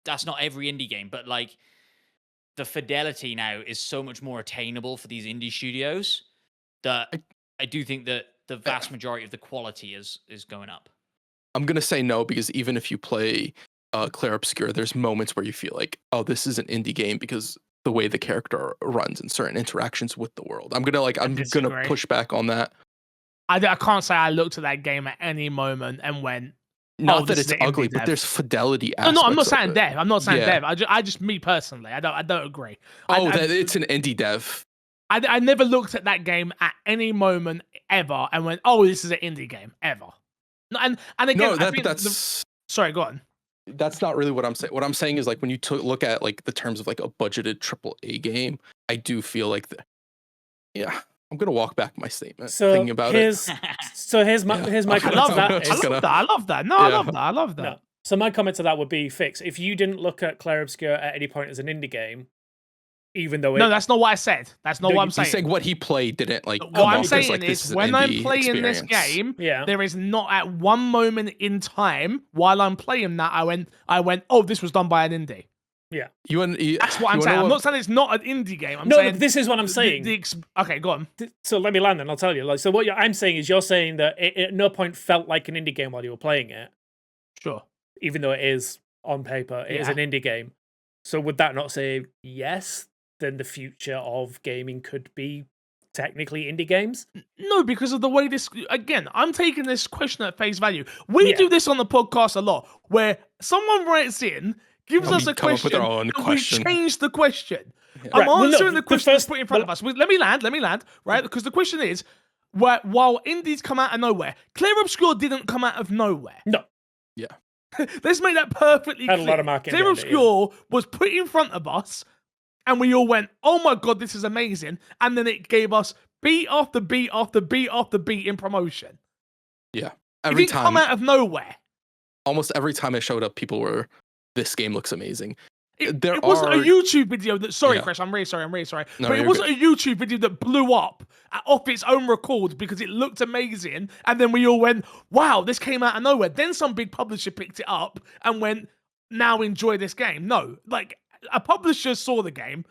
that's not every indie game, but, like, the fidelity now is so much more attainable for these indie studios that I do think that the vast majority of the quality is going up. I'm going to say no, because even if you play Clair Obscur, there's moments where you feel like, oh, this is an indie game because the way the character runs and certain interactions with the world. I'm gonna push back on that. I can't say I looked at that game at any moment and went, not that it's ugly, but there's fidelity aspects. No, I'm not saying dev. I'm not saying dev. I just me personally, I don't agree. That it's an indie dev. I never looked at that game at any moment ever and went, oh, this is an indie game ever. And again, that's sorry, go on. That's not really what I'm saying. What I'm saying is, like, when you look at like the terms of like a budgeted AAA game, I do feel like I'm gonna walk back my statement. Thinking about it. Here's my comment to that. I love that. No, I love that. No. So my comment to that would be, Fix, if you didn't look at Clair Obscur at any point as an indie game, even though no, that's not what I said. That's not what I'm saying. He's saying what he played didn't like. What I'm saying is, when I'm playing this game, there is not at one moment in time while I'm playing that I went, oh, this was done by an indie. Yeah, that's what I'm saying. I'm not saying it's not an indie game. I'm saying this is what I'm saying. Okay, go on. So let me land, and I'll tell you. Like, so what I'm saying is, you're saying that it at no point felt like an indie game while you were playing it. Sure. Even though it is on paper, it is an indie game. So would that not say yes? Then the future of gaming could be technically indie games? No, because of the way this, again, I'm taking this question at face value. We do this on the podcast a lot, where someone writes in, gives us a question, and we change the question. Yeah. I'm answering the question that's put in front of us. Let me land, right? Because the question is, while indies come out of nowhere, Clair Obscur didn't come out of nowhere. No. Yeah. Let's make that perfectly clear. A lot of marketing. Clair Obscur was put in front of us, and we all went, oh my God, this is amazing. And then it gave us beat after beat after beat after beat in promotion. Yeah. It didn't come out of nowhere. Almost every time it showed up, people were, this game looks amazing. It wasn't a YouTube video that, Chris, I'm really sorry. No, but it wasn't a YouTube video that blew up off its own record because it looked amazing. And then we all went, wow, this came out of nowhere. Then some big publisher picked it up and went, now enjoy this game. No, like, a publisher saw the game,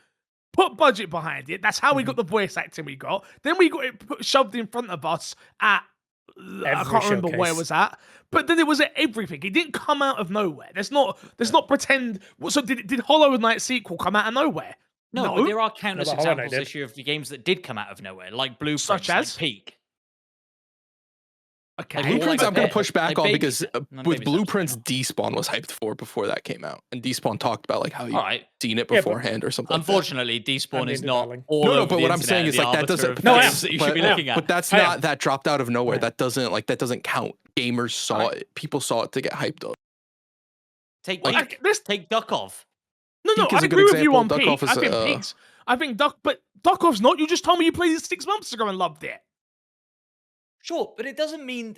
put budget behind it. That's how we got the voice acting we got. Then we got it shoved in front of us at, I can't remember where it was at, but then it was at everything. It didn't come out of nowhere. There's not pretend. So did Hollow Knight sequel come out of nowhere? No, but there are countless examples this year of the games that did come out of nowhere, like Blueprints, such as like Peak. Okay. Blueprints I'm going to push back on because with Blueprints, Despawn was hyped for before that came out. And Despawn talked about like how he'd seen it beforehand or something. Unfortunately, Despawn is not all No, but what I'm saying is like that doesn't that you should be looking at. But that's not that dropped out of nowhere. That doesn't count. Gamers saw it. People saw it to get hyped up. Take Duckov. No, I agree with you on Peak. I think Duckov's not. You just told me you played it 6 months ago and loved it. Sure, but it doesn't mean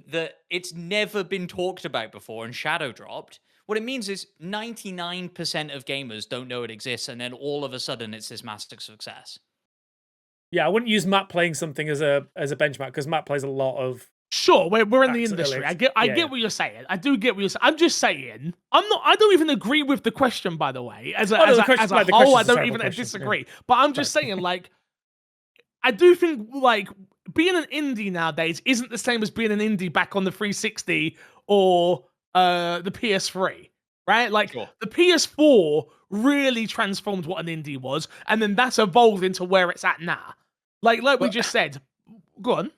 that it's never been talked about before and shadow dropped. What it means is 99% of gamers don't know it exists, and then all of a sudden it's this massive success. Yeah, I wouldn't use Matt playing something as a benchmark because Matt plays a lot of. Sure, we're in the Facts industry. earlier. I Yeah, get yeah. what you're saying. I do get what you're saying. I'm just saying. I don't even agree with the question, by the way. As a, Oh, no, as the a, question- as a like, the whole, I question's a don't terrible even question, disagree. But I'm just saying, like, I do think like being an indie nowadays isn't the same as being an indie back on the 360 or the PS3, right? Like Sure. the PS4 really transformed what an indie was, and then that's evolved into where it's at now. Like we But- just said. Go on.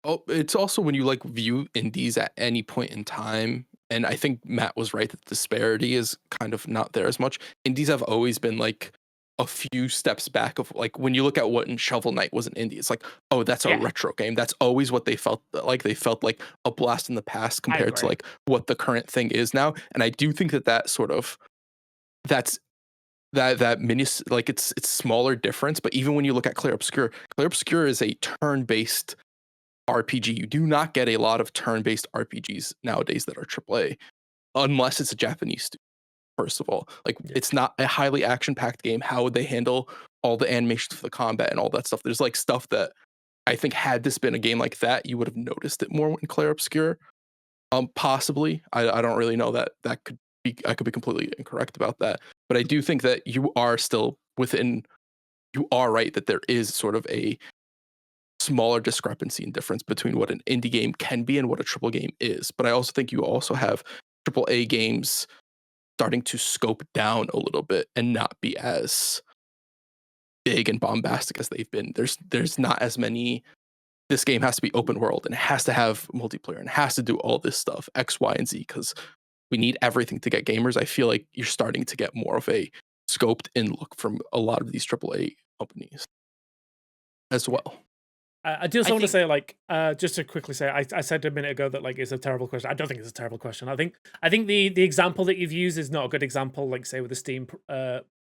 Oh, it's also when you like view indies at any point in time, and I think Matt was right that the disparity is kind of not there as much. Indies have always been like a few steps back of like when you look at what in Shovel Knight was an indie, it's like, oh, that's a Yeah. retro game. That's always what they felt like. They felt like a blast in the past compared to agree. like what the current thing is now. And I do think that sort of that mini like it's smaller difference. But even when you look at Clair Obscur is a turn-based RPG. You do not get a lot of turn-based RPGs nowadays that are AAA, unless it's a Japanese studio. First of all, like it's not a highly action-packed game. How would they handle all the animations for the combat and all that stuff? There's like stuff that I think had this been a game like that, you would have noticed it more in Clair Obscur. Possibly. I don't really know that could be. I could be completely incorrect about that, but I do think that you are still within. You are right that there is sort of a smaller discrepancy and difference between what an indie game can be and what a triple game is. But I also think you also have triple A games starting to scope down a little bit and not be as big and bombastic as they've been. There's not as many. This game has to be open world and it has to have multiplayer and has to do all this stuff X, Y, and Z because we need everything to get gamers. I feel like you're starting to get more of a scoped in look from a lot of these AAA companies as well. I do also want to think- say, like, just to quickly say, I said a minute ago that like it's a terrible question. I don't think it's a terrible question. I think the example that you've used is not a good example, like say with the Steam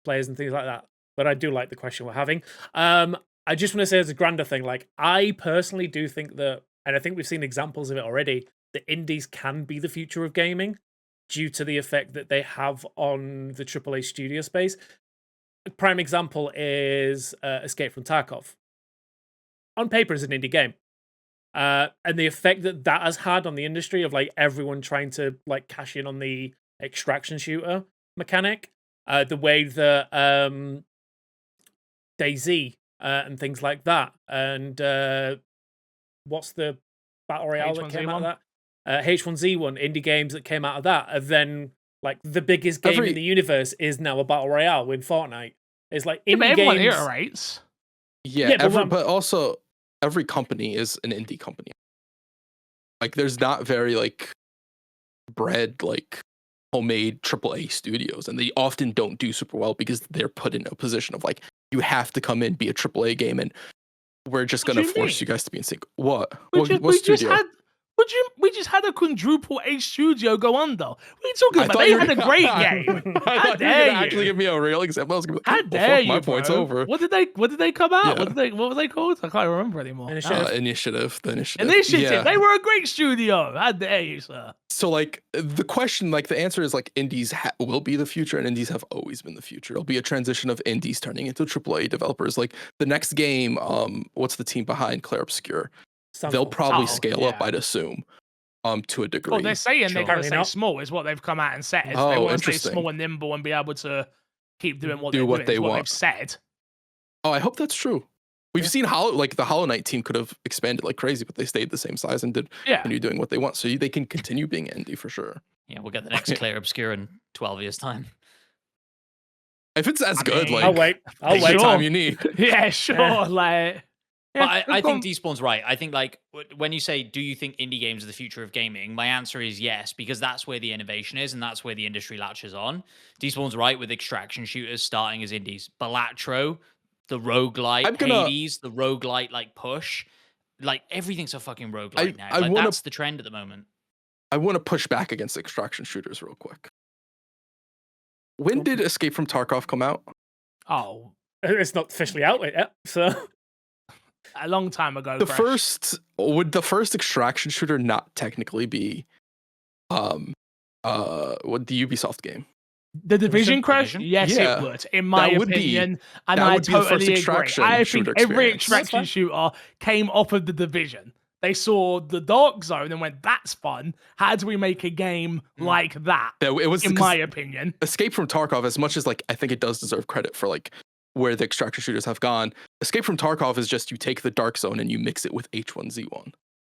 players and things like that. But I do like the question we're having. I just want to say as a grander thing, like I personally do think that, and I think we've seen examples of it already, that indies can be the future of gaming due to the effect that they have on the AAA studio space. A prime example is Escape from Tarkov. On paper is an indie game. And the effect that has had on the industry of like everyone trying to like cash in on the extraction shooter mechanic, the way that DayZ and things like that, and what's the battle royale that came out of that? H1Z1 indie games that came out of that, and then like the biggest game in the universe is now a battle royale in Fortnite. It's like indie but everyone games. iterates. Yeah, Yeah, but also every company is an indie company. Like there's not very like bred like homemade AAA studios, and they often don't do super well because they're put in a position of like you have to come in, be a AAA game, and we're just What gonna do you force mean? you guys to be in sync. What? We What, just, what we just studio? had we just had a quadruple A studio go under. What are you talking I about? thought They you had a were- great I game. I How thought you were dare gonna actually you? give me a real example. I was gonna be How like, dare well, fuck, you, my point's bro. over. What did they come out? Yeah. What were they called? I can't remember anymore. Initiative. Initiative. The initiative. Initiative. Yeah. They were a great studio. How dare you, sir? So like the question, like the answer is like indies will be the future, and indies have always been the future. It'll be a transition of indies turning into AAA developers. Like the next game, what's the team behind Clair Obscur? They'll Sunfall. probably Oh, scale up, yeah. I'd assume, to a degree. Well, they're saying Sure. they're going to Apparently stay not. small, is what they've come out and said. They Oh, want to stay interesting. small and nimble and be able to keep doing what Do they're what doing, they is what want. they've said. Oh, I hope that's true. We've Yeah. seen the Hollow Knight team could have expanded like crazy, but they stayed the same size and did Yeah. continue doing what they want. So they can continue being indie for sure. Yeah, we'll get the next Clair Obscur in 12 years' time. If it's as I good, mean- like I'll wait. I'll take wait. the Sure. time you need. Yeah, sure. Yeah. Like, But yeah, I think they've Despawn's right. I think like when you say, do you think indie games are the future of gaming? My answer is yes, because that's where the innovation is and that's where the industry latches on. Despawn's right with extraction shooters starting as indies. Balatro, the roguelite, Hades, the roguelite like push. Like everything's a fucking roguelite now. I Like wanna- that's the trend at the moment. I want to push back against extraction shooters real quick. When did Escape from Tarkov come out? Oh, It's not officially out yet, so a long time ago. Would the first extraction shooter not technically be What the Ubisoft game? The Division crash? Division? Yes, Yeah, it would, in my that would be- opinion. And that I would be the first totally agree. extraction I think shooter every experience. That's extraction fine. shooter came off of the Division. They saw the Dark Zone and went, that's fun. How do we make a game like that? It was In 'cause my opinion. Escape from Tarkov, as much as like I think it does deserve credit for like where the extraction shooters have gone. Escape from Tarkov is just you take the Dark Zone and you mix it with H1Z1,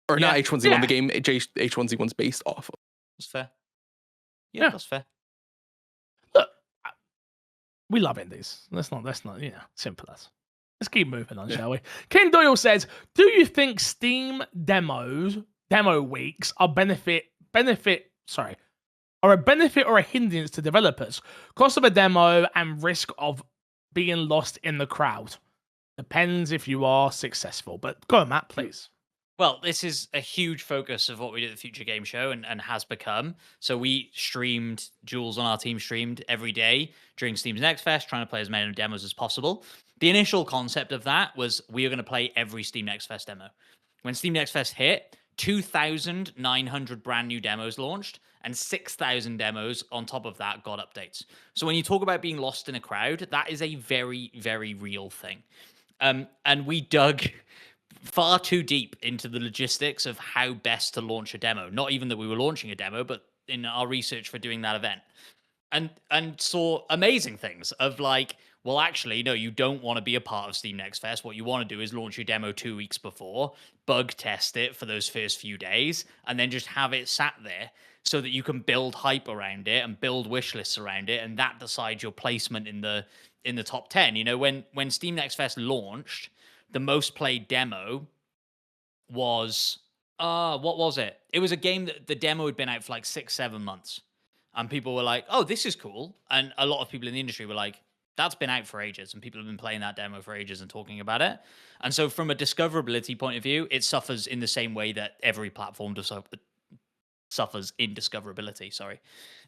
or not Yeah. H1Z1. Yeah. The game H1Z1's based off of. That's fair. Yeah. That's fair. Look, we love indies. Let's not, simple as. Let's keep moving on, shall we? Ken Doyle says, do you think Steam demo weeks are a benefit or a hindrance to developers? Cost of a demo and risk of being lost in the crowd. Depends if you are successful. But go on, Matt, please. Well, this is a huge focus of what we do at the Future Game Show and has become. So we streamed, Jules on our team streamed every day during Steam's Next Fest, trying to play as many demos as possible. The initial concept of that was we are going to play every Steam Next Fest demo. When Steam Next Fest hit, 2,900 brand new demos launched, and 6,000 demos on top of that got updates. So when you talk about being lost in a crowd, that is a very, very real thing. And we dug far too deep into the logistics of how best to launch a demo. Not even that we were launching a demo, but in our research for doing that event. And saw amazing things of like, well, actually, no, you don't want to be a part of Steam Next Fest. What you want to do is launch your demo 2 weeks before, bug test it for those first few days, and then just have it sat there so that you can build hype around it and build wish lists around it, and that decides your placement in the top 10. You know, when Steam Next Fest launched, the most played demo was what was it? It was a game that the demo had been out for like 6-7 months. And people were like, oh, this is cool. And a lot of people in the industry were like, that's been out for ages. And people have been playing that demo for ages and talking about it. And so from a discoverability point of view, it suffers in the same way that every platform suffers in discoverability, sorry.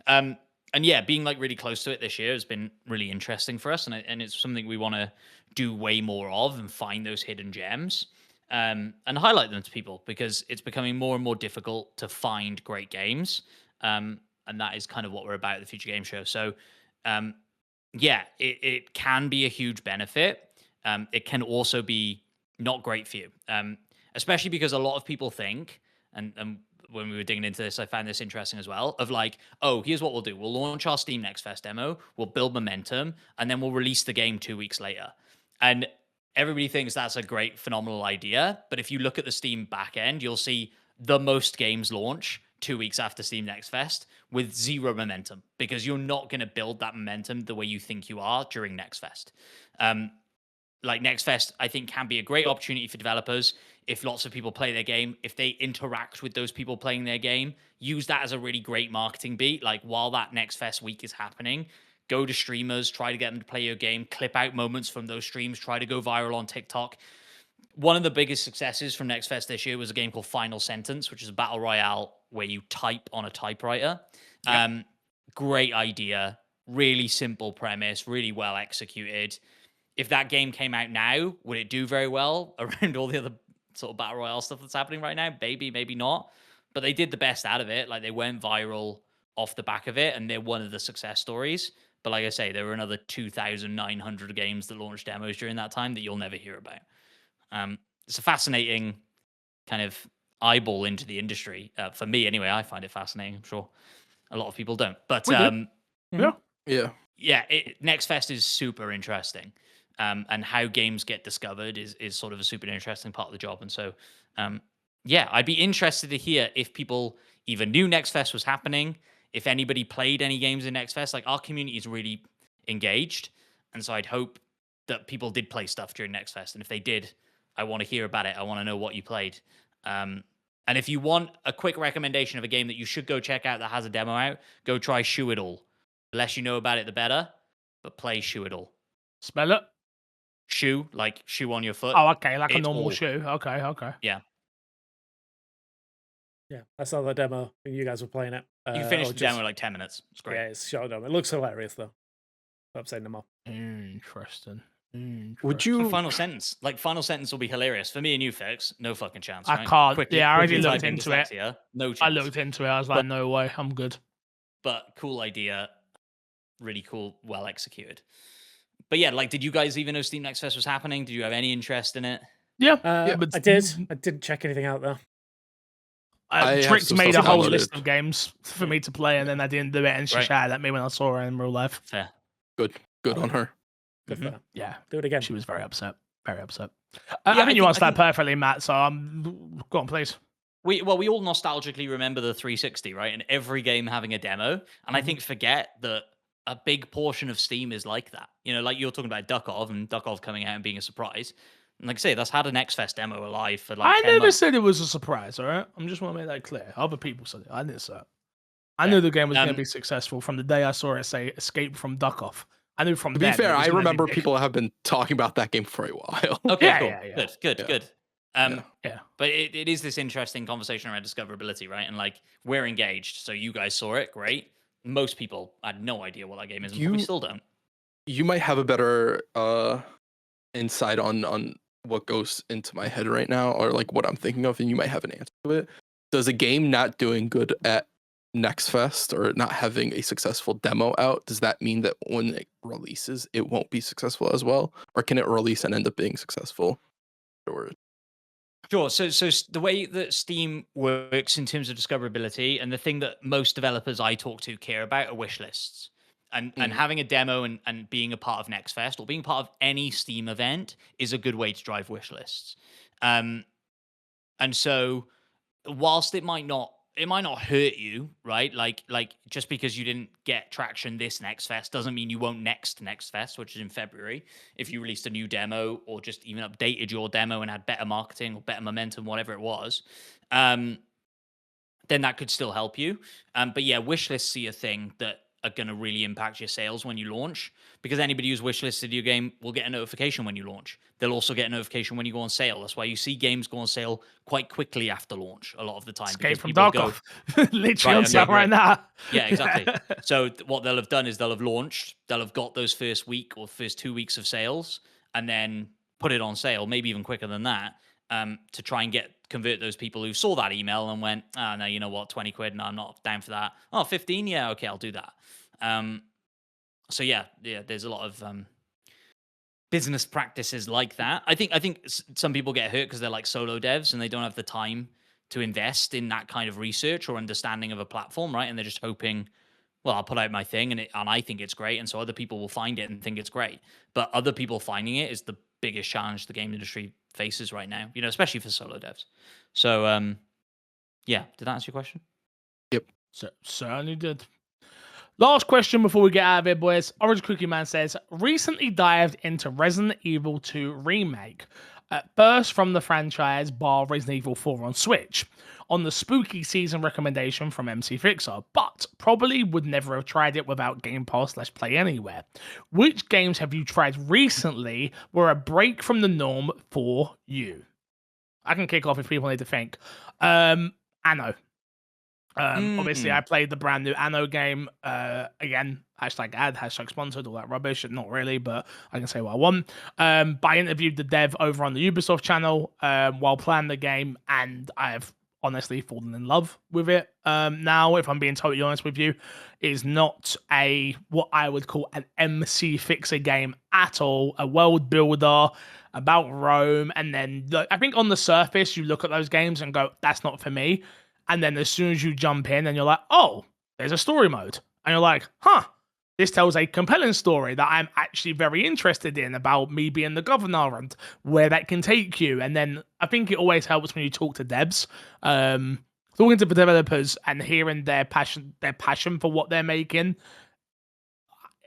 And yeah, being like really close to it this year has been really interesting for us. And it's something we want to do way more of and find those hidden gems and highlight them to people, because it's becoming more and more difficult to find great games. And that is kind of what we're about at the Future Game Show. So, yeah, it can be a huge benefit. It can also be not great for you, especially because a lot of people think, and when we were digging into this, I found this interesting as well, of like, oh, here's what we'll do. We'll launch our Steam Next Fest demo, we'll build momentum, and then we'll release the game 2 weeks later. And everybody thinks that's a great, phenomenal idea. But if you look at the Steam backend, you'll see the most games launch 2 weeks after Steam Next Fest with zero momentum, because you're not going to build that momentum the way you think you are during Next Fest. Like Next Fest, I think, can be a great opportunity for developers if lots of people play their game, if they interact with those people playing their game, use that as a really great marketing beat. Like while that Next Fest week is happening, go to streamers, try to get them to play your game, clip out moments from those streams, try to go viral on TikTok. One of the biggest successes from Next Fest this year was a game called Final Sentence, which is a battle royale where you type on a typewriter. Yep. Great idea, really simple premise, really well executed. If that game came out now, would it do very well around all the other sort of battle royale stuff that's happening right now? Maybe not. But they did the best out of it. Like they went viral off the back of it, and they're one of the success stories. But like I say, there were another 2,900 games that launched demos during that time that you'll never hear about. It's a fascinating kind of eyeball into the industry. For me, anyway, I find it fascinating. I'm sure a lot of people don't. But yeah, Next Fest is super interesting. And how games get discovered is sort of a super interesting part of the job. And so, yeah, I'd be interested to hear if people even knew Next Fest was happening, if anybody played any games in Next Fest. Like our community is really engaged. And so I'd hope that people did play stuff during Next Fest. And if they did, I want to hear about it. I want to know what you played. And if you want a quick recommendation of a game that you should go check out that has a demo out, go try Shoe It All. The less you know about it, the better. But play Shoe It All. Spell it. Shoe, like shoe on your foot. Oh, okay, like a normal all. shoe. Okay. Yeah. Yeah, I saw the demo when you guys were playing it. You can finish the demo in like 10 minutes. It's great. Yeah, it's short demo. It looks hilarious though. I'm saying them all. Interesting. Would you Final Sentence? Like Final Sentence will be hilarious for me and you, Fix. No fucking chance. I right? can't. Quickly, I already quickly looked type in into it. dyslexia, no chance. I looked into it. I was like, no way, I'm good. but cool idea, really cool, well executed. But yeah, like, did you guys even know Steam Next Fest was happening? Did you have any interest in it? Yeah, I did. I didn't check anything out though. I have Trix some made a stuff whole downloaded. list of games for me to play, and then I didn't do it, and she Right. shouted at me when I saw her in real life. Fair. Good on her. Good for her. Yeah, Do it again. she was very upset. Very upset. Yeah, I think you answered I that perfectly, Matt. So go on, please. We all nostalgically remember the 360, right? And every game having a demo. And I think forget that a big portion of Steam is like that. You know, like you're talking about Duckov and Duckov coming out and being a surprise. And like I say, that's had an X-Fest demo alive for like I 10 never months. said it was a surprise. All right, I'm just want to make that clear. Other people said it. I didn't say it. I knew the game was going to be successful from the day I saw it say "Escape from Duckov." I knew from To be then fair, it was I gonna be remember big. people have been talking about that game for a while. Okay, Yeah, cool. yeah. Good. Yeah. But it is this interesting conversation around discoverability, right? And like we're engaged. So you guys saw it, great. Most people had no idea what that game is, and probably still don't. You might have a better insight on what goes into my head right now, or like what I'm thinking of, and you might have an answer to it. Does a game not doing good at Next Fest or not having a successful demo out, does that mean that when it releases, it won't be successful as well? Or can it release and end up being successful afterwards? Sure. So the way that Steam works in terms of discoverability, and the thing that most developers I talk to care about are wish lists. And having a demo and being a part of Next Fest or being part of any Steam event is a good way to drive wish lists. And so whilst it might not hurt you, right? Like just because you didn't get traction this Next Fest doesn't mean you won't next Fest, which is in February. If you released a new demo or just even updated your demo and had better marketing or better momentum, whatever it was, then that could still help you. But yeah, wish lists see a thing that are going to really impact your sales when you launch, because anybody who's wishlisted your game will get a notification when you launch. They'll also get a notification when you go on sale. That's why you see games go on sale quite quickly after launch a lot of the time. Escape from people Tarkov. Literally on okay, sale right now. Yeah, exactly. So what they'll have done is they'll have launched, they'll have got those first week or first 2 weeks of sales, and then put it on sale, maybe even quicker than that, to try and convert those people who saw that email and went, oh, no, you know what, 20 quid, no, I'm not down for that. Oh, 15? Yeah, okay, I'll do that. So yeah, there's a lot of business practices like that. I think some people get hurt because they're like solo devs and they don't have the time to invest in that kind of research or understanding of a platform, right? And they're just hoping, well, I'll put out my thing and I think it's great, and so other people will find it and think it's great. But other people finding it is the biggest challenge the game industry faces right now, you know, especially for solo devs. So yeah, did that answer your question? Yep. Certainly did. Last question before we get out of here, boys. Orange Cookie Man says, recently dived into Resident Evil 2 Remake. First from the franchise bar Resident Evil 4 on Switch, on the spooky season recommendation from MC Fixer, but probably would never have tried it without Game Pass / Play Anywhere. Which games have you tried recently were a break from the norm for you? I can kick off if people need to think. Anno. Obviously, I played the brand new Anno game. Again, #ad, #sponsored, all that rubbish. Not really, but I can say what I want. But I interviewed the dev over on the Ubisoft channel while playing the game, and I've honestly fallen in love with it. Now, if I'm being totally honest with you, is not what I would call an MC Fixer game at all. A world builder about Rome, and then I think on the surface, you look at those games and go, "That's not for me." And then as soon as you jump in and you're like, oh, there's a story mode. And you're like, this tells a compelling story that I'm actually very interested in about me being the governor and where that can take you. And then I think it always helps when you talk to devs, talking to the developers and hearing their passion for what they're making.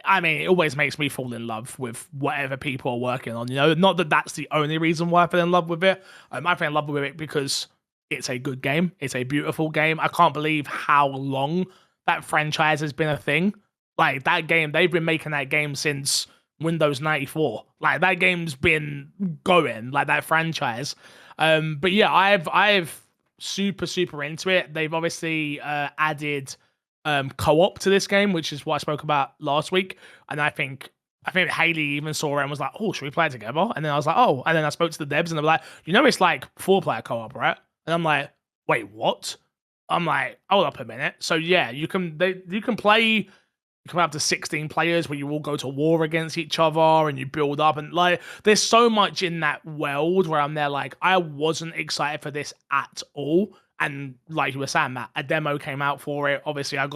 I mean, it always makes me fall in love with whatever people are working on. You know, not that that's the only reason why I fell in love with it. I fell in love with it because it's a good game. It's a beautiful game. I can't believe how long that franchise has been a thing. Like, that game, they've been making that game since Windows 94. Like, that game's been going, like, that franchise. But yeah, I've super into it. They've obviously added co-op to this game, which is what I spoke about last week. And I think Haley even saw it and was like, oh, should we play it together? And then I was like, oh. And then I spoke to the devs and they were like, it's like 4-player co-op, right? And I'm like, wait, what? I'm like, hold up a minute. So yeah, you can play. You come up to 16 players where you all go to war against each other and you build up, and like there's so much in that world where I'm there like I wasn't excited for this at all. And like you were saying, Matt, a demo came out for it. Obviously, I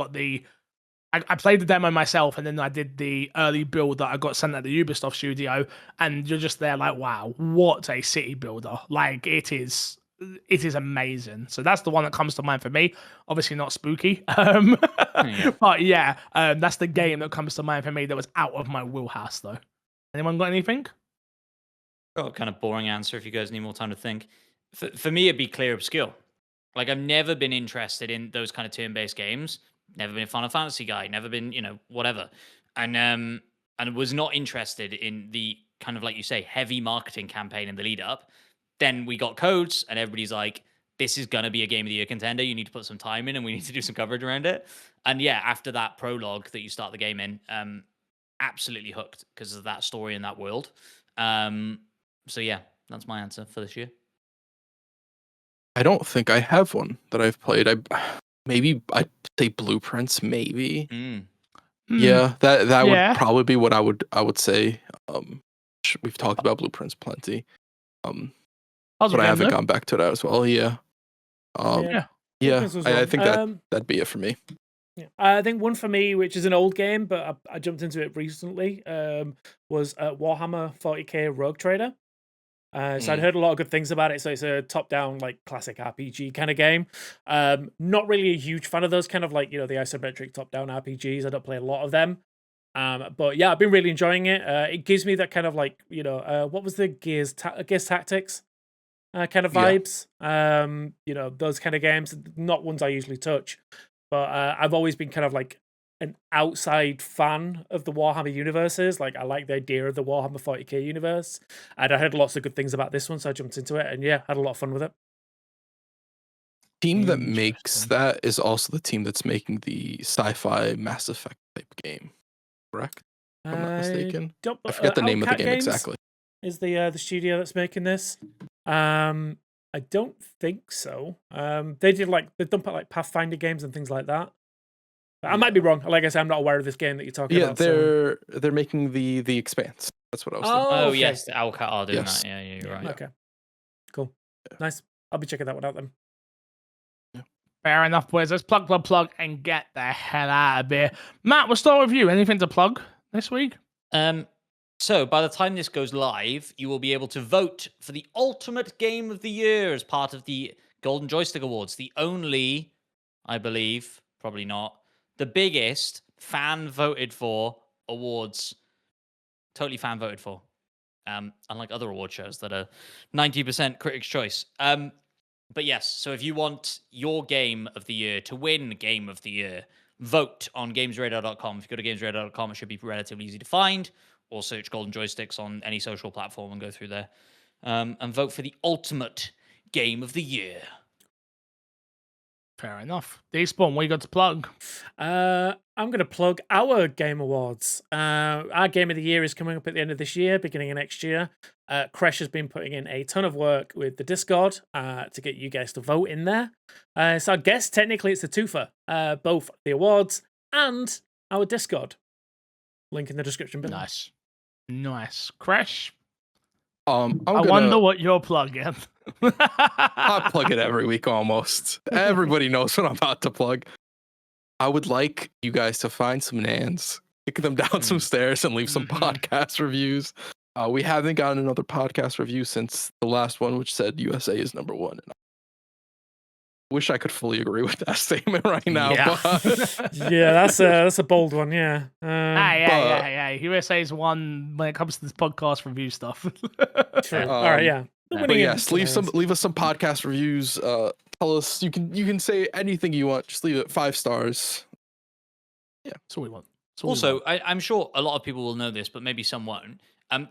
played the demo myself, and then I did the early build that I got sent at the Ubisoft studio, and you're just there like, wow, what a city builder! Like it is amazing. So that's the one that comes to mind for me. Obviously not spooky, but yeah, that's the game that comes to mind for me that was out of my wheelhouse though. Anyone got anything? Got a kind of boring answer if you guys need more time to think. For me, it'd be Clear Obscure. Like I've never been interested in those kind of turn-based games. Never been a Final Fantasy guy. Never been, whatever. And was not interested in the kind of like you say heavy marketing campaign in the lead up. Then we got codes, and everybody's like, "This is gonna be a Game of the Year contender. You need to put some time in, and we need to do some coverage around it." And yeah, after that prologue that you start the game in, absolutely hooked because of that story and that world. So yeah, that's my answer for this year. I don't think I have one that I've played. I'd say Blueprints, maybe. Yeah, that would probably be what I would say. We've talked about Blueprints plenty. But I haven't gone back to that as well. Yeah. I think that'd be it for me. Yeah. I think one for me, which is an old game, but I jumped into it recently, was Warhammer 40k Rogue Trader. So I'd heard a lot of good things about it. So it's a top-down, like classic RPG kind of game. Not really a huge fan of those kind of like the isometric top-down RPGs. I don't play a lot of them. But yeah, I've been really enjoying it. It gives me that kind of like what was the Gears Tactics kind of vibes. Those kind of games, not ones I usually touch. But I've always been kind of like an outside fan of the Warhammer universes. Like I like the idea of the Warhammer 40k universe, and I heard lots of good things about this one, so I jumped into it, and yeah, had a lot of fun with it. Team that makes that is also the team that's making the sci-fi Mass Effect type game, correct? If I'm not mistaken. I forget the name of the game exactly. Is the studio that's making this? I don't think so. They've done like Pathfinder games and things like that. I might be wrong. Like I said, I'm not aware of this game that you're talking about. Yeah, they're making the Expanse. That's what I was thinking. Oh, okay. Yes, the Alcat are doing that. Yeah, you're right. Okay, cool, nice. I'll be checking that one out then. Fair enough, boys. Let's plug, and get the hell out of here. Matt, we'll start with you. Anything to plug this week? So by the time this goes live, you will be able to vote for the ultimate game of the year as part of the Golden Joystick Awards. The only, I believe, probably not, the biggest fan voted for awards. Totally fan voted for. Unlike other award shows that are 90% critics' choice. But yes, so if you want your game of the year to win Game of the Year, vote on gamesradar.com. If you go to gamesradar.com, it should be relatively easy to find, or search Golden Joysticks on any social platform and go through there. And vote for the ultimate Game of the Year. Fair enough. Despawn, what you got to plug? I'm going to plug our Game Awards. Our Game of the Year is coming up at the end of this year, beginning of next year. Kresh has been putting in a ton of work with the Discord to get you guys to vote in there. So I guess technically it's a twofer, both the awards and our Discord. Link in the description below. Nice. Kresh? I wonder what you're plugging. I plug it every week almost. Everybody knows what I'm about to plug. I would like you guys to find some nans, kick them down some stairs, and leave some podcast reviews. We haven't gotten another podcast review since the last one, which said USA is number one. And I wish I could fully agree with that statement right now. Yeah, but yeah, that's a bold one. Yeah. Yeah. USA's one when it comes to this podcast review stuff. True. All right. Yeah. But yes, leave us some podcast reviews. Tell us you can say anything you want. Just leave it 5 stars. Yeah, that's all we want. Also, I'm sure a lot of people will know this, but maybe some won't.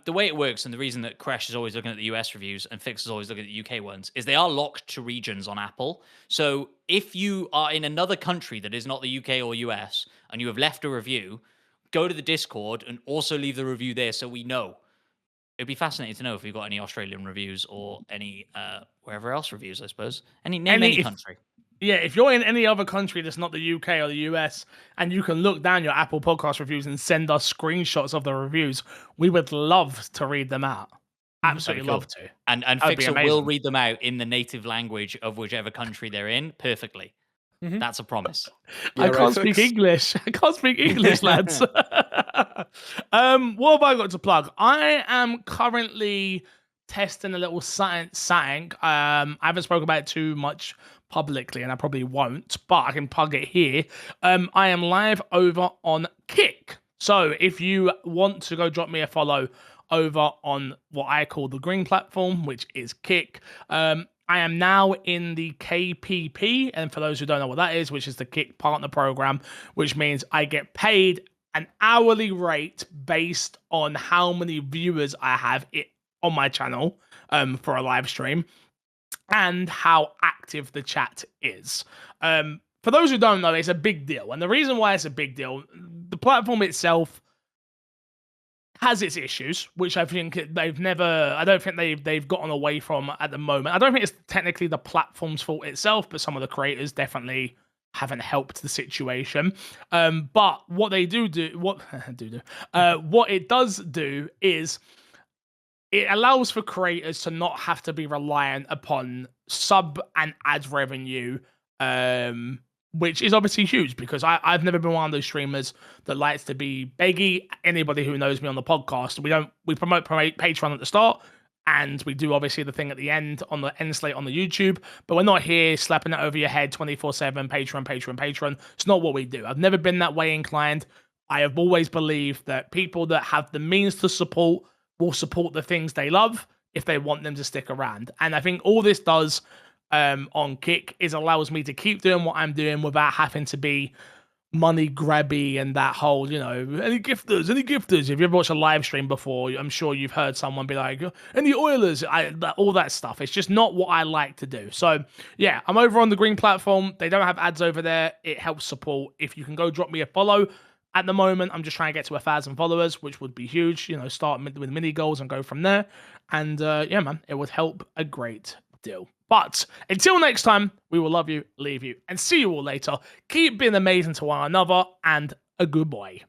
The way it works, and the reason that Kresh is always looking at the US reviews and Fix is always looking at the UK ones, is they are locked to regions on Apple. So if you are in another country that is not the UK or US and you have left a review, go to the Discord and also leave the review there so we know. It'd be fascinating to know if we've got any Australian reviews or any wherever else reviews, I suppose. Name any country. Yeah, if you're in any other country that's not the UK or the US, and you can look down your Apple Podcast reviews and send us screenshots of the reviews, we would love to read them out. Absolutely Cool. love to. And That'd be Fixer will amazing. read them out in the native language of whichever country they're in perfectly. Mhm. That's a promise. Yeah, I right, can't speak Fix? English. I can't speak English, lads. What have I got to plug? I am currently testing a little something. I haven't spoken about it too much publicly, and I probably won't, but I can plug it here. I am live over on Kick. So if you want to go drop me a follow over on what I call the green platform, which is Kick. I am now in the KPP, and for those who don't know what that is, which is the Kick Partner Program, which means I get paid an hourly rate based on how many viewers I have on my channel for a live stream and how active the chat is. For those who don't know, it's a big deal, and the reason why it's a big deal, the platform itself has its issues, which I think I don't think they've gotten away from at the moment. I don't think it's technically the platform's fault itself, but some of the creators definitely haven't helped the situation. But what they what it does do is it allows for creators to not have to be reliant upon sub and ad revenue, which is obviously huge because I've never been one of those streamers that likes to be beggy. Anybody who knows me on the podcast, we promote Patreon at the start, and we do obviously the thing at the end on the end slate on the YouTube, but we're not here slapping it over your head 24/7, Patreon. It's not what we do. I've never been that way inclined. I have always believed that people that have the means to support will support the things they love if they want them to stick around. And I think all this does on Kick is allows me to keep doing what I'm doing without having to be money grabby and that whole, any gifters. If you ever watched a live stream before, I'm sure you've heard someone be like, any Oilers, all that stuff. It's just not what I like to do. So yeah, I'm over on the green platform. They don't have ads over there. It helps support. If you can go drop me a follow. At the moment, I'm just trying to get to 1,000 followers, which would be huge. Start with mini goals and go from there. And yeah, man, it would help a great deal. But until next time, we will love you, leave you, and see you all later. Keep being amazing to one another, and a good boy.